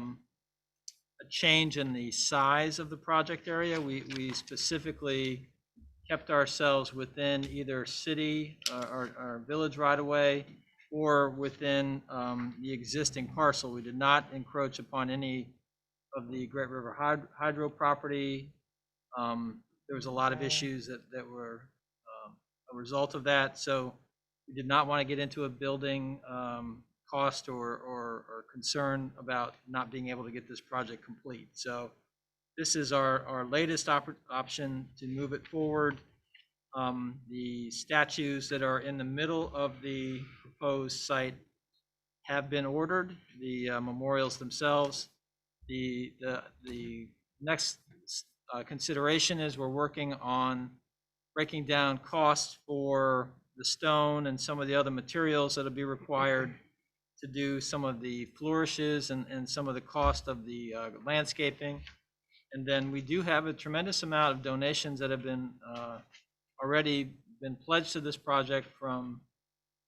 change in the size of the project area. We specifically kept ourselves within either city or village right away or within the existing parcel. We did not encroach upon any of the Great River Hydro property. There was a lot of issues that were a result of that. So we did not want to get into a building cost or concern about not being able to get this project complete. So this is our latest option to move it forward. The statues that are in the middle of the proposed site have been ordered, the memorials themselves. The next consideration is we're working on breaking down costs for the stone and some of the other materials that'll be required to do some of the flourishes and some of the cost of the landscaping. And then we do have a tremendous amount of donations that have been already been pledged to this project from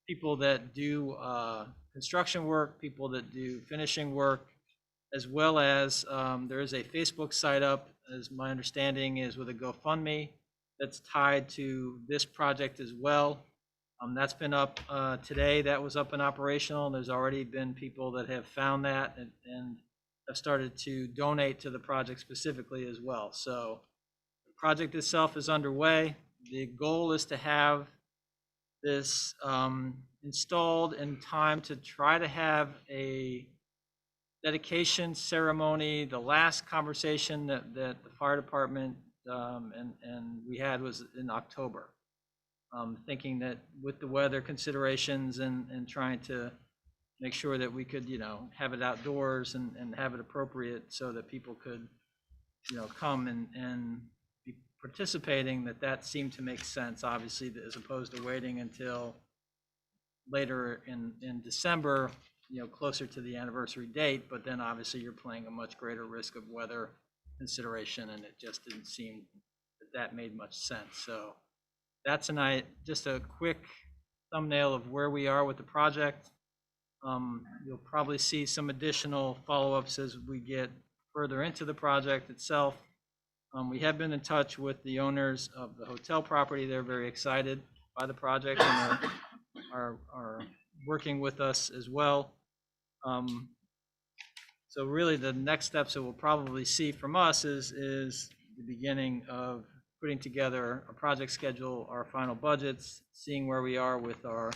people that do construction work, people that do finishing work, as well as there is a Facebook site up, as my understanding is, with a GoFundMe that's tied to this project as well. That's been up today. That was up and operational, and there's already been people that have found that and have started to donate to the project specifically as well. So the project itself is underway. The goal is to have this installed in time to try to have a dedication ceremony. The last conversation that the fire department and we had was in October. Thinking that with the weather considerations and trying to make sure that we could, have it outdoors and have it appropriate so that people could, come and be participating, that seemed to make sense, obviously, as opposed to waiting until later in December, closer to the anniversary date, but then obviously you're playing a much greater risk of weather consideration, and it just didn't seem that made much sense. So that's tonight, just a quick thumbnail of where we are with the project. You'll probably see some additional follow-ups as we get further into the project itself. We have been in touch with the owners of the hotel property. They're very excited by the project and are working with us as well. So really the next steps that we'll probably see from us is the beginning of putting together a project schedule, our final budgets, seeing where we are with our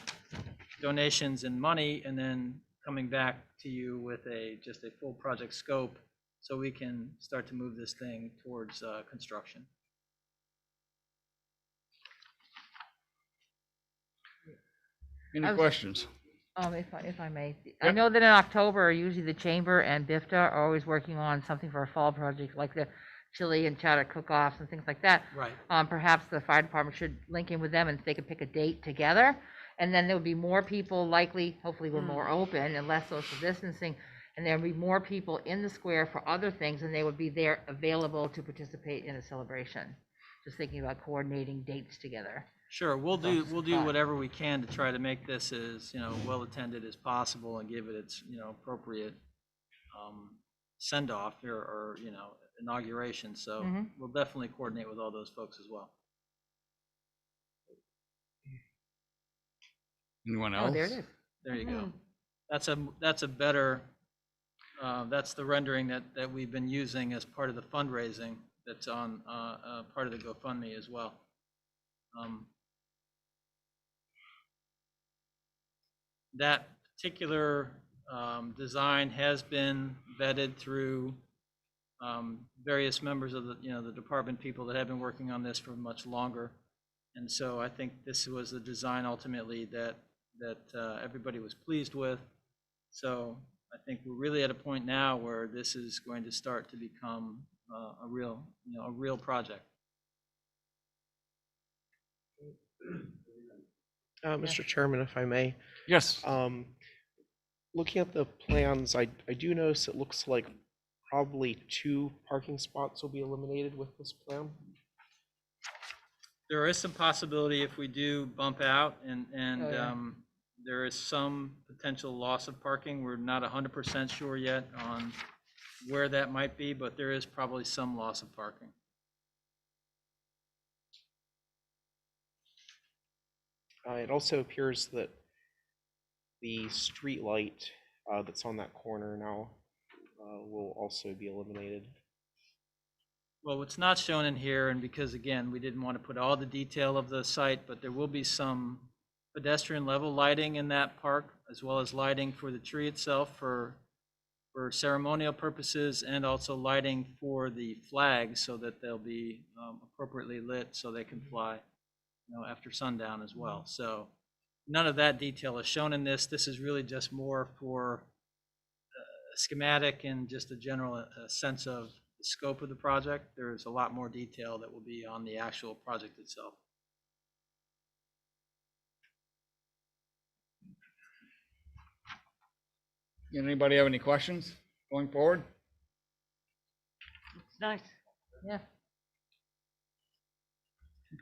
donations and money, and then coming back to you with just a full project scope so we can start to move this thing towards construction. Any questions? If I may, I know that in October, usually the chamber and BIFTA are always working on something for a fall project, like the chili and chowder cook-offs and things like that. Right. Perhaps the fire department should link in with them and they could pick a date together. And then there would be more people likely, hopefully we're more open and less social distancing. And there would be more people in the square for other things, and they would be there available to participate in a celebration. Just thinking about coordinating dates together. Sure, we'll do whatever we can to try to make this as, well attended as possible and give it its, appropriate send off or inauguration. So we'll definitely coordinate with all those folks as well. Anyone else? Oh, there it is. There you go. That's a better, that's the rendering that we've been using as part of the fundraising that's on part of the GoFundMe as well. That particular design has been vetted through various members of the department people that have been working on this for much longer. And so I think this was the design ultimately that everybody was pleased with. So I think we're really at a point now where this is going to start to become a real project. Mr. Chairman, if I may. Yes. looking at the plans, I do notice it looks like probably 2 parking spots will be eliminated with this plan. There is some possibility if we do bump out and Oh, yeah. there is some potential loss of parking. We're not 100% sure yet on where that might be, but there is probably some loss of parking. It also appears that the street light that's on that corner now will also be eliminated. Well, what's not shown in here, and because again, we didn't want to put all the detail of the site, but there will be some pedestrian level lighting in that park, as well as lighting for the tree itself for ceremonial purposes, and also lighting for the flags so that they'll be appropriately lit so they can fly, after sundown as well. So none of that detail is shown in this. This is really just more for a schematic and just a general sense of the scope of the project. There's a lot more detail that will be on the actual project itself. Anybody have any questions going forward? It's nice. Yeah.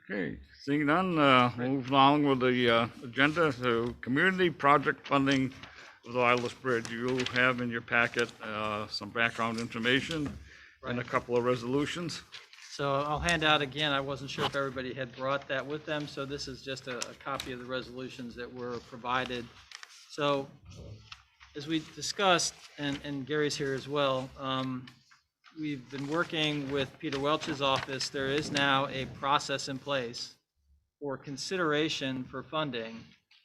Okay, seeing none, move along with the agenda. So community project funding of the Wireless Bridge. You have in your packet some background information and a couple of resolutions. So I'll hand out again, I wasn't sure if everybody had brought that with them, so this is just a copy of the resolutions that were provided. So as we discussed, and Gary's here as well, we've been working with Peter Welch's office. There is now a process in place for consideration for funding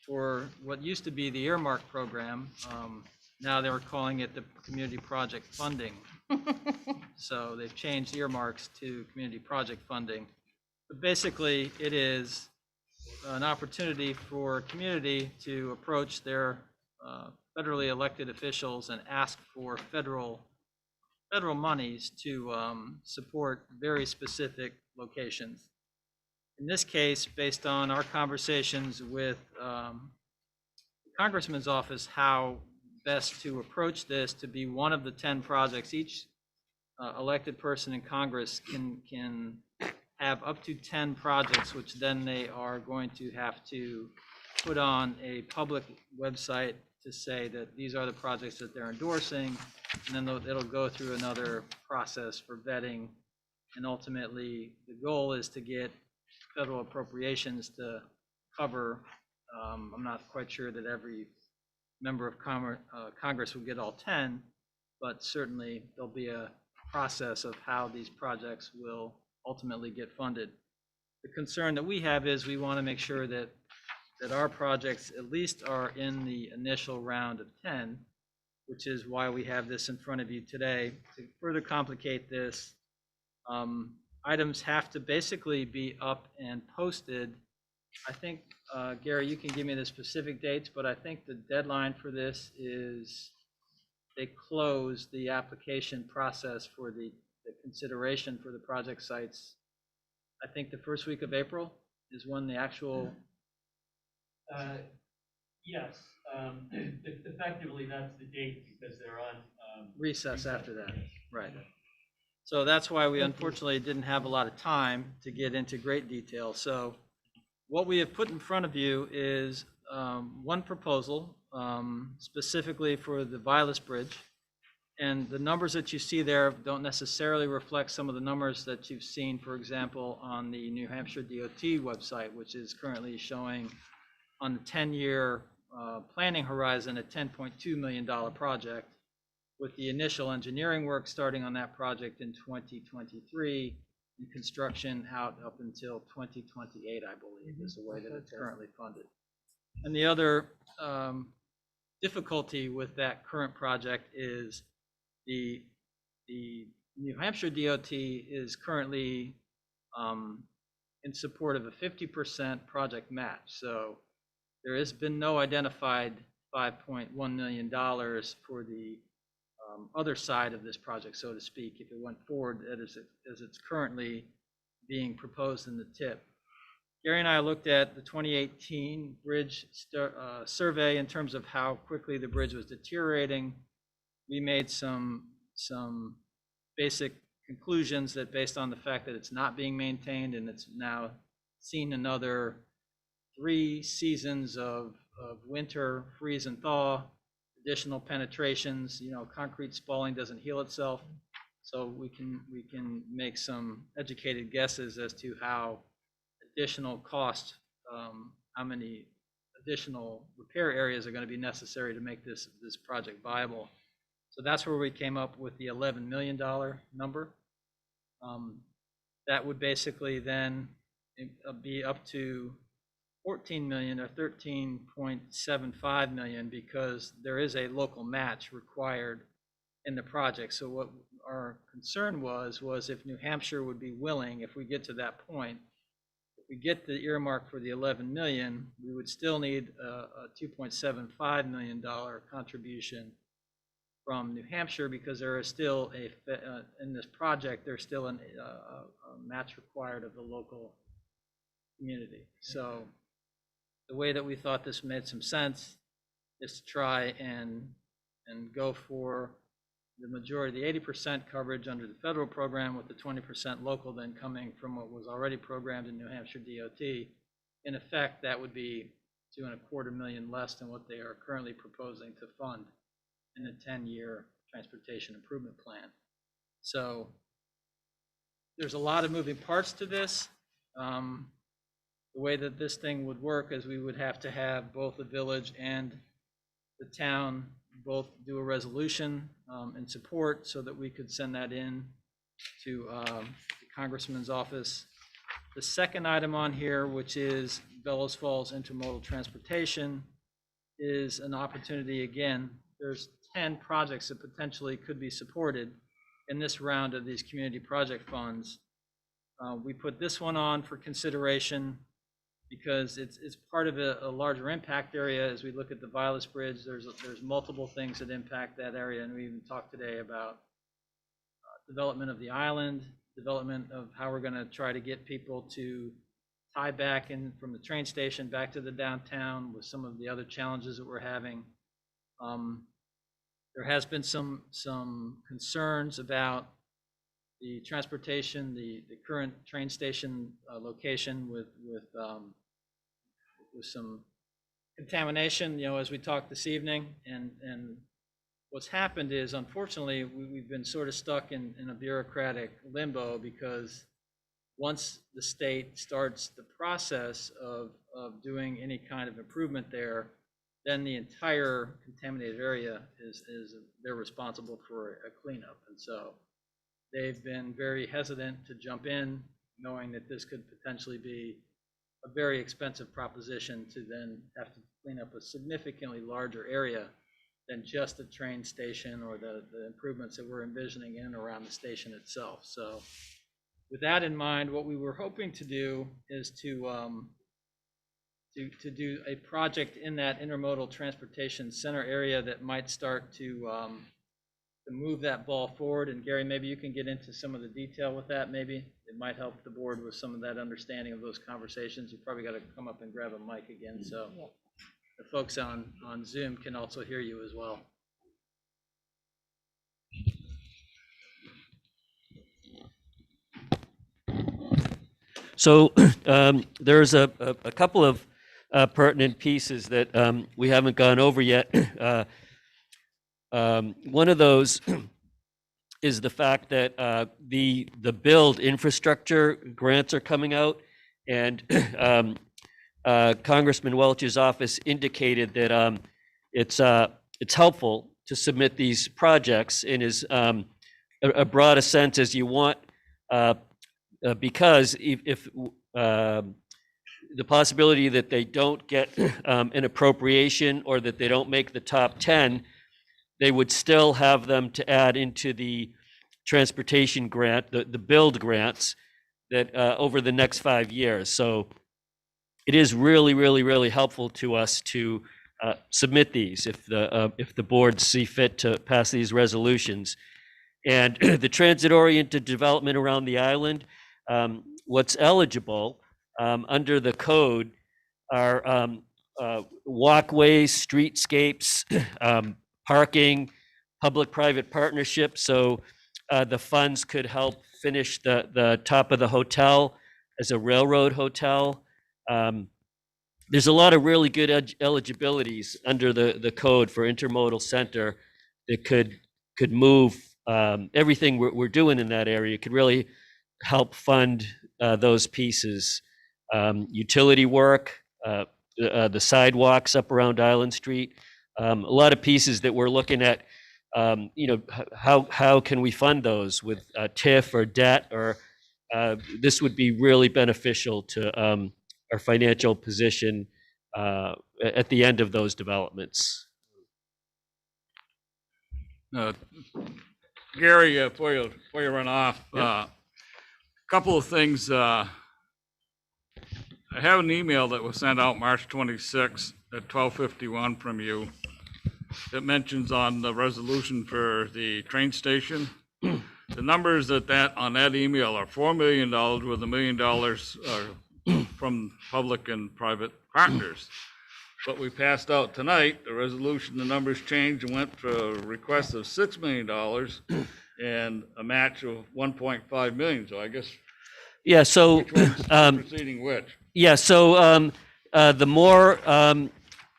for what used to be the earmark program. Now they were calling it the community project funding. So they've changed earmarks to community project funding. But basically, it is an opportunity for community to approach their federally elected officials and ask for federal monies to support very specific locations. In this case, based on our conversations with the Congressman's office, how best to approach this to be one of the 10 projects. Each elected person in Congress can have up to 10 projects, which then they are going to have to put on a public website to say that these are the projects that they're endorsing, and then it'll go through another process for vetting, and ultimately the goal is to get federal appropriations to cover. I'm not quite sure that every member of Congress will get all 10, but certainly there'll be a process of how these projects will ultimately get funded. The concern that we have is we want to make sure that our projects at least are in the initial round of 10, which is why we have this in front of you today. To further complicate this, items have to basically be up and posted. I think, Gary, you can give me the specific dates, but I think the deadline for this is they close the application process for the consideration for the project sites. I think the first week of April is when the actual Yes, effectively, that's the date because they're on recess after that, right? So that's why we unfortunately didn't have a lot of time to get into great detail. So what we have put in front of you is one proposal specifically for the Vilas Bridge. And the numbers that you see there don't necessarily reflect some of the numbers that you've seen, for example, on the New Hampshire DOT website, which is currently showing on the 10-year planning horizon a $10.2 million project, with the initial engineering work starting on that project in 2023 and construction out up until 2028, I believe, is the way that it's currently funded. And the other difficulty with that current project is the New Hampshire DOT is currently in support of a 50% project match. So there has been no identified $5.1 million for the other side of this project, so to speak, if it went forward as it's currently being proposed in the tip. Gary and I looked at the 2018 bridge survey in terms of how quickly the bridge was deteriorating. We made some basic conclusions that based on the fact that it's not being maintained and it's now seen another 3 seasons of winter freeze and thaw, additional penetrations, concrete spalling doesn't heal itself. So we can make some educated guesses as to how additional cost, how many additional repair areas are going to be necessary to make this project viable. So that's where we came up with the $11 million number. That would basically then be up to 14 million or 13.75 million because there is a local match required in the project. So what our concern was if New Hampshire would be willing, if we get to that point, if we get the earmark for the 11 million, we would still need a $2.75 million contribution from New Hampshire because there is still in this project, there's still a match required of the local community. So the way that we thought this made some sense is to try and go for the majority, the 80% coverage under the federal program with the 20% local then coming from what was already programmed in New Hampshire DOT. In effect, that would be $2.25 million less than what they are currently proposing to fund in a 10-year transportation improvement plan. So there's a lot of moving parts to this. The way that this thing would work is we would have to have both the village and the town both do a resolution in support so that we could send that in to the Congressman's office. The second item on here, which is Bellows Falls intermodal transportation, is an opportunity. Again, there's 10 projects that potentially could be supported in this round of these community project funds. We put this one on for consideration because it's part of a larger impact area. As we look at the Vilas Bridge, there's multiple things that impact that area, and we even talked today about development of the island, development of how we're going to try to get people to tie back in from the train station back to the downtown with some of the other challenges that we're having. There has been some concerns about the transportation, the current train station location with some contamination, as we talked this evening. And what's happened is, unfortunately, we've been sort of stuck in a bureaucratic limbo because once the state starts the process of doing any kind of improvement there, then the entire contaminated area they're responsible for a cleanup. And so they've been very hesitant to jump in, knowing that this could potentially be a very expensive proposition to then have to clean up a significantly larger area than just the train station or the improvements that we're envisioning in and around the station itself. So with that in mind, what we were hoping to do is to do a project in that intermodal transportation center area that might start to move that ball forward. And Gary, maybe you can get into some of the detail with that. Maybe it might help the board with some of that understanding of those conversations. You probably got to come up and grab a mic again, so the folks on Zoom can also hear you as well. So there's a couple of pertinent pieces that we haven't gone over yet. One of those is the fact that the build infrastructure grants are coming out, and Congressman Welch's office indicated that it's helpful to submit these projects in as a broad a sense as you want, because if the possibility that they don't get an appropriation or that they don't make the top 10, they would still have them to add into the transportation grant, the build grants that over the next 5 years. So it is really, really, really helpful to us to submit these if the boards see fit to pass these resolutions. And the transit-oriented development around the island, what's eligible under the code are walkways, streetscapes, parking, public-private partnerships. So the funds could help finish the top of the hotel as a railroad hotel. There's a lot of really good eligibilities under the code for intermodal center that could move everything we're doing in that area. Could really help fund those pieces. Utility work, the sidewalks up around Island Street, a lot of pieces that we're looking at. How can we fund those with TIF or debt, or this would be really beneficial to our financial position at the end of those developments. Gary, before you run off, a couple of things. I have an email that was sent out March 26th at 12:51 from you that mentions on the resolution for the train station. The numbers on that email are $4 million with $1 million from public and private partners. But we passed out tonight, the resolution, the numbers changed and went for a request of $6 million and a match of 1.5 million. So I guess. Yeah, so. Which one's proceeding which? Yeah, so the more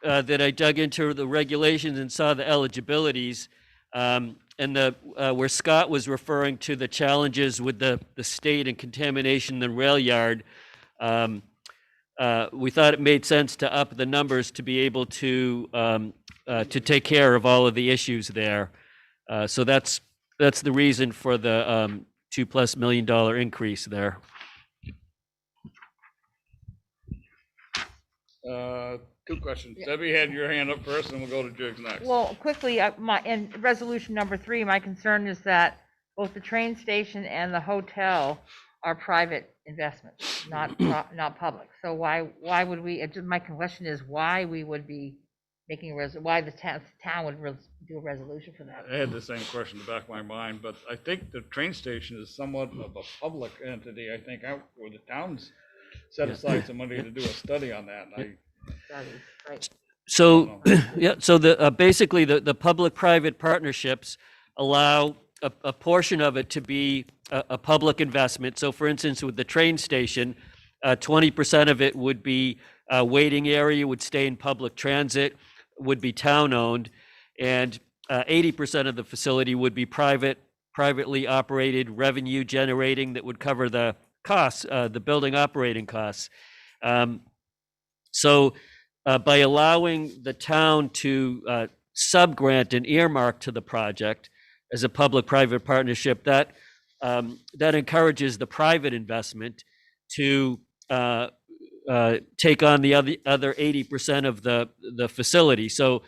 that I dug into the regulations and saw the eligibilities, and where Scott was referring to the challenges with the state and contamination in the rail yard, we thought it made sense to up the numbers to be able to take care of all of the issues there. So that's the reason for the $2+ million increase there. Two questions. Debbie had your hand up first, and we'll go to Jigs next. Well, quickly, in resolution number 3, my concern is that both the train station and the hotel are private investments, not public. So why would we? My question is why we would be making why the town would do a resolution for that. I had the same question in the back of my mind, but I think the train station is somewhat of a public entity. I think where the town's set aside some money to do a study on that. And Right. So, yeah, so basically the public-private partnerships allow a portion of it to be a public investment. So for instance, with the train station, 20% of it would be a waiting area, would stay in public transit, would be town-owned, and 80% of the facility would be privately operated, revenue generating, that would cover the costs, the building operating costs. So by allowing the town to sub-grant an earmark to the project as a public-private partnership, that encourages the private investment to take on the other 80% of the facility. So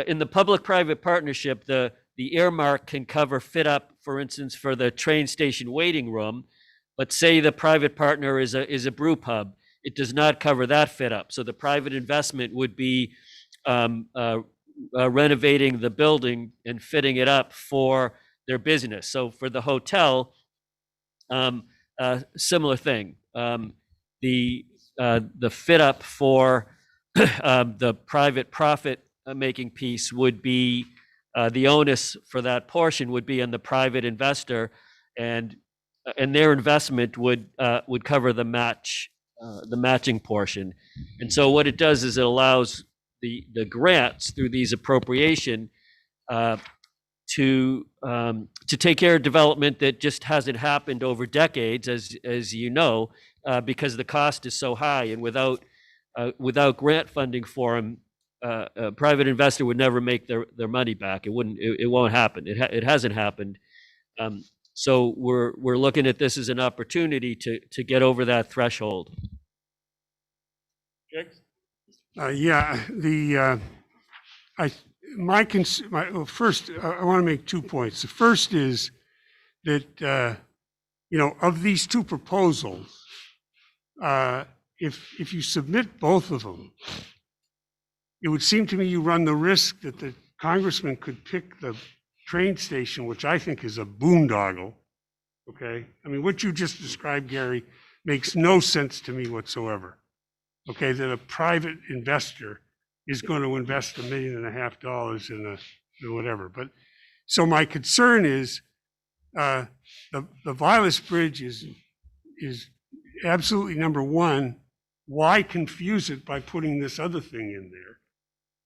in the public-private partnership, the earmark can cover fit up, for instance, for the train station waiting room. But say the private partner is a brew pub, it does not cover that fit up. So the private investment would be renovating the building and fitting it up for their business. So for the hotel, similar thing. The fit up for the private profit making piece would be the onus for that portion would be on the private investor, and their investment would cover the matching portion. And so what it does is it allows the grants through these appropriation to take care of development that just hasn't happened over decades, as you know, because the cost is so high, and without grant funding for them, a private investor would never make their money back. It won't happen. It hasn't happened. So we're looking at this as an opportunity to get over that threshold. Jigs? First, I want to make 2 points. The first is that, of these two proposals, if you submit both of them, it would seem to me you run the risk that the congressman could pick the train station, which I think is a boondoggle, okay? I mean, what you just described, Gary, makes no sense to me whatsoever. Okay, that a private investor is going to invest $1.5 million in whatever. But so my concern is the Vilas Bridge is absolutely number one. Why confuse it by putting this other thing in there?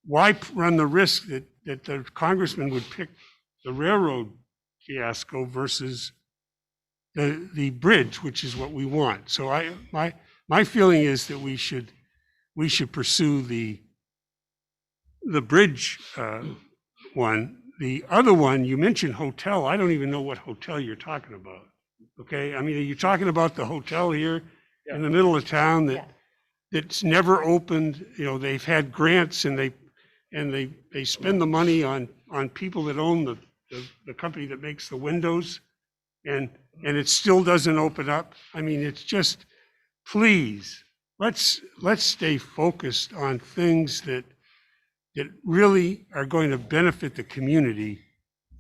Why run the risk that the congressman would pick the railroad fiasco versus the bridge, which is what we want? So my feeling is that we should pursue the bridge one. The other one, you mentioned hotel. I don't even know what hotel you're talking about. Okay, I mean, are you talking about the hotel here in the middle of town that's never opened? You know, they've had grants and they spend the money on people that own the company that makes the windows, and it still doesn't open up. I mean, it's just, please, let's stay focused on things that really are going to benefit the community,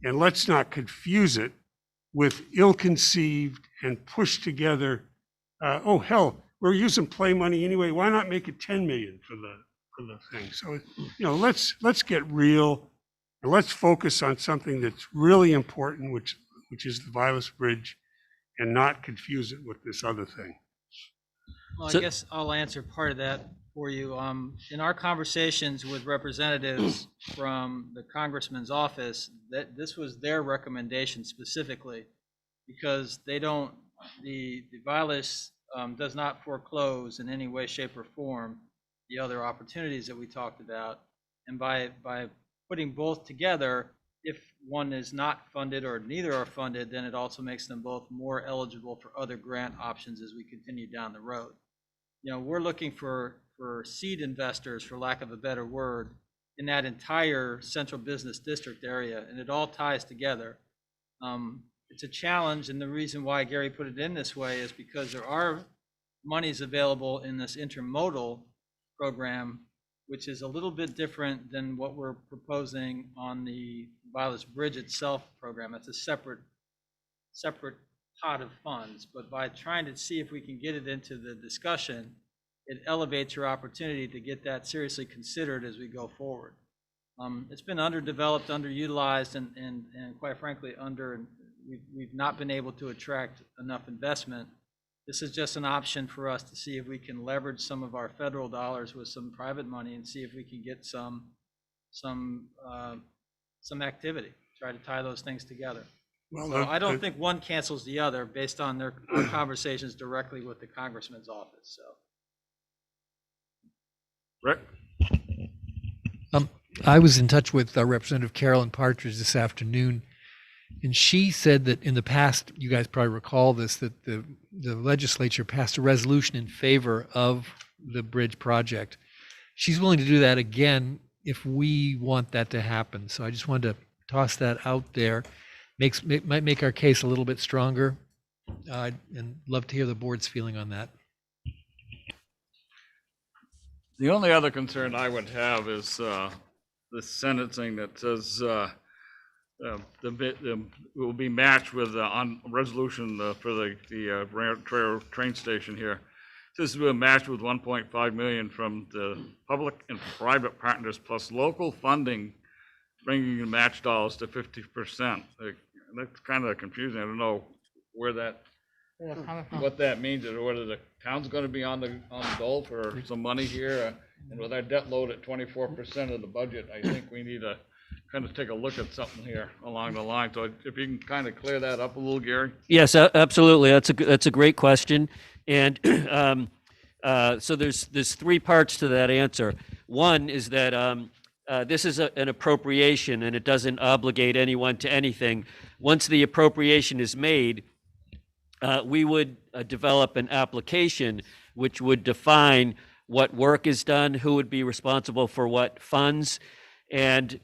and let's not confuse it with ill-conceived and pushed together. Oh hell, we're using play money anyway. Why not make it 10 million for the thing? So, you know, let's get real and let's focus on something that's really important, which is the Vilas Bridge, and not confuse it with this other thing. Well, I guess I'll answer part of that for you. In our conversations with representatives from the congressman's office, that this was their recommendation specifically, because they don't, the Vilas does not foreclose in any way, shape, or form the other opportunities that we talked about. And by putting both together, if one is not funded or neither are funded, then it also makes them both more eligible for other grant options as we continue down the road. You know, we're looking for seed investors, for lack of a better word, in that entire central business district area, and it all ties together. It's a challenge, and the reason why Gary put it in this way is because there are monies available in this intermodal program, which is a little bit different than what we're proposing on the Vilas Bridge itself program. It's a separate pot of funds, but by trying to see if we can get it into the discussion, it elevates your opportunity to get that seriously considered as we go forward. It's been underdeveloped, underutilized, and quite frankly, we've not been able to attract enough investment. This is just an option for us to see if we can leverage some of our federal dollars with some private money and see if we can get some activity, try to tie those things together. Well, so I don't think one cancels the other based on our conversations directly with the congressman's office. So, Rick? I was in touch with Representative Carolyn Partridge this afternoon, and she said that in the past, you guys probably recall this, that the legislature passed a resolution in favor of the bridge project. She's willing to do that again if we want that to happen. So I just wanted to toss that out there. Might make our case a little bit stronger, and love to hear the board's feeling on that. The only other concern I would have is the sentencing that says it will be matched with on resolution for the train station here. This will be matched with 1.5 million from the public and private partners plus local funding, bringing the match dollars to 50%. That's kind of confusing. I don't know where that, what that means, or whether the town's going to be on the dole for some money here. And with our debt load at 24% of the budget, I think we need to kind of take a look at something here along the line. So if you can kind of clear that up a little, Gary. Yes, absolutely. That's a great question. And so there's three parts to that answer. One is that this is an appropriation, and it doesn't obligate anyone to anything. Once the appropriation is made, we would develop an application which would define what work is done, who would be responsible for what funds, and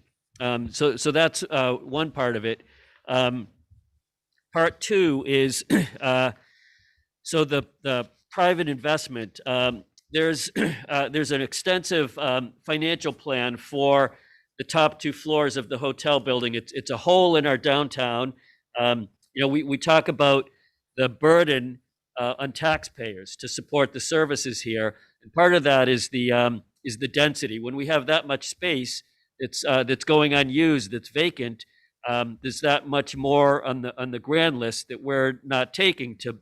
so that's one part of it. Part two is so the private investment. There's an extensive financial plan for the top two floors of the hotel building. It's a hole in our downtown. You know, we talk about the burden on taxpayers to support the services here. And part of that is the density. When we have that much space that's going unused, that's vacant, there's that much more on the grand list that we're not taking to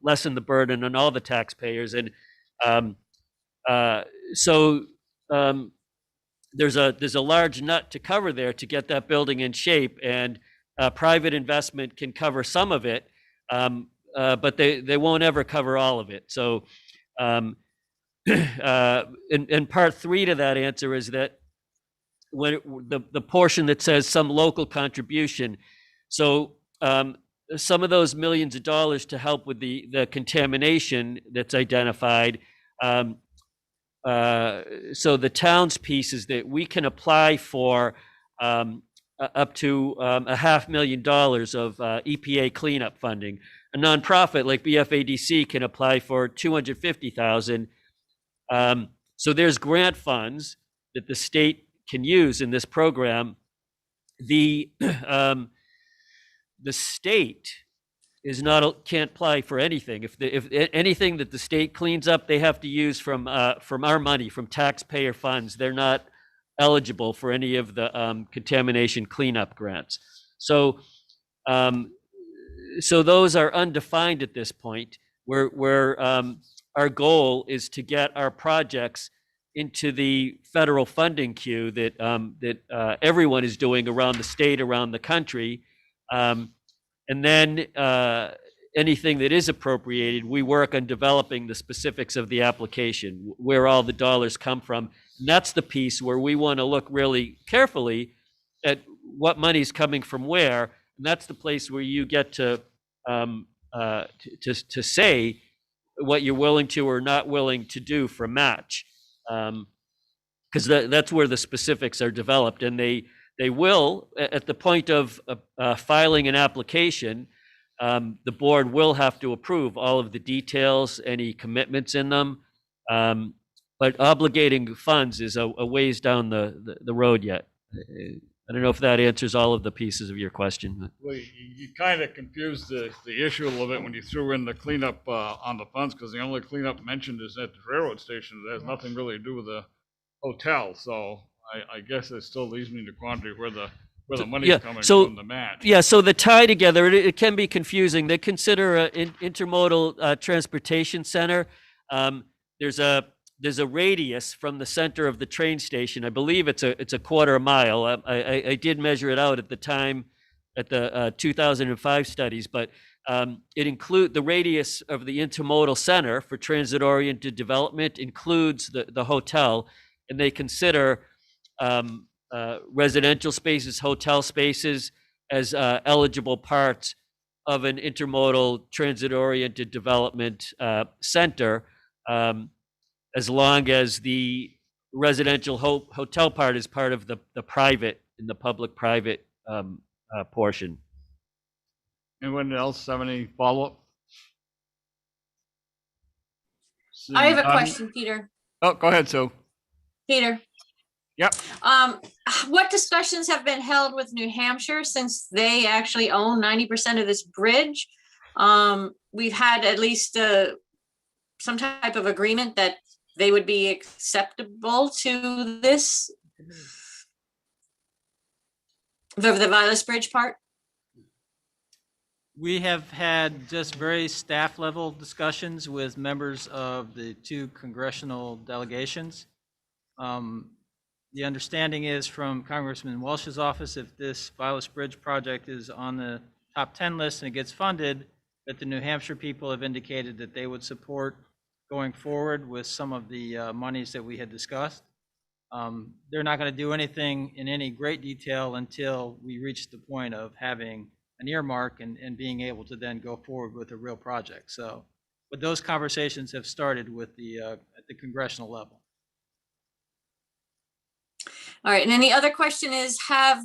lessen the burden on all the taxpayers. And so there's a large nut to cover there to get that building in shape, and private investment can cover some of it, but they won't ever cover all of it. So and part three to that answer is that when the portion that says some local contribution, so some of those millions of dollars to help with the contamination that's identified, so the town's piece is that we can apply for up to $500,000 of EPA cleanup funding. A nonprofit like BFADC can apply for $250,000. So there's grant funds that the state can use in this program. The state can't apply for anything. If anything that the state cleans up, they have to use from our money, from taxpayer funds. They're not eligible for any of the contamination cleanup grants. So those are undefined at this point. Where our goal is to get our projects into the federal funding queue that everyone is doing around the state, around the country. And then anything that is appropriated, we work on developing the specifics of the application, where all the dollars come from. And that's the piece where we want to look really carefully at what money's coming from where. And that's the place where you get to say what you're willing to or not willing to do for match. Because that's where the specifics are developed, and they will, at the point of filing an application, the board will have to approve all of the details, any commitments in them. But obligating funds is a ways down the road yet. I don't know if that answers all of the pieces of your question. Well, you kind of confused the issue a little bit when you threw in the cleanup on the funds, because the only cleanup mentioned is at the railroad station. It has nothing really to do with the hotel. So I guess it still leaves me in the quandary where the money's coming from the match. Yeah, so the tie together, it can be confusing. They consider an intermodal transportation center. There's a radius from the center of the train station. I believe it's a quarter mile. I did measure it out at the time at the 2005 studies, but it includes the radius of the intermodal center for transit-oriented development includes the hotel, and they consider residential spaces, hotel spaces as eligible parts of an intermodal transit-oriented development center. As long as the residential hotel part is part of the private and the public-private portion. Anyone else have any follow-up? I have a question, Peter. Oh, go ahead, Sue. Peter. Yep. What discussions have been held with New Hampshire since they actually own 90% of this bridge? We've had at least some type of agreement that they would be acceptable to this, the Vilas Bridge part? We have had just very staff level discussions with members of the two congressional delegations. The understanding is from Congressman Welsh's office, if this Vilas Bridge project is on the top 10 list and it gets funded, that the New Hampshire people have indicated that they would support going forward with some of the monies that we had discussed. They're not going to do anything in any great detail until we reach the point of having an earmark and being able to then go forward with a real project. So, but those conversations have started with at the congressional level. All right, and then the other question is, have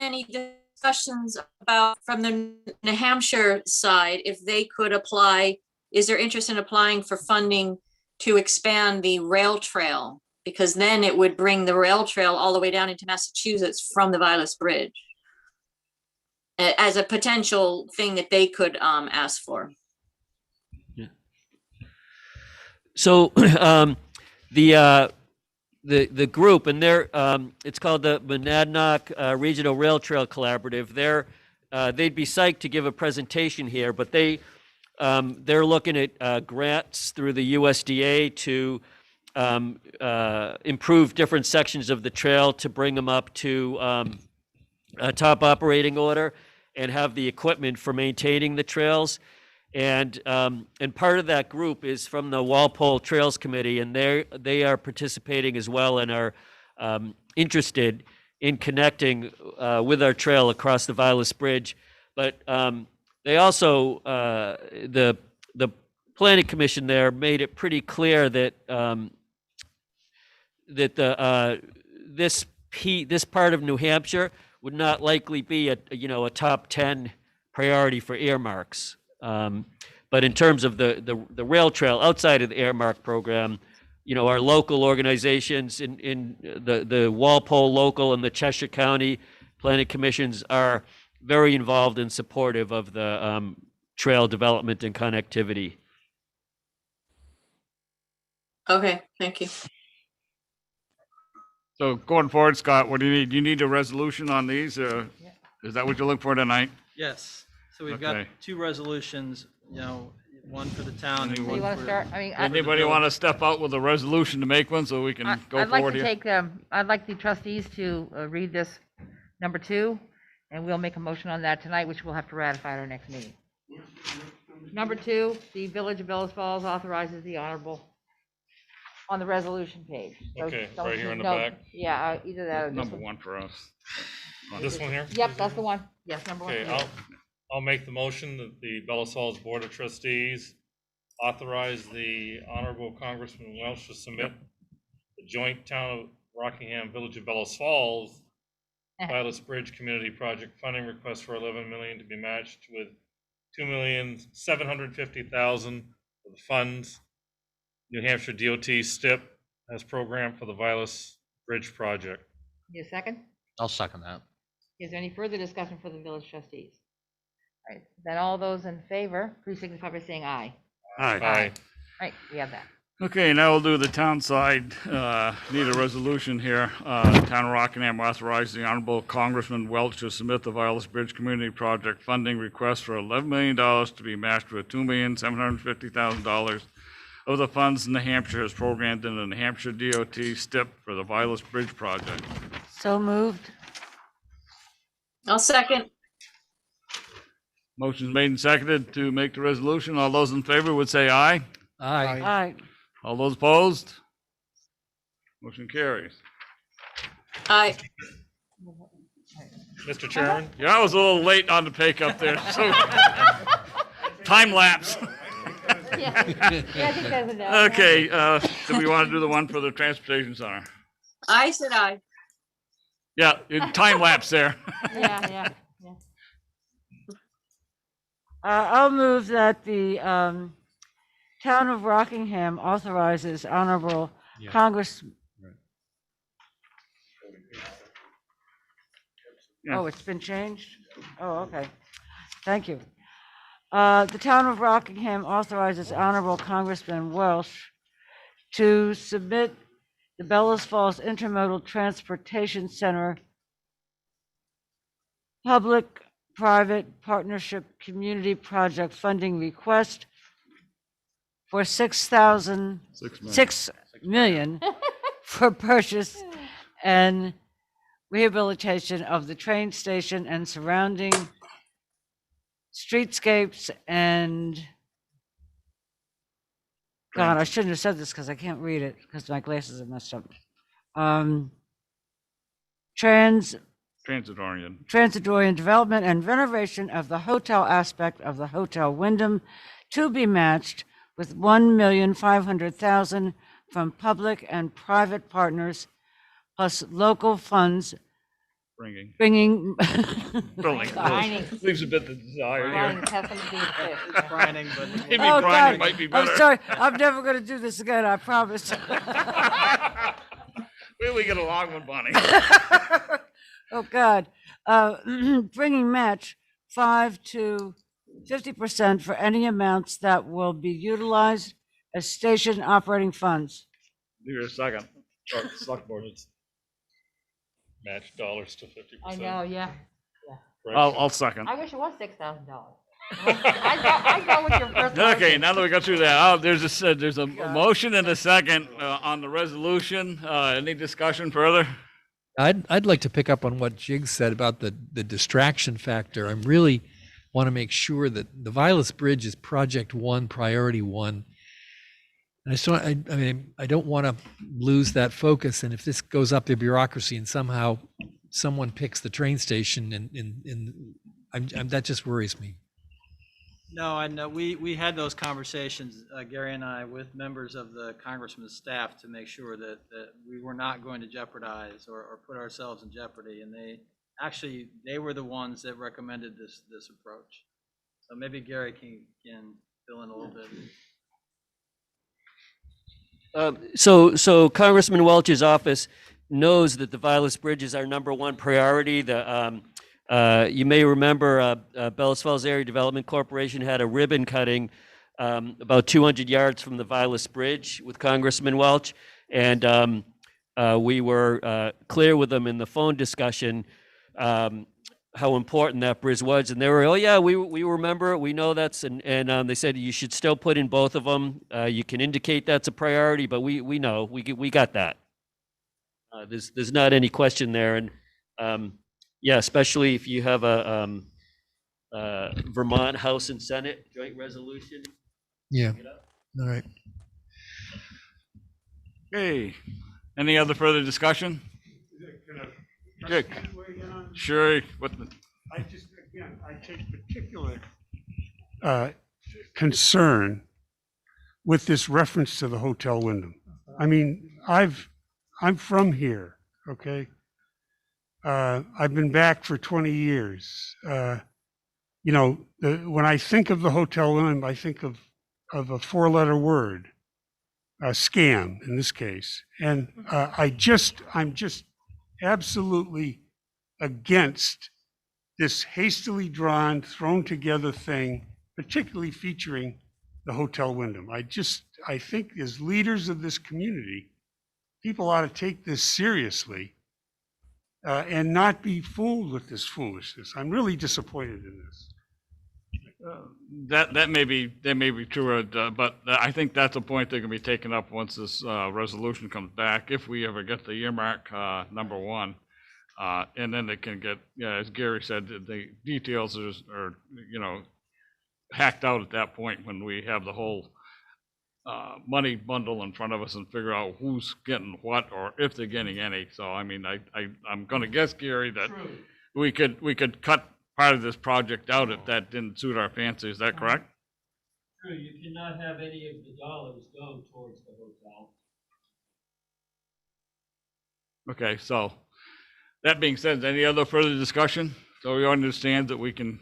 any discussions about, from the New Hampshire side, if they could apply, is there interest in applying for funding to expand the rail trail? Because then it would bring the rail trail all the way down into Massachusetts from the Vilas Bridge as a potential thing that they could ask for. So the group, and it's called the Monadnock Regional Rail Trail Collaborative. They'd be psyched to give a presentation here, but they're looking at grants through the USDA to improve different sections of the trail to bring them up to a top operating order and have the equipment for maintaining the trails. And part of that group is from the Walpole Trails Committee, and they are participating as well and are interested in connecting with our trail across the Vilas Bridge. But they also, the Planning Commission there made it pretty clear that this part of New Hampshire would not likely be a top 10 priority for earmarks. But in terms of the rail trail outside of the earmark program, our local organizations in the Walpole local and the Cheshire County Planning Commissions are very involved and supportive of the trail development and connectivity. Okay, thank you. So going forward, Scott, what do you need? Do you need a resolution on these? Is that what you're looking for tonight? Yes, so we've got Okay. 2 resolutions, one for the town and Anyone- one You want to for. start? I mean, Anybody want to step out with a resolution to make one so we can go I'd like forward to here? take, I'd like the trustees to read this number 2, and we'll make a motion on that tonight, which we'll have to ratify at our next meeting. Number 2, the Village of Bellows Falls authorizes the honorable on the resolution page. So Okay, don't right here you in the know- back? Yeah, either that or this Number one. 1 for us. This one here? Yep, that's the one. Yes, number 1. Okay, I'll make the motion that the Bellows Falls Board of Trustees authorize the Honorable Congressman Welch to submit the joint Town of Rockingham, Village of Bellows Falls Vilas Bridge Community Project funding request for $11 million to be matched with $2,750,000 of the funds New Hampshire DOT STIP has programmed for the Vilas Bridge project. Need a second? I'll second that. Is there any further discussion for the village trustees? All right, then all those in favor, please signify by saying aye. Aye. Aye. Right, we have that. Okay, now we'll do the town side. Need a resolution here. Town of Rockingham authorized the Honorable Congressman Welch to submit the Vilas Bridge Community Project funding request for $11 million to be matched with $2,750,000 of the funds New Hampshire has programmed in the New Hampshire DOT STIP for the Vilas Bridge project. So moved. I'll second. Motion's made and seconded to make the resolution. All those in favor would say aye. Aye. Aye. All those opposed? Motion carries. Aye. Mr. Chairman? Yeah, I was a little late on the pick up there, so time lapse. Yeah, I think that's enough. Okay, do we want to do the one for the transportation center? I said aye. Yeah, time lapse there. Yeah. I'll move that the Town of Rockingham authorizes Honorable Congress. Yeah. Oh, it's been changed? Oh, okay. Thank you. The Town of Rockingham authorizes Honorable Congressman Welch to submit the Bellows Falls Intermodal Transportation Center Public-Private Partnership Community Project funding request for $6 million for purchase and rehabilitation of the train station and surrounding streetscapes and, God, I shouldn't have said this because I can't read it because my glasses are messed up. Transit-oriented development and renovation of the hotel aspect of the Hotel Wyndham to be matched with $1,500,000 from public and private partners plus local funds Bringing. Bringing. Brining. Leaves a bit to desire Brining here. has something to do with fish. It's brining, but. Maybe Oh, brining God. might be I'm better. sorry. I'm never going to do this again, I promise. Where we get along with Bonnie. Oh, God. Bringing match 5 to 50% for any amounts that will be utilized as station operating funds. Do your second. Or select board. Match dollars to 50%. I know, yeah. I'll second. I wish it was $6,000. I go with your first motion. Okay, now that we got through that, there's a motion and a second on the resolution. Any discussion further? I'd like to pick up on what Jig said about the distraction factor. I really want to make sure that the Vilas Bridge is project one, priority one. And I mean, I don't want to lose that focus. And if this goes up the bureaucracy and somehow someone picks the train station, that just worries me. No, I know, we had those conversations, Gary and I, with members of the congressman's staff to make sure that we were not going to jeopardize or put ourselves in jeopardy. And they were the ones that recommended this approach. So maybe Gary can fill in a little bit. So Congressman Welch's office knows that the Vilas Bridge is our number one priority. You may remember Bellows Falls Area Development Corporation had a ribbon cutting about 200 yards from the Vilas Bridge with Congressman Welch. And we were clear with them in the phone discussion how important that bridge was. And they were, oh yeah, we remember it, we know that's, and they said you should still put in both of them. You can indicate that's a priority, but we know, we got that. There's not any question there. And yeah, especially if you have a Vermont House and Senate joint resolution. Yeah, all right. Okay, any other further discussion? Good. Sure. I take particular concern with this reference to the Hotel Wyndham. I mean, I'm from here, okay? I've been back for 20 years. You know, when I think of the Hotel Wyndham, I think of a four-letter word, scam in this case. And I'm just absolutely against this hastily drawn, thrown together thing, particularly featuring the Hotel Wyndham. I think as leaders of this community, people ought to take this seriously and not be fooled with this foolishness. I'm really disappointed in this. That may be true, but I think that's a point that can be taken up once this resolution comes back, if we ever get the earmark number one. And then they can get, as Gary said, the details are hacked out at that point when we have the whole money bundle in front of us and figure out who's getting what or if they're getting any. So I mean, I'm going to guess, Gary, that we could cut part of this project out if that didn't suit our fancy. Is that correct? True. You cannot have any of the dollars go towards the hotel. Okay, so that being said, any other further discussion? So we understand that we can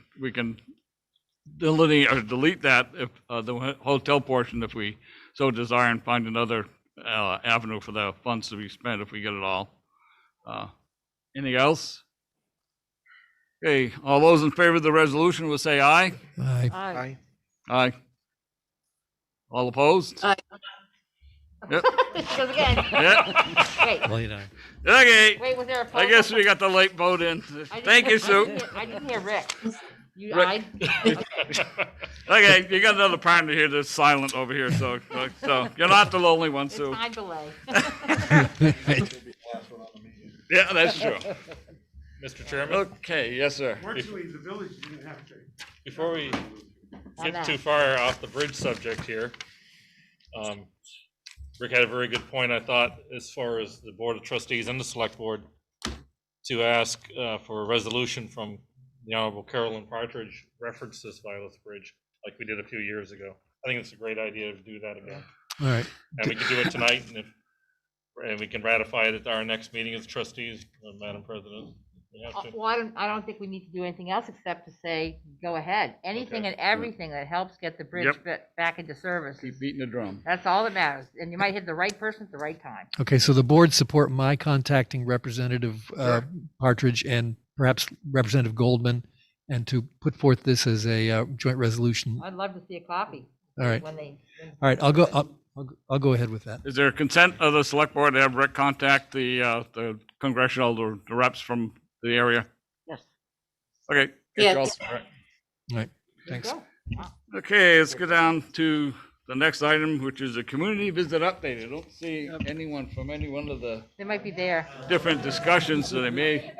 delineate or delete that if the hotel portion, if we so desire, and find another avenue for the funds to be spent if we get it all. Anything else? Okay, all those in favor of the resolution will say aye. Aye. Aye. Aye. All opposed? Aye. Yep. Because again. Yep. Wait. Late aye. Okay. Wait, was there a poll? I guess we got the late vote in. Thank you, Sue. I didn't hear Rick. You Rick. eyed? Okay, you got another partner here that's silent over here, so you're not the lonely one, It's Sue. time delay. Yeah, that's true. Mr. Chairman? Okay, yes, sir. Fortunately, the village didn't have to. Before we On get that. too far off the bridge subject here, Rick had a very good point, I thought, as far as the Board of Trustees and the Select Board to ask for a resolution from the Honorable Carolyn Partridge reference this Vilas Bridge like we did a few years ago. I think it's a great idea to do that again. All right. And we can do it tonight, and we can ratify it at our next meeting as trustees, Madam President. We have to. Well, I don't think we need to do anything else except to say, go ahead. Anything and everything that helps get the bridge back into service. Keep beating the drum. That's all that matters. And you might hit the right person at the right time. Okay, so the board support my contacting Representative Partridge and perhaps Representative Goldman, and to put forth this as a joint resolution. I'd love to see a copy. All right. When they. All right, I'll go. I'll go ahead with that. Is there consent of the select board to have Rick contact the congressional, the reps from the area? Yes. Okay. Yes. All right. All right, thanks. Okay, let's go down to the next item, which is a community visit update. I don't see anyone from any one of the They might be there. different discussions, so they may.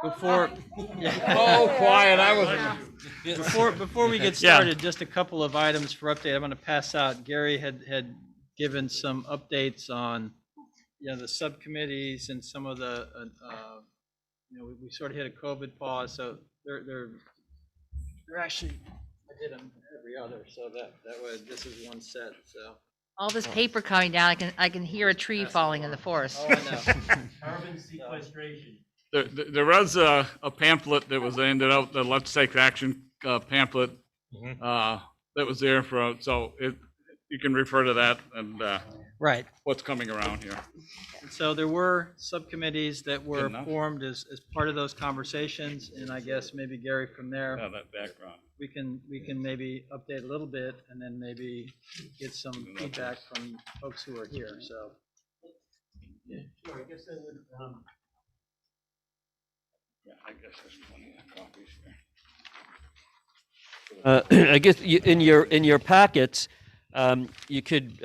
Before, Oh, quiet, I was. before we get Yeah. started, just a couple of items for update. I'm going to pass out. Gary had given some updates on, the subcommittees and some of the, we sort of hit a COVID pause, so they're actually, I did them every other, so that way this is one set, so. All this paper coming down, I can hear a tree falling in the forest. Oh, I know. Carbon sequestration. There was a pamphlet that was handed out, the Let's Take Action pamphlet that was there you can refer to that and Right. what's coming around here. So there were subcommittees that were Good enough. formed as part of those conversations, and I guess maybe Gary, from there, That background. we can maybe update a little bit and then maybe get some feedback from folks who are here, so. Yeah, sure, I guess I would, Yeah, I guess there's plenty of copies here. I guess in your packets, you could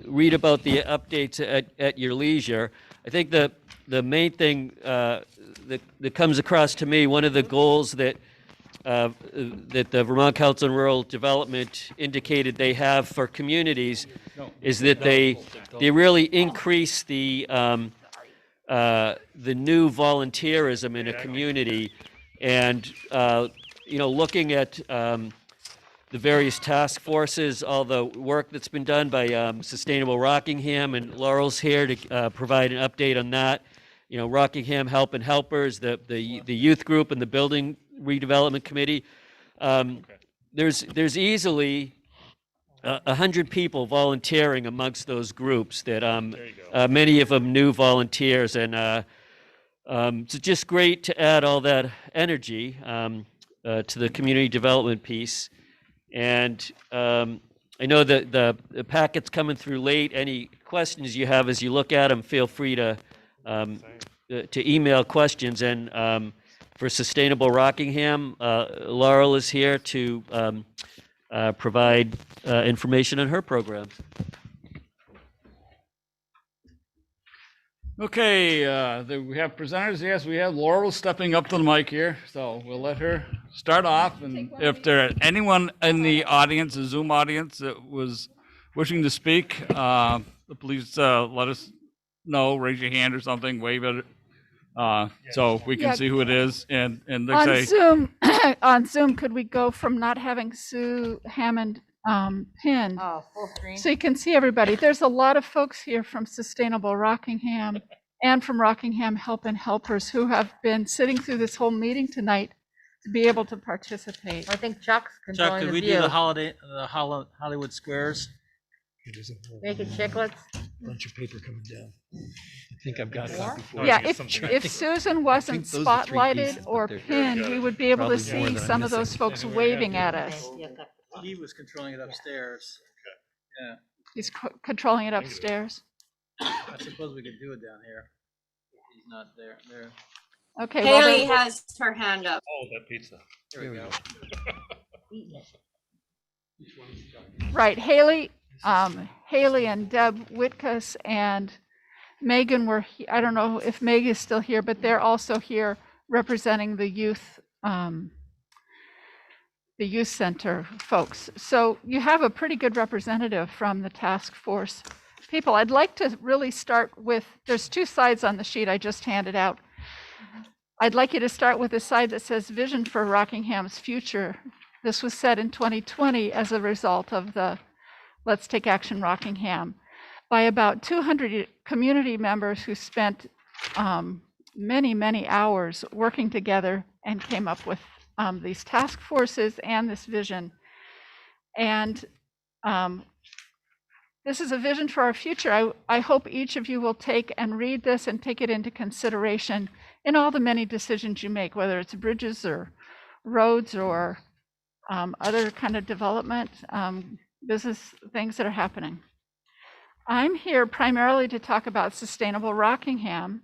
read about the updates at your leisure. I think the main thing that comes across to me, one of the goals that the Vermont Council on Rural Development indicated they have for communities is that they really increase the new volunteerism in a community, and looking at the various task forces, all the work that's been done by Sustainable Rockingham, and Laurel's here to provide an update on that. Rockingham Help and Helpers, the youth group, and the Building Redevelopment Committee. There's easily 100 people volunteering amongst those groups that many of them new volunteers, and it's just great to add all that energy to the community development piece. And I know that the packet's coming through late. Any questions you have as you look at them, feel free to email questions. And for Sustainable Rockingham, Laurel is here to provide information on her programs. Okay, we have presenters. Yes, we have Laurel stepping up to the mic here, so we'll let her start off. And if there anyone in the audience, the Zoom audience, that was wishing to speak, please let us know. Raise your hand or something. Wave it, so we can see who it is. And they on say Zoom, on Zoom, could we go from not having Sue Hammond pinned, Full screen. so you can see everybody? There's a lot of folks here from Sustainable Rockingham and from Rockingham Help and Helpers who have been sitting through this whole meeting tonight to be able to participate. I think Chuck's Chuck, controlling could the we view. do the Hollywood Squares? Making chiclets. Bunch of paper coming down. I think I've got a copy for Yeah, you. if Susan wasn't those are 3 spotlighted pieces, but or they're pinned, we would be able to probably more see than I'm some of those missing. folks waving at us. He was controlling it upstairs. Yeah, He's controlling it upstairs. I suppose we could do it down here. He's not there. Okay. well, Haley then- has her hand up. Oh, that pizza. Here we go. Right, Haley and Deb Whitkus and Megan were, I don't know if Meg is still here, but they're also here representing the youth center folks. So you have a pretty good representative from the task force people. I'd like to really start with, there's 2 sides on the sheet I just handed out. I'd like you to start with the side that says Vision for Rockingham's Future. This was set in 2020 as a result of the Let's Take Action Rockingham by about 200 community members who spent many, many hours working together and came up with these task forces and this vision. And this is a vision for our future. I hope each of you will take and read this and take it into consideration in all the many decisions you make, whether it's bridges or roads or other kind of development, business things that are happening. I'm here primarily to talk about Sustainable Rockingham,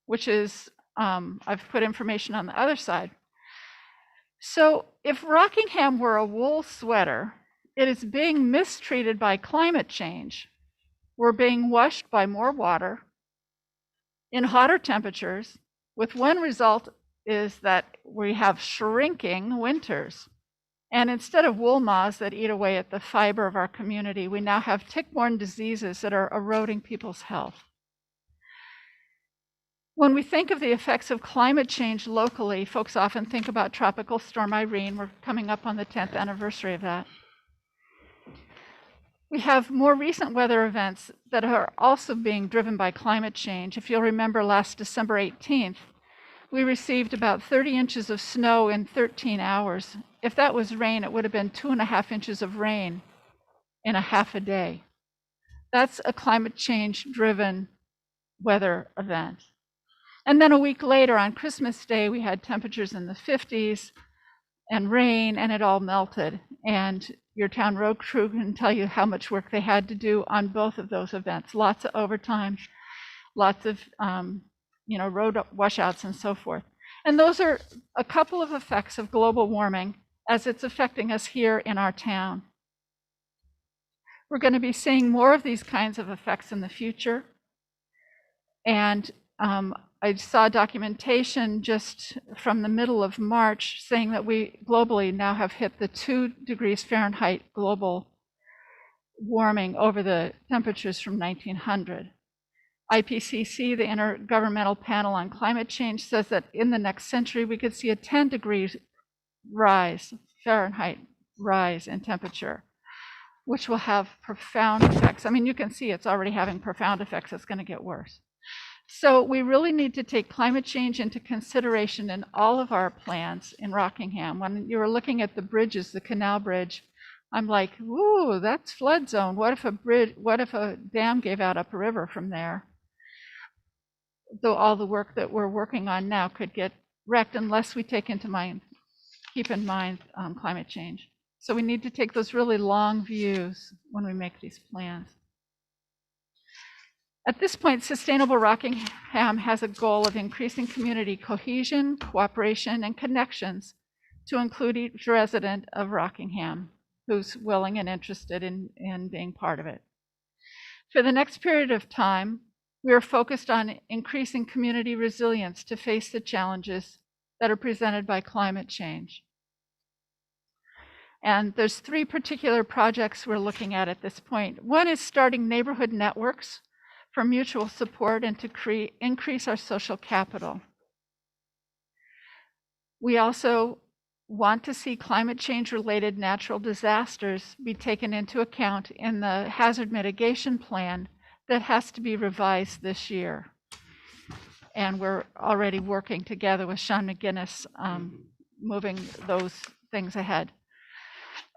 which is, I've put information on the other side. So if Rockingham were a wool sweater, it is being mistreated by climate change. We're being washed by more water in hotter temperatures, with one result is that we have shrinking winters. And instead of wool moths that eat away at the fiber of our community, we now have tick-borne diseases that are eroding people's health. When we think of the effects of climate change locally, folks often think about Tropical Storm Irene. We're coming up on the 10th anniversary of that. We have more recent weather events that are also being driven by climate change. If you'll remember, last December 18th, we received about 30 inches of snow in 13 hours. If that was rain, it would have been 2.5 inches of rain in a half a day. That's a climate change driven weather event. And then a week later on Christmas Day, we had temperatures in the 50s and rain, and it all melted. And your town road crew can tell you how much work they had to do on both of those events. Lots of overtime, lots of road washouts and so forth. And those are a couple of effects of global warming as it's affecting us here in our town. We're going to be seeing more of these kinds of effects in the future. And I saw documentation just from the middle of March saying that we globally now have hit the 2 degrees Fahrenheit global warming over the temperatures from 1900. IPCC, the Intergovernmental Panel on Climate Change, says that in the next century we could see a 10 degrees rise, Fahrenheit rise in temperature, which will have profound effects. I mean, you can see it's already having profound effects. It's going to get worse. So we really need to take climate change into consideration in all of our plans in Rockingham. When you were looking at the bridges, the canal bridge, I'm like, ooh, that's flood zone. What if a dam gave out upriver from there? Though all the work that we're working on now could get wrecked unless we keep in mind climate change. So we need to take those really long views when we make these plans. At this point, Sustainable Rockingham has a goal of increasing community cohesion, cooperation, and connections to include each resident of Rockingham who's willing and interested in being part of it. For the next period of time, we are focused on increasing community resilience to face the challenges that are presented by climate change. And there's 3 particular projects we're looking at this point. One is starting neighborhood networks for mutual support and to increase our social capital. We also want to see climate change related natural disasters be taken into account in the hazard mitigation plan that has to be revised this year. And we're already working together with Sean McGinnis, moving those things ahead.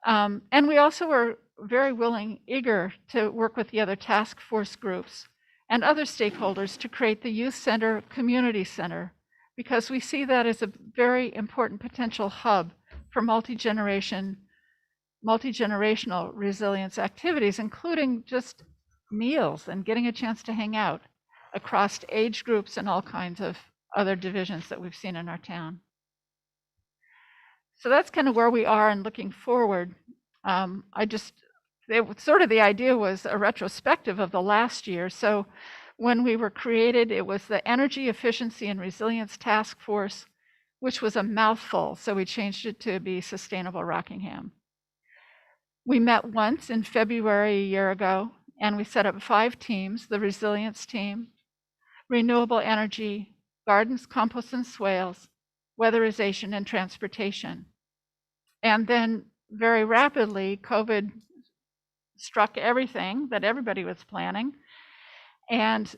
And we also are very willing, eager to work with the other task force groups and other stakeholders to create the Youth Center, Community Center, because we see that as a very important potential hub for multi-generational resilience activities, including just meals and getting a chance to hang out across age groups and all kinds of other divisions that we've seen in our town. So that's kind of where we are and looking forward. The idea was a retrospective of the last year. So when we were created, it was the Energy Efficiency and Resilience Task Force, which was a mouthful. So we changed it to be Sustainable Rockingham. We met once in February a year ago, and we set up 5 teams: the resilience team, renewable energy, gardens, compost and swales, weatherization, and transportation. And then very rapidly, COVID struck everything that everybody was planning. And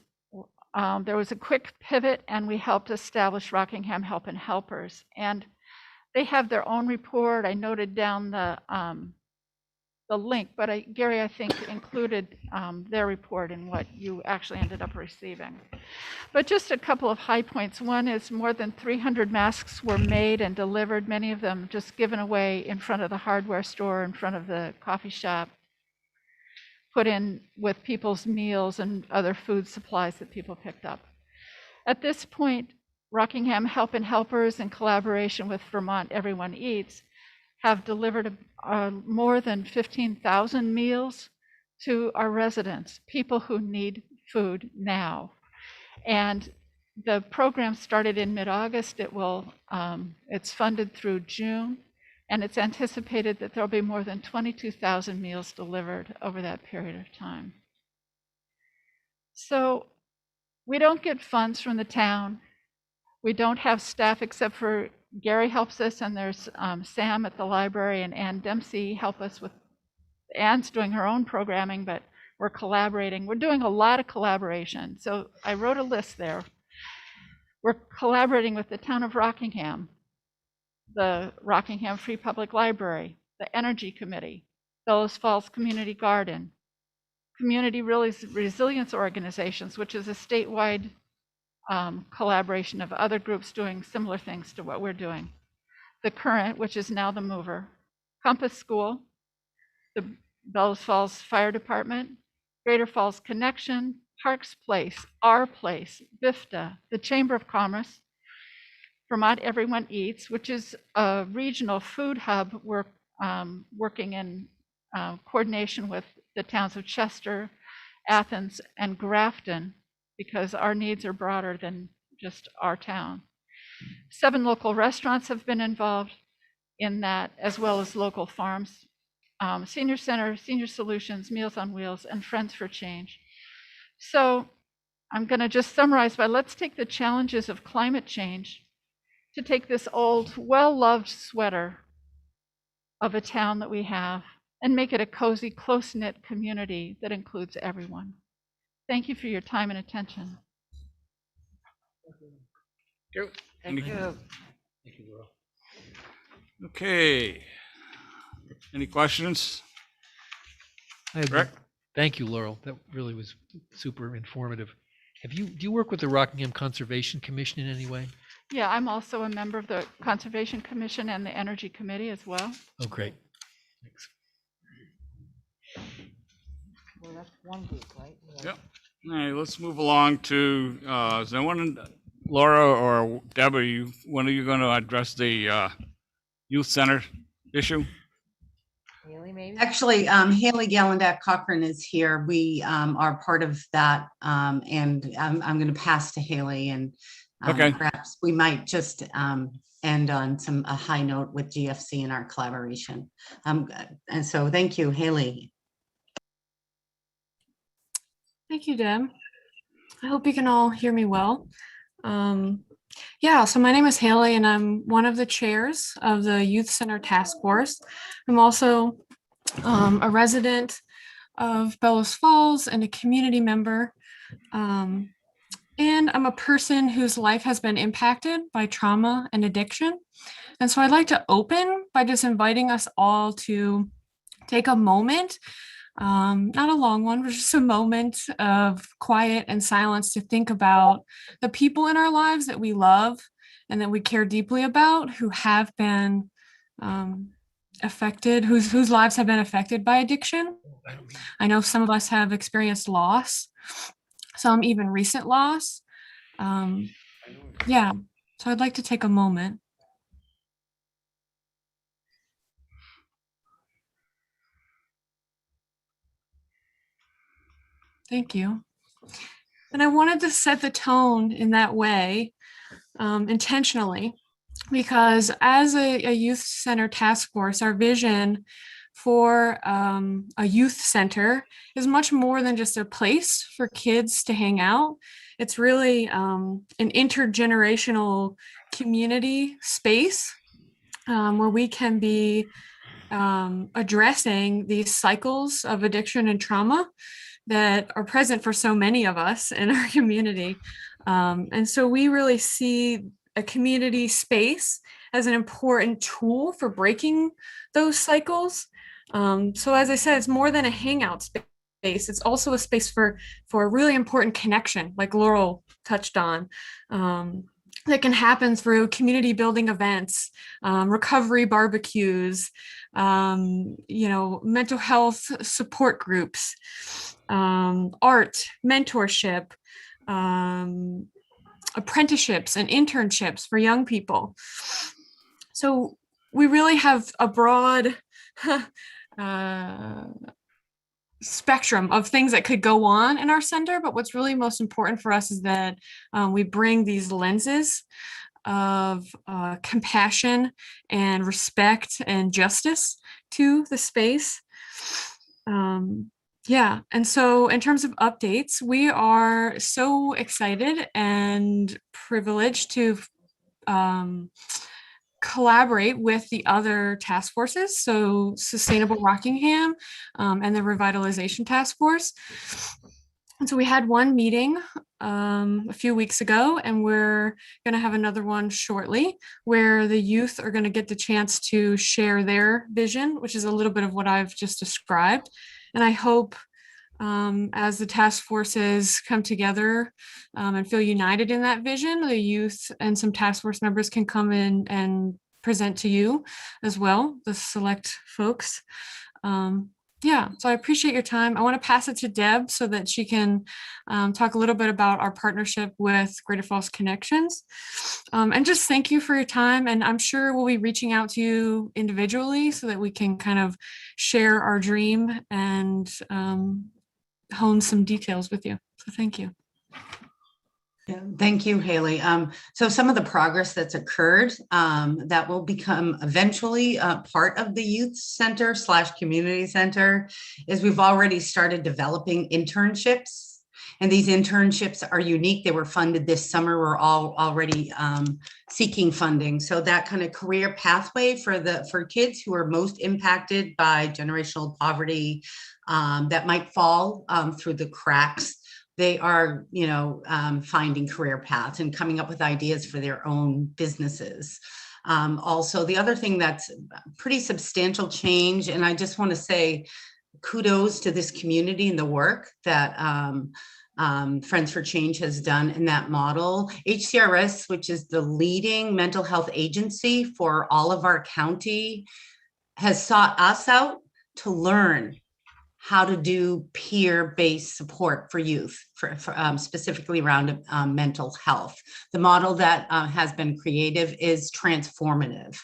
there was a quick pivot, and we helped establish Rockingham Help and Helpers. And they have their own report. I noted down the link, but Gary, I think, included their report in what you actually ended up receiving. But just a couple of high points. One is more than 300 masks were made and delivered, many of them just given away in front of the hardware store, in front of the coffee shop, put in with people's meals and other food supplies that people picked up. At this point, Rockingham Help and Helpers, in collaboration with Vermont Everyone Eats, have delivered more than 15,000 meals to our residents, people who need food now. And the program started in mid-August. It's funded through June, and it's anticipated that there'll be more than 22,000 meals delivered over that period of time. So we don't get funds from the town. We don't have staff except for Gary helps us, and there's Sam at the library and Ann Dempsey help us with. Ann's doing her own programming, but we're collaborating. We're doing a lot of collaboration. So I wrote a list there. We're collaborating with the town of Rockingham, the Rockingham Free Public Library, the Energy Committee, Bellows Falls Community Garden, Community Resilience Organizations, which is a statewide collaboration of other groups doing similar things to what we're doing. The Current, which is now the Mover, Compass School, the Bellows Falls Fire Department, Greater Falls Connection, Parks Place, Our Place, VIFTA, the Chamber of Commerce, Vermont Everyone Eats, which is a regional food hub working in coordination with the towns of Chester, Athens, and Grafton, because our needs are broader than just our town. 7 local restaurants have been involved in that, as well as local farms. Senior Center, Senior Solutions, Meals on Wheels, and Friends for Change. So I'm going to just summarize by let's take the challenges of climate change to take this old, well-loved sweater of a town that we have and make it a cozy, close-knit community that includes everyone. Thank you for your time and attention. Thank you. Thank you, Laurel. Okay. Any questions? Rick? Thank you, Laurel. That really was super informative. Do you work with the Rockingham Conservation Commission in any way? Yeah, I'm also a member of the Conservation Commission and the Energy Committee as well. Oh, great. Thanks. Well, that's one group, right? Yep. All right, let's move along to, is there one, Laura or Debbie, when are you going to address the youth center issue? Haley, maybe? Actually, Haley Gallendak Cochran is here. We are part of that, and I'm going to pass to Haley, and Okay. perhaps we might just end on a high note with GFC and our collaboration. And so thank you, Haley. Thank you, Deb. I hope you can all hear me well. Yeah, so my name is Haley, and I'm one of the chairs of the Youth Center Task Force. I'm also a resident of Bellows Falls and a community member. And I'm a person whose life has been impacted by trauma and addiction. And so I'd like to open by just inviting us all to take a moment, not a long one, but just a moment of quiet and silence to think about the people in our lives that we love and that we care deeply about, who have been affected, whose lives have been affected by addiction. I know some of us have experienced loss, some even recent loss. Yeah, so I'd like to take a moment. Thank you. And I wanted to set the tone in that way intentionally, because as a youth center task force, our vision for a youth center is much more than just a place for kids to hang out. It's really an intergenerational community space where we can be addressing these cycles of addiction and trauma that are present for so many of us in our community. And so we really see a community space as an important tool for breaking those cycles. So as I said, it's more than a hangout space. It's also a space for really important connection, like Laurel touched on. that can happen through community building events, recovery barbecues, mental health support groups, art, mentorship, apprenticeships and internships for young people. So we really have a broad spectrum of things that could go on in our center, but what's really most important for us is that we bring these lenses of compassion and respect and justice to the space. Yeah, and so in terms of updates, we are so excited and privileged to collaborate with the other task forces, so Sustainable Rockingham and the Revitalization Task Force. And so we had one meeting a few weeks ago, and we're going to have another one shortly, where the youth are going to get the chance to share their vision, which is a little bit of what I've just described. And I hope as the task forces come together and feel united in that vision, the youth and some task force members can come in and present to you as well, the select folks. Yeah, so I appreciate your time. I want to pass it to Deb so that she can talk a little bit about our partnership with Greater Falls Connections. And just thank you for your time. And I'm sure we'll be reaching out to you individually so that we can kind of share our dream and hone some details with you. So thank you. Yeah, thank you, Haley. So some of the progress that's occurred that will become eventually part of the youth center / community center is we've already started developing internships. And these internships are unique. They were funded this summer. We're all already seeking funding. So that kind of career pathway for kids who are most impacted by generational poverty that might fall through the cracks. They are, finding career paths and coming up with ideas for their own businesses. Also, the other thing that's pretty substantial change, and I just want to say kudos to this community and the work that Friends for Change has done in that model. HCRS, which is the leading mental health agency for all of our county, has sought us out to learn how to do peer-based support for youth, for specifically around mental health. The model that has been creative is transformative.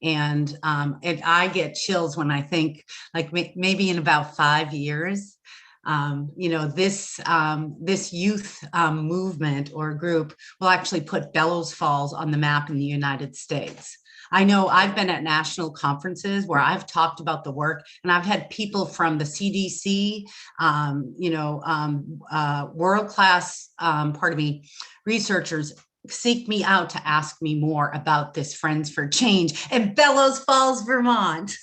And I get chills when I think, like maybe in about 5 years, this youth movement or group will actually put Bellows Falls on the map in the United States. I know I've been at national conferences where I've talked about the work, and I've had people from the CDC, world-class, researchers seek me out to ask me more about this Friends for Change in Bellows Falls, Vermont.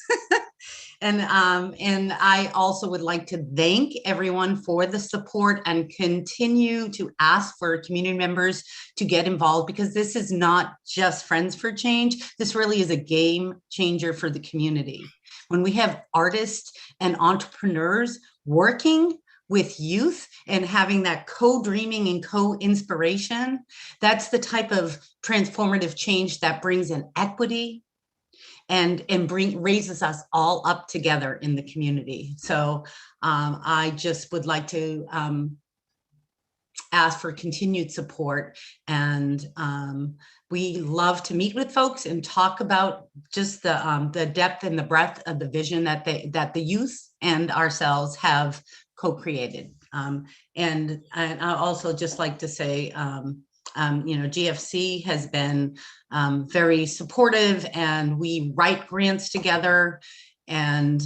And I also would like to thank everyone for the support and continue to ask for community members to get involved, because this is not just Friends for Change. This really is a game changer for the community. When we have artists and entrepreneurs working with youth and having that co-dreaming and co-inspiration, that's the type of transformative change that brings in equity and raises us all up together in the community. So I just would like to ask for continued support, and we love to meet with folks and talk about just the depth and the breadth of the vision that the youth and ourselves have co-created. And I also just like to say, GFC has been very supportive, and we write grants together, and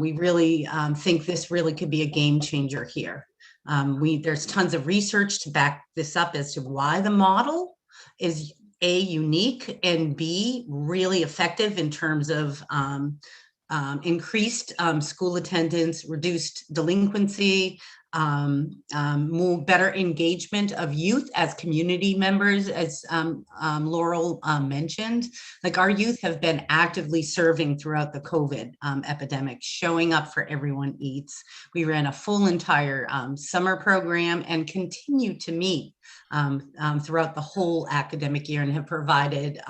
we really think this really could be a game changer here. There's tons of research to back this up as to why the model is A, unique, and B, really effective in terms of increased school attendance, reduced delinquency, more better engagement of youth as community members, as Laurel mentioned. Like our youth have been actively serving throughout the COVID epidemic, showing up for Everyone Eats. We ran a full entire summer program and continue to meet throughout the whole academic year and have provided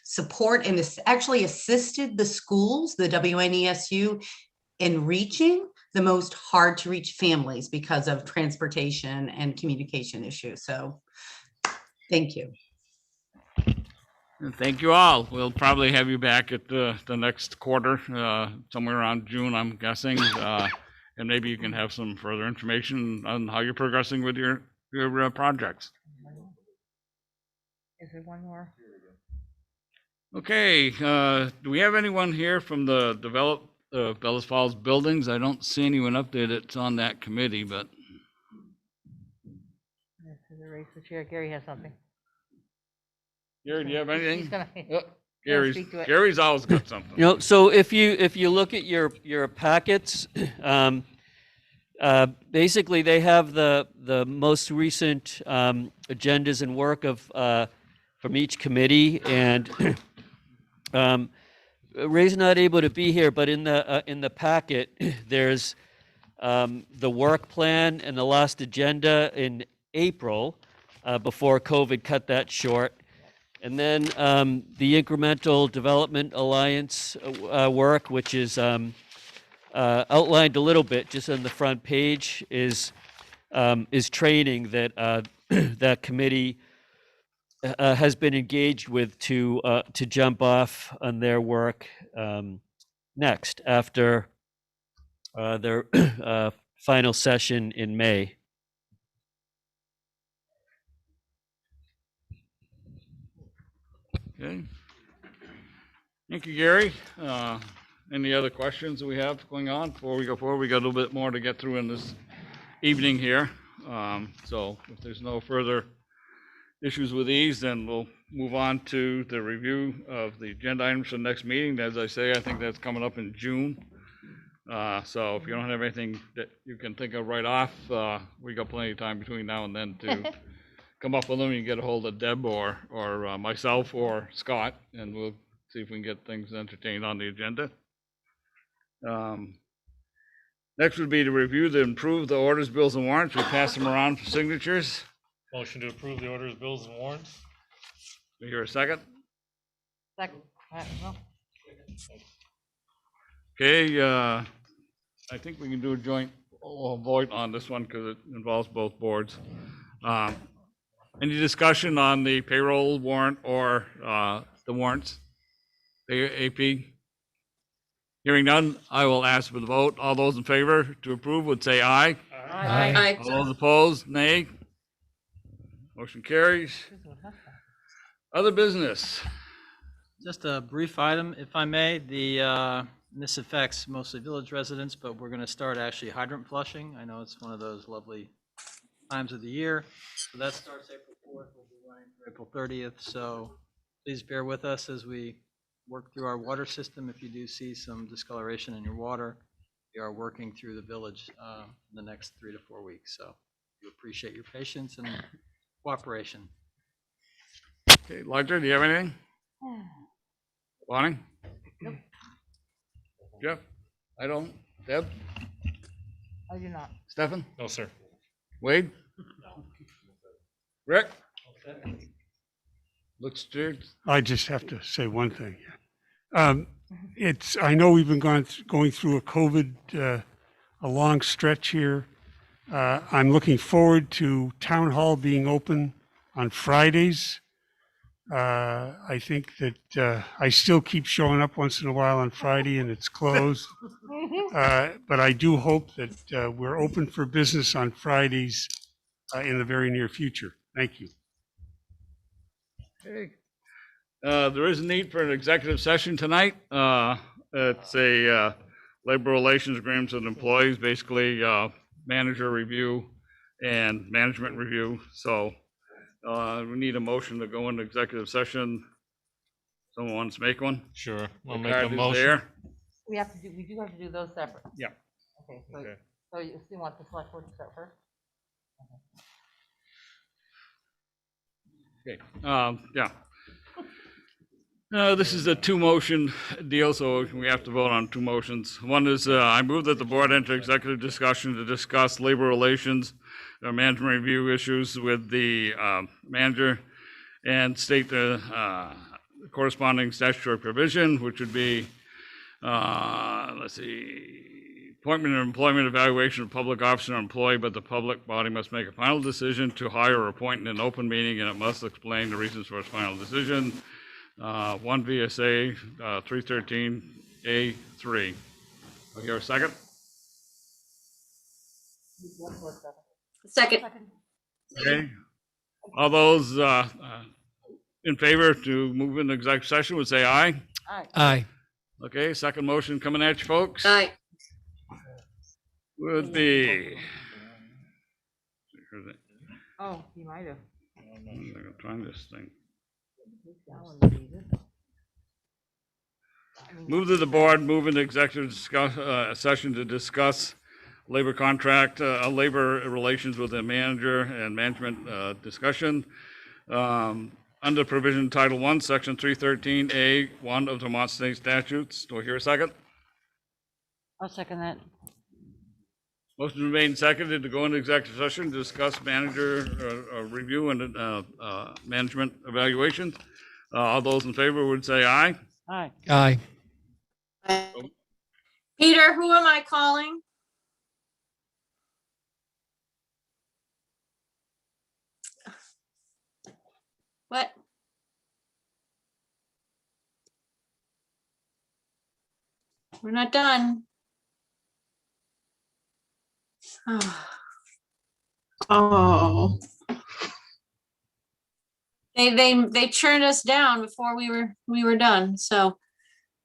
support and actually assisted the schools, the WNESU, in reaching the most hard to reach families because of transportation and communication issues. So thank you. And thank you all. We'll probably have you back at the next quarter, somewhere around June, I'm guessing. And maybe you can have some further information on how you're progressing with your projects. Is there one more? Okay, do we have anyone here from the Bellows Falls buildings? I don't see anyone up there that's on that committee, but. This is a race for chair. Gary has something. Gary, do you have anything? He's gonna Gary's, speak to it. Gary's always got something. You know, so if you look at your packets, basically they have the most recent agendas and work of from each committee, and Ray's not able to be here, but in the packet there's the work plan and the last agenda in April before COVID cut that short. And then the Incremental Development Alliance work, which is outlined a little bit just on the front page, is training that that committee has been engaged with to jump off on their work next after their final session in May. Okay. Thank you, Gary. Any other questions that we have going on before we go forward? We got a little bit more to get through in this evening here. So if there's no further issues with these, then we'll move on to the review of the agenda items for the next meeting. As I say, I think that's coming up in June. So if you don't have anything that you can think of right off, we got plenty of time between now and then to come up with them. You can get a hold of Deb or myself or Scott, and we'll see if we can get things entertained on the agenda. Next would be to review the improve the orders, bills, and warrants. We pass them around for signatures. Motion to approve the orders, bills, and warrants. We hear a second? Second. Well, Okay, I think we can do a joint vote on this one because it involves both boards. Any discussion on the payroll warrant or the warrants? AP? Hearing none, I will ask for the vote. All those in favor to approve would say aye. Aye. All those opposed, nay. Motion carries. Other business. Just a brief item, if I may. This affects mostly village residents, but we're going to start actually hydrant flushing. I know it's one of those lovely times of the year. So that starts April 4th. We'll be running through April 30th. So please bear with us as we work through our water system. If you do see some discoloration in your water, we are working through the village in the next 3 to 4 weeks. So we appreciate your patience and cooperation. Okay, Ledger, do you have anything? Bonnie? Nope. Jeff? I don't. Deb? I do not. Stefan? No, sir. Wade? Rick? Looks stirred. I just have to say one thing. I know we've been going through a COVID, a long stretch here. I'm looking forward to Town Hall being open on Fridays. I think that I still keep showing up once in a while on Friday and it's closed. But I do hope that we're open for business on Fridays in the very near future. Thank you. Okay. There is a need for an executive session tonight. It's a labor relations agreements with employees, basically manager review and management review. So we need a motion to go into executive session. Someone wants to make one? Sure. I'll The make a card is motion. there. We do have to do those separate. Yeah. Okay, Okay. So you want the select board to start first? Okay, yeah. This is a two motion deal, so we have to vote on two motions. One is, I move that the board enter executive discussion to discuss labor relations, management review issues with the manager, and state the corresponding statutory provision, which would be, let's see, appointment and employment evaluation of public officer or employee, but the public body must make a final decision to hire or appoint in an open meeting, and it must explain the reasons for its final decision. 1 VSA 313A3. I'll hear a second. Second. Okay. All those in favor to move into executive session would say aye. Aye. Aye. Okay, second motion coming at you, folks. Aye. Would be. Oh, you might have. I'm trying this thing. Move to the board, move into executive session to discuss labor contract, labor relations with the manager and management discussion. Under provision Title I, Section 313A1 of the Vermont State Statutes. Do I hear a second? I'll second that. Motion remain seconded to go into executive session to discuss manager review and management evaluations. All those in favor would say aye. Aye. Aye. Peter, who am I calling? What? We're not done. Oh. They churned us down before we were done. So,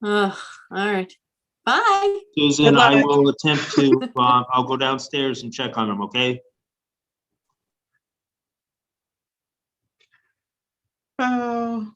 all right. Bye. Susan, I will attempt to, I'll go downstairs and check on them, okay? Oh.